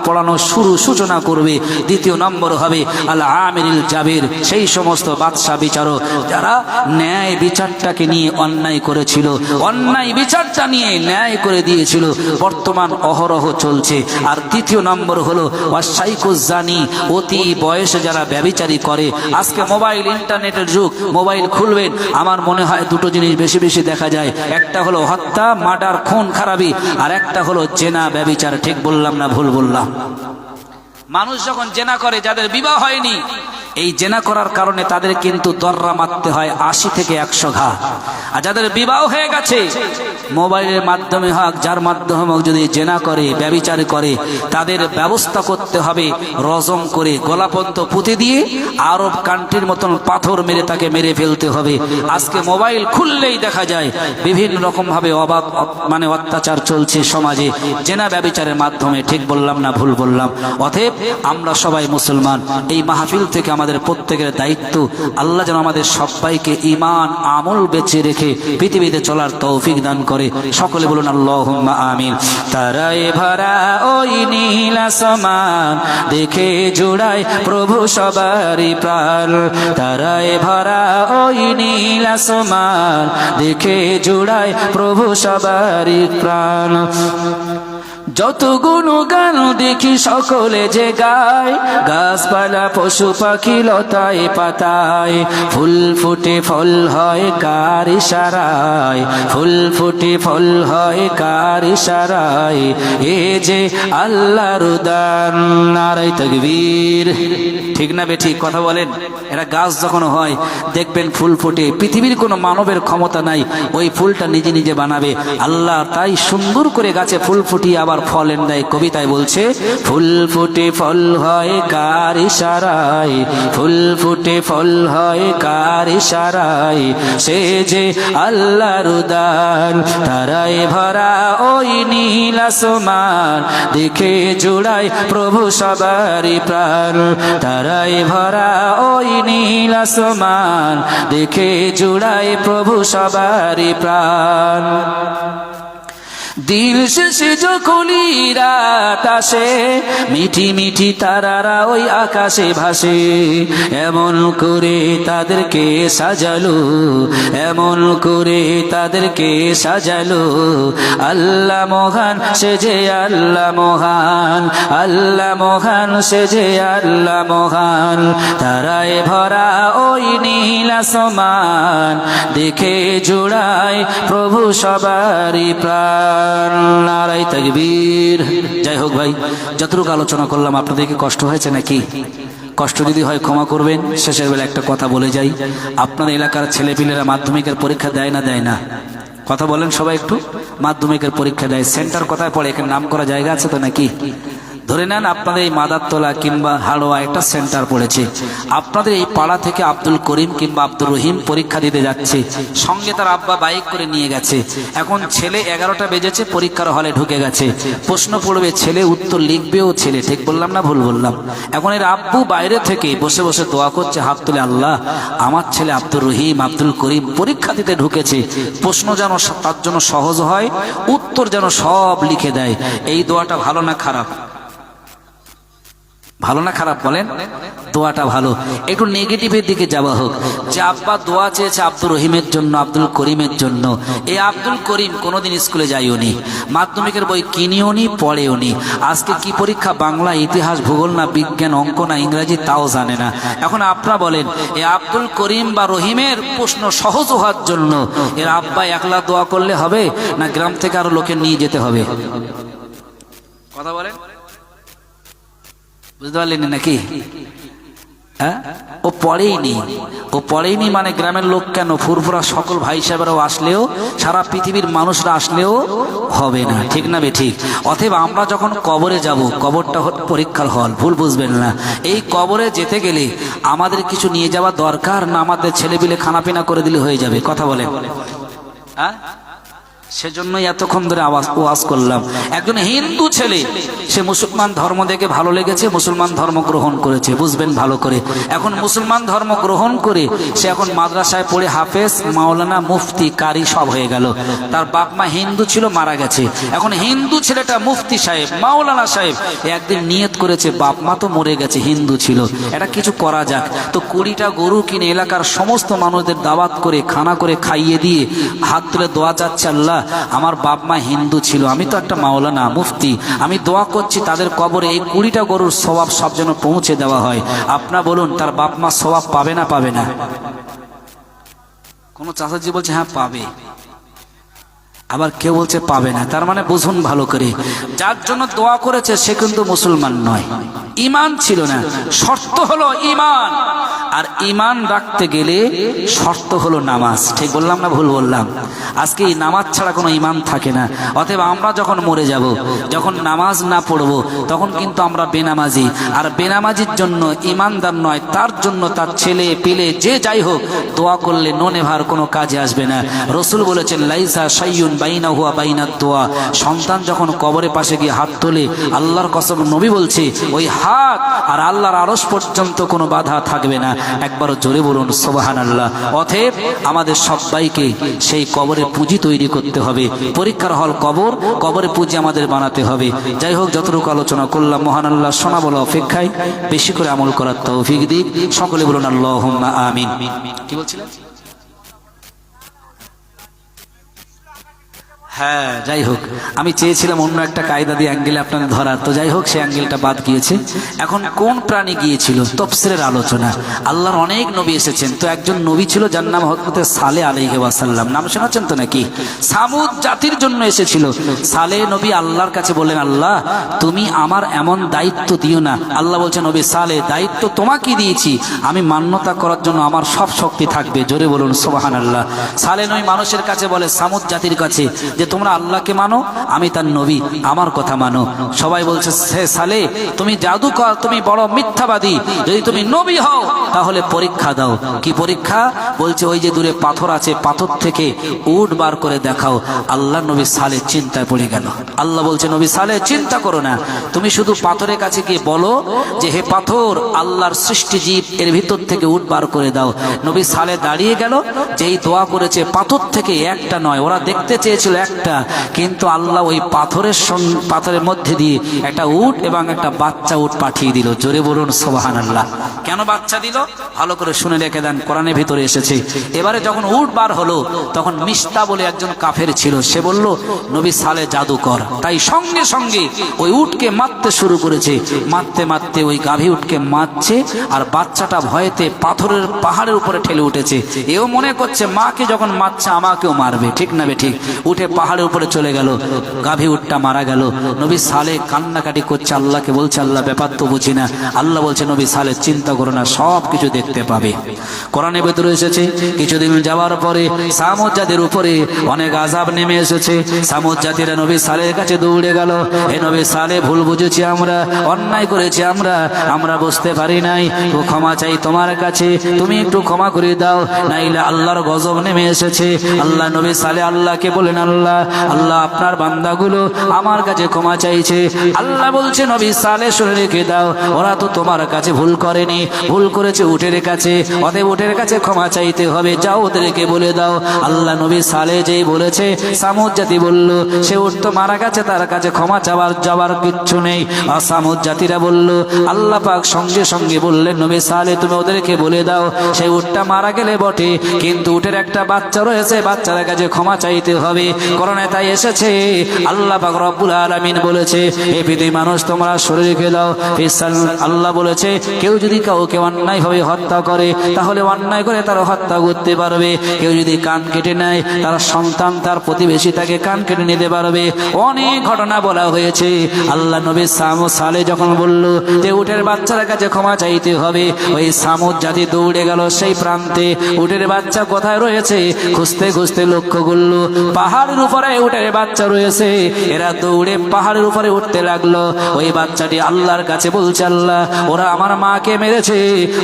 সূচনা করবে। 2য় নম্বর হবে আল আমিরুল জাবির, সেই সমস্ত বাদশা বিচারক যারা ন্যায় বিচারটাকে নিয়ে অন্যায় করেছিল, অন্যায় বিচারটা নিয়ে ন্যায় করে দিয়েছিল, বর্তমান অহরহ চলছে। আর 3য় নম্বর হলো ওয়াশাইকুজ জানি, অতি বয়সে যারা ব্যভিচারী করে। আজকে মোবাইল, ইন্টারনেটের যুগ, মোবাইল খুলবেন, আমার মনে হয় 2টো জিনিস বেশি বেশি দেখা যায়। একটা হলো হত্যা, মার্ডার, খুন খারাপি, আর একটা হলো জেনা, ব্যভিচার। ঠিক বললাম না ভুল বললাম? মানুষ যখন জেনা করে, যাদের বিবাহ হয়নি, এই জেনা করার কারণে তাদের কিন্তু দররা মারতে হয় 80 থেকে 100 ঘা। আর যাদের বিবাহ হয়ে গেছে, মোবাইলের মাধ্যমে হোক, যার মাধ্যমে হোক, যদি জেনা করে, ব্যভিচার করে, তাদের ব্যবস্থা করতে হবে রজম করে, গলাপন্ত পুঁতে দিয়ে আরব কান্ট্রির মতন পাথর মেরে তাকে মেরে ফেলতে হবে। আজকে মোবাইল খুললেই দেখা যায় বিভিন্ন রকম ভাবে অবাক মানে অত্যাচার চলছে সমাজে, জেনা ব্যভিচারের মাধ্যমে। ঠিক বললাম না ভুল বললাম? অতএব আমরা সবাই মুসলমান, এই মাহফিল থেকে আমাদের প্রত্যেকের দায়িত্ব, আল্লাহ যেন আমাদের সবাইকে ঈমান আমল বেঁচে রেখে পৃথিবীতে চলার তৌফিক দান করে। সকলে বলুন আল্লাহুম্মা আমিন। তারায় ভরা ওই নীল আসমান দেখে জুড়ায় প্রভু সবারই প্রাণ, তারায় ভরা ওই নীল আসমান দেখে জুড়ায় প্রভু সবারই প্রাণ। যত গুণগান দেখি সকলে যে গায়, গাছপালা পশু পাখি লতায় পাতায়, ফুল ফুটে ফল হয় কার ইশারায়, ফুল ফুটে ফল হয় কার ইশারায়, এ যে আল্লাহর দান। নারায়ে তাকবীর। ঠিক না বেঠিক কথা বলেন? এরা গাছ যখন হয় দেখবেন ফুল ফোটে, পৃথিবীর কোনো মানবের ক্ষমতা নাই ওই ফুলটা নিজে নিজে বানাবে। আল্লাহ তাই সুন্দর করে গাছে ফুল ফুটিয়ে আবার ফল এনে দেয়। কবিতায় বলছে, ফুল ফুটে ফল হয় কার ইশারায়, ফুল ফুটে ফল হয় কার ইশারায়, সে যে আল্লাহর উদান, তারায় ভরা ওই নীল আসমান, দেখে জুড়ায় প্রভু সবারই প্রাণ, তারায় ভরা ওই নীল আসমান, দেখে জুড়ায় প্রভু সবারই প্রাণ। দিন শেষে যখনই রাত আসে, মিঠি মিঠি তারারা ওই আকাশে ভাসে, এমন করে তাদেরকে সাজালো, এমন করে তাদেরকে সাজালো, আল্লাহ মহান সে যে আল্লাহ মহান, আল্লাহ মহান সে যে আল্লাহ মহান, তারায় ভরা ওই নীল আসমান, দেখে জোড়ায় প্রভু সবারই প্রাণ। নারায়ে তাকবীর। যাই হোক ভাই, যতটুকু আলোচনা করলাম আপনাদেরকে কষ্ট হয়েছে নাকি? কষ্ট যদি হয় ক্ষমা করবেন। শেষের বেলা একটা কথা বলে যাই, আপনাদের এলাকার ছেলেপিলেরা মাধ্যমিকের পরীক্ষা দেয় না দেয় না? কথা বলেন সবাই একটু। মাধ্যমিকের পরীক্ষা দেয়, সেন্টার কোথায় পড়ে? এখানে নাম করা জায়গা আছে তো নাকি? ধরে নেন আপনাদের এই মাদারতলা কিংবা হাড়োয়া একটা সেন্টার পড়েছে, আপনাদের এই পাড়া থেকে আব্দুল করিম কিংবা আব্দুর রহিম পরীক্ষা দিতে যাচ্ছে, সঙ্গে তার আব্বা বাইক করে নিয়ে গেছে। এখন ছেলে 11টা বেজেছে, পরীক্ষার হলে ঢুকে গেছে, প্রশ্ন পড়বে, ছেলে উত্তর লিখবেও ছেলে, ঠিক বললাম না ভুল বললাম? এখন এর আব্বু বাইরে থেকে বসে বসে দোয়া করছে, হাত তুলে, আল্লাহ আমার ছেলে আব্দুর রহিম আব্দুল করিম পরীক্ষা দিতে ঢুকেছে, প্রশ্ন যেন তার জন্য সহজ হয়, উত্তর যেন সব লিখে দেয়। এই দোয়াটা ভালো না খারাপ? ভালো না খারাপ বলেন? দোয়াটা ভালো। একটু নেগেটিভের দিকে যাওয়া হোক, যে আব্বা দোয়া চেয়েছে আব্দুর রহিমের জন্য, আব্দুল করিমের জন্য। এই আব্দুল করিম কোনোদিন স্কুলে যাইও নি, মাধ্যমিকের বই কিনিও নি, পড়েও নি, আজকে কি পরীক্ষা বাংলা, ইতিহাস, ভূগোল না বিজ্ঞান, অঙ্ক না ইংরেজি তাও জানে না। এখন আপনারা বলেন, এই আব্দুল করিম বা রহিমের প্রশ্ন সহজ হওয়ার জন্য এর আব্বা একলা দোয়া করলে হবে, না গ্রাম থেকে আরো লোকে নিয়ে যেতে হবে? কথা বলেন, বুঝতে পারলেন নাকি? হ্যাঁ, ও পড়েইনি, ও পড়েইনি মানে গ্রামের লোক কেন, ফুরফুরা সকল ভাই সাহেবরাও আসলেও, সারা পৃথিবীর মানুষরা আসলেও হবে না, ঠিক না বেঠিক? অতএব আমরা যখন কবরে যাব, কবরটা পরীক্ষার হল, ভুল বুঝবেন না। এই কবরে যেতে গেলে আমাদের কিছু নিয়ে যাওয়া দরকার না, আমাদের ছেলেপিলে খানাপিনা করে দিলে হয়ে যাবে? কথা বলেন। হ্যাঁ, সেজন্যই এতক্ষণ ধরে ওয়াজ করলাম। একজন হিন্দু ছেলে, সে মুসলমান ধর্ম দেখে ভালো লেগেছে, মুসলমান ধর্ম গ্রহণ করেছে, বুঝবেন ভালো করে। এখন মুসলমান ধর্ম গ্রহণ করে সে এখন মাদ্রাসায় পড়ে হাফেজ, মাওলানা, মুফতি, কারি সব হয়ে গেল। তার বাপ মা হিন্দু ছিল, মারা গেছে। এখন হিন্দু ছেলেটা মুফতি সাহেব, মাওলানা সাহেব, একদিন নিয়ত করেছে, বাপ মা তো মরে গেছে, হিন্দু ছিল, এটা কিছু করা যাক। তো 20টা গরু কিনে এলাকার সমস্ত মানুষদের দাওয়াত করে খানা করে খাইয়ে দিয়ে হাত তুলে দোয়া চাচ্ছে, আল্লাহ আমার বাপ মা হিন্দু ছিল, আমি তো একটা মাওলানা, মুফতি, আমি দোয়া করছি তাদের কবরে এই 20টা গরুর সওয়াব সব যেন পৌঁছে দেওয়া হয়। আপনারা বলুন, তার বাপ মা সওয়াব পাবে না পাবে না? কোন চাচাজি বলছে হ্যাঁ পাবে, আবার কেউ বলছে পাবে না। তার মানে বুঝুন ভালো করে, যার জন্য দোয়া করেছে সে কিন্তু মুসলমান নয়, ঈমান ছিল না। শর্ত হলো ঈমান, আর ঈমান রাখতে গেলে শর্ত হলো নামাজ। ঠিক বললাম না ভুল বললাম? আজকে এই নামাজ ছাড়া কোনো ঈমান থাকে না। অতএব আমরা যখন মরে যাব, যখন নামাজ না পড়ব, তখন কিন্তু আমরা বেনামাজি। আর বেনামাজির জন্য ঈমানদার নয়, তার জন্য তার ছেলে পিলে যে যাই হোক দোয়া করলে ননে ভার কোনো কাজে আসবে না। রাসূল বলেছেন, লাইসা শাইউন বাইনাহু ওয়া বাইনাদ দোয়া। সন্তান যখন কবরে পাশে গিয়ে হাত তোলে, আল্লাহর কসম নবী বলছে, ওই হাত আর আল্লাহর আরশ পর্যন্ত কোনো বাধা থাকবে না। একবারও জোরে বলুন সুবহানাল্লাহ। অতএব আমাদের সবাইকে সেই কবরে পুঁজি তৈরি করতে হবে। পরীক্ষার হল কবর, কবরে পুঁজি আমাদের বানাতে হবে। যাই হোক, যতটুকু আলোচনা করলাম, মহান আল্লাহ শোনা বলা অপেক্ষায় বেশি করে আমল করার তৌফিক দিক। সকলে বলুন আল্লাহুম্মা আমিন। কি বলছিলেন? হ্যাঁ, যাই হোক, আমি চেয়েছিলাম অন্য একটা কায়দা দিয়ে অ্যাঙ্গেলে আপনাদের ধরার, তো যাই হোক, সেই অ্যাঙ্গেলটা বাদ গিয়েছে। এখন কোন প্রাণী গিয়েছিল, তফসিরের আলোচনা। আল্লাহর অনেক নবী এসেছেন, তো একজন নবী ছিল যার নাম হযরত সালেহ আলাইহি ওয়াসাল্লাম, নাম শোনাচ্ছেন তো নাকি? সামুদ জাতির জন্য এসেছিল। সালেহ নবী আল্লাহর কাছে বললেন, আল্লাহ তুমি আমার এমন দায়িত্ব দিও না। আল্লাহ বলছেন, নবী সালেহ, দায়িত্ব তোমাকে দিয়েছি, আমি মান্যতা করার জন্য আমার সব শক্তি থাকবে। জোরে বলুন সুবহানাল্লাহ। সালেহ নবী মানুষের কাছে বলে, সামুদ জাতির কাছে, যে তোমরা আল্লাহকে মানো, আমি তার নবী, আমার কথা মানো। সবাই বলছে, হে সালেহ, তুমি জাদুকর, তুমি বড় মিথ্যাবাদী, যদি তুমি নবী হও তাহলে পরীক্ষা দাও। কি পরীক্ষা? বলছে, ওই যে দূরে পাথর আছে, পাথর থেকে উট বার করে দেখাও। আল্লাহ নবী সালেহ চিন্তায় পড়ে গেল। আল্লাহ বলছে, নবী সালেহ চিন্তা করো না, তুমি শুধু পাথরের কাছে গিয়ে বলো যে হে পাথর, আল্লাহর সৃষ্টি জীব, এর ভিতর থেকে উট বার করে দাও। নবী সালেহ দাঁড়িয়ে গেল, যেই দোয়া করেছে, পাথর থেকে একটা নয়, ওরা দেখতে চেয়েছিল একটা, কিন্তু আল্লাহ ওই পাথরের মধ্যে দিয়ে একটা উট এবং একটা বাচ্চা উট পাঠিয়ে দিল। জোরে বলুন সুবহানাল্লাহ। কেন বাচ্চা দিল? ভালো করে শুনে রেখে দেন, কোরআনের ভিতরে এসেছে। এবারে যখন উট বার হলো, তখন মিস্তা বলে একজন কাফের ছিল, সে বলল, নবী সালেহ জাদুকর। তাই সঙ্গে সঙ্গে ওই উটকে মারতে শুরু করেছে। মারতে মারতে ওই গাভী উটকে মারছে, আর বাচ্চাটা ভয়েতে পাথরের পাহাড়ের উপরে ঠেলে উঠেছে। এও মনে করছে মাকে যখন মারছে আমাকেও মারবে, ঠিক না বে ঠিক? উঠে পাহাড়ের উপরে চলে গেল, গাভী উটটা মারা গেল। নবী সালেহ কান্নাকাটি করছে, আল্লাহকে বলছে, আল্লাহ ব্যাপার তো বুঝি না। আল্লাহ বলছে, নবী সালেহ চিন্তা করো না, সব কিছু দেখতে পাবে। কোরআনের ভিতরে এসেছে, কিছুদিন যাওয়ার পরে সামুদ জাতির উপরে অনেক আযাব নেমে এসেছে। সামুদ জাতিরা নবী সালেহের কাছে দৌড়ে গেল, হে নবী সালেহ, ভুল বুঝেছি আমরা, অন্যায় করেছি আমরা বুঝতে পারি নাই, ও ক্ষমা চাই তোমার কাছে, তুমি একটু ক্ষমা করে দাও, নাইলে আল্লাহর গজব নেমে এসেছে। আল্লাহ নবী সালেহ আল্লাহকে বলেন, আল্লাহ আপনার বান্দাগুলো আমার কাছে ক্ষমা চাইছে। আল্লাহ বলছে, নবী সালেহ শুনে রেখে দাও, ওরা তো তোমার কাছে ভুল করেনি, ভুল করেছে উটের কাছে, অতএব উটের কাছে ক্ষমা চাইতে হবে, যাও ওদেরকে বলে দাও। আল্লাহ নবী সালেহ যেই বলেছে, সামুদ জাতি বলল, সে উট তো মারা গেছে, তার কাছে ক্ষমা যাবার কিচ্ছু নেই। আর সামুদ জাতিরা বলল, আল্লাহ পাক সঙ্গে সঙ্গে বললেন, নবী সালেহ তুমি ওদেরকে বলে দাও, সেই উটটা মারা গেলে বটে, কিন্তু উটের একটা বাচ্চা রয়েছে, বাচ্চার কাছে ক্ষমা চাইতে হবে। করোনা তাই এসেছে, আল্লাহ পাক রব্বুল আলামিন বলেছে, এই পৃথিবীর মানুষ তোমরা সরে রেখে দাও। আল্লাহ বলেছে, কেউ যদি কাউকে অন্যায়ভাবে হত্যা করে, তাহলে অন্যায় করে তারা হত্যা করতে পারবে। কেউ যদি কান কেটে নেয়, তার সন্তান, তার প্রতিবেশী তাকে কান কেটে নিতে পারবে। অনেক ঘটনা বলা হয়েছে। আল্লাহ নবী সালেহ যখন বলল যে উটের বাচ্চার কাছে ক্ষমা চাইতে হবে, ওই সামুদ জাতি দৌড়ে গেল সেই প্রান্তে, উটের বাচ্চা কোথায় রয়েছে খুঁজতে খুঁজতে লক্ষ্য করলো পাহাড়ের উপরে উটের বাচ্চা রয়েছে। এরা দৌড়ে পাহাড়ের উপরে উঠতে লাগলো। ওই বাচ্চাটি আল্লাহর কাছে বলছে, আল্লাহ ওরা আমার মাকে মেরেছে,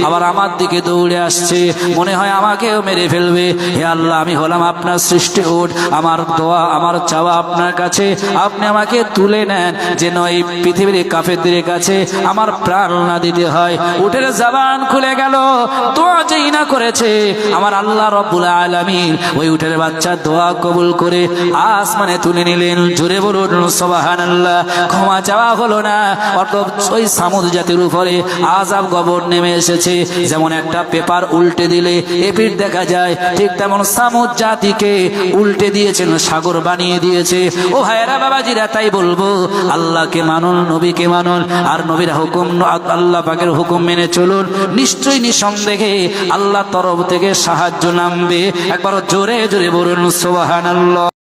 আবার আমার দিকে দৌড়ে আসছে, মনে হয় আমাকেও মেরে ফেলবে। হে আল্লাহ, আমি হলাম আপনার সৃষ্টি উট, আমার দোয়া, আমার চাওয়া আপনার কাছে, আপনি আমাকে তুলে নেন, যেন এই পৃথিবীর কাফেরদের কাছে আমার প্রাণ না দিতে হয়। উটের জবান খুলে গেল, দোয়া যেই না করেছে, আমার আল্লাহ রব্বুল আলামিন ওই উটের বাচ্চা দোয়া কবুল করে আসমানে তুলে নিলেন। জোরে বলুন সুবহানাল্লাহ। ক্ষমা চাওয়া হলো না, অতএব ওই সামুদ জাতির উপরে আযাব গবর নেমে এসেছে। যেমন একটা পেপার উল্টে দিলে এপিঠ দেখা যায়, ঠিক তেমন সামুদ জাতিকে উল্টে দিয়েছেন, সাগর বানিয়ে দিয়েছে। ও ভাইয়েরা, বাবাজিরা, তাই বলবো, আল্লাহকে মানুন, নবীকে মানুন, আর নবীর হুকুম, আল্লাহ পাকের হুকুম মেনে চলুন। নিশ্চয়ই নিঃসন্দেহে আল্লাহর তরফ থেকে সাহায্য নামবে। একবার জোরে জোরে বলুন সুবহানাল্লাহ।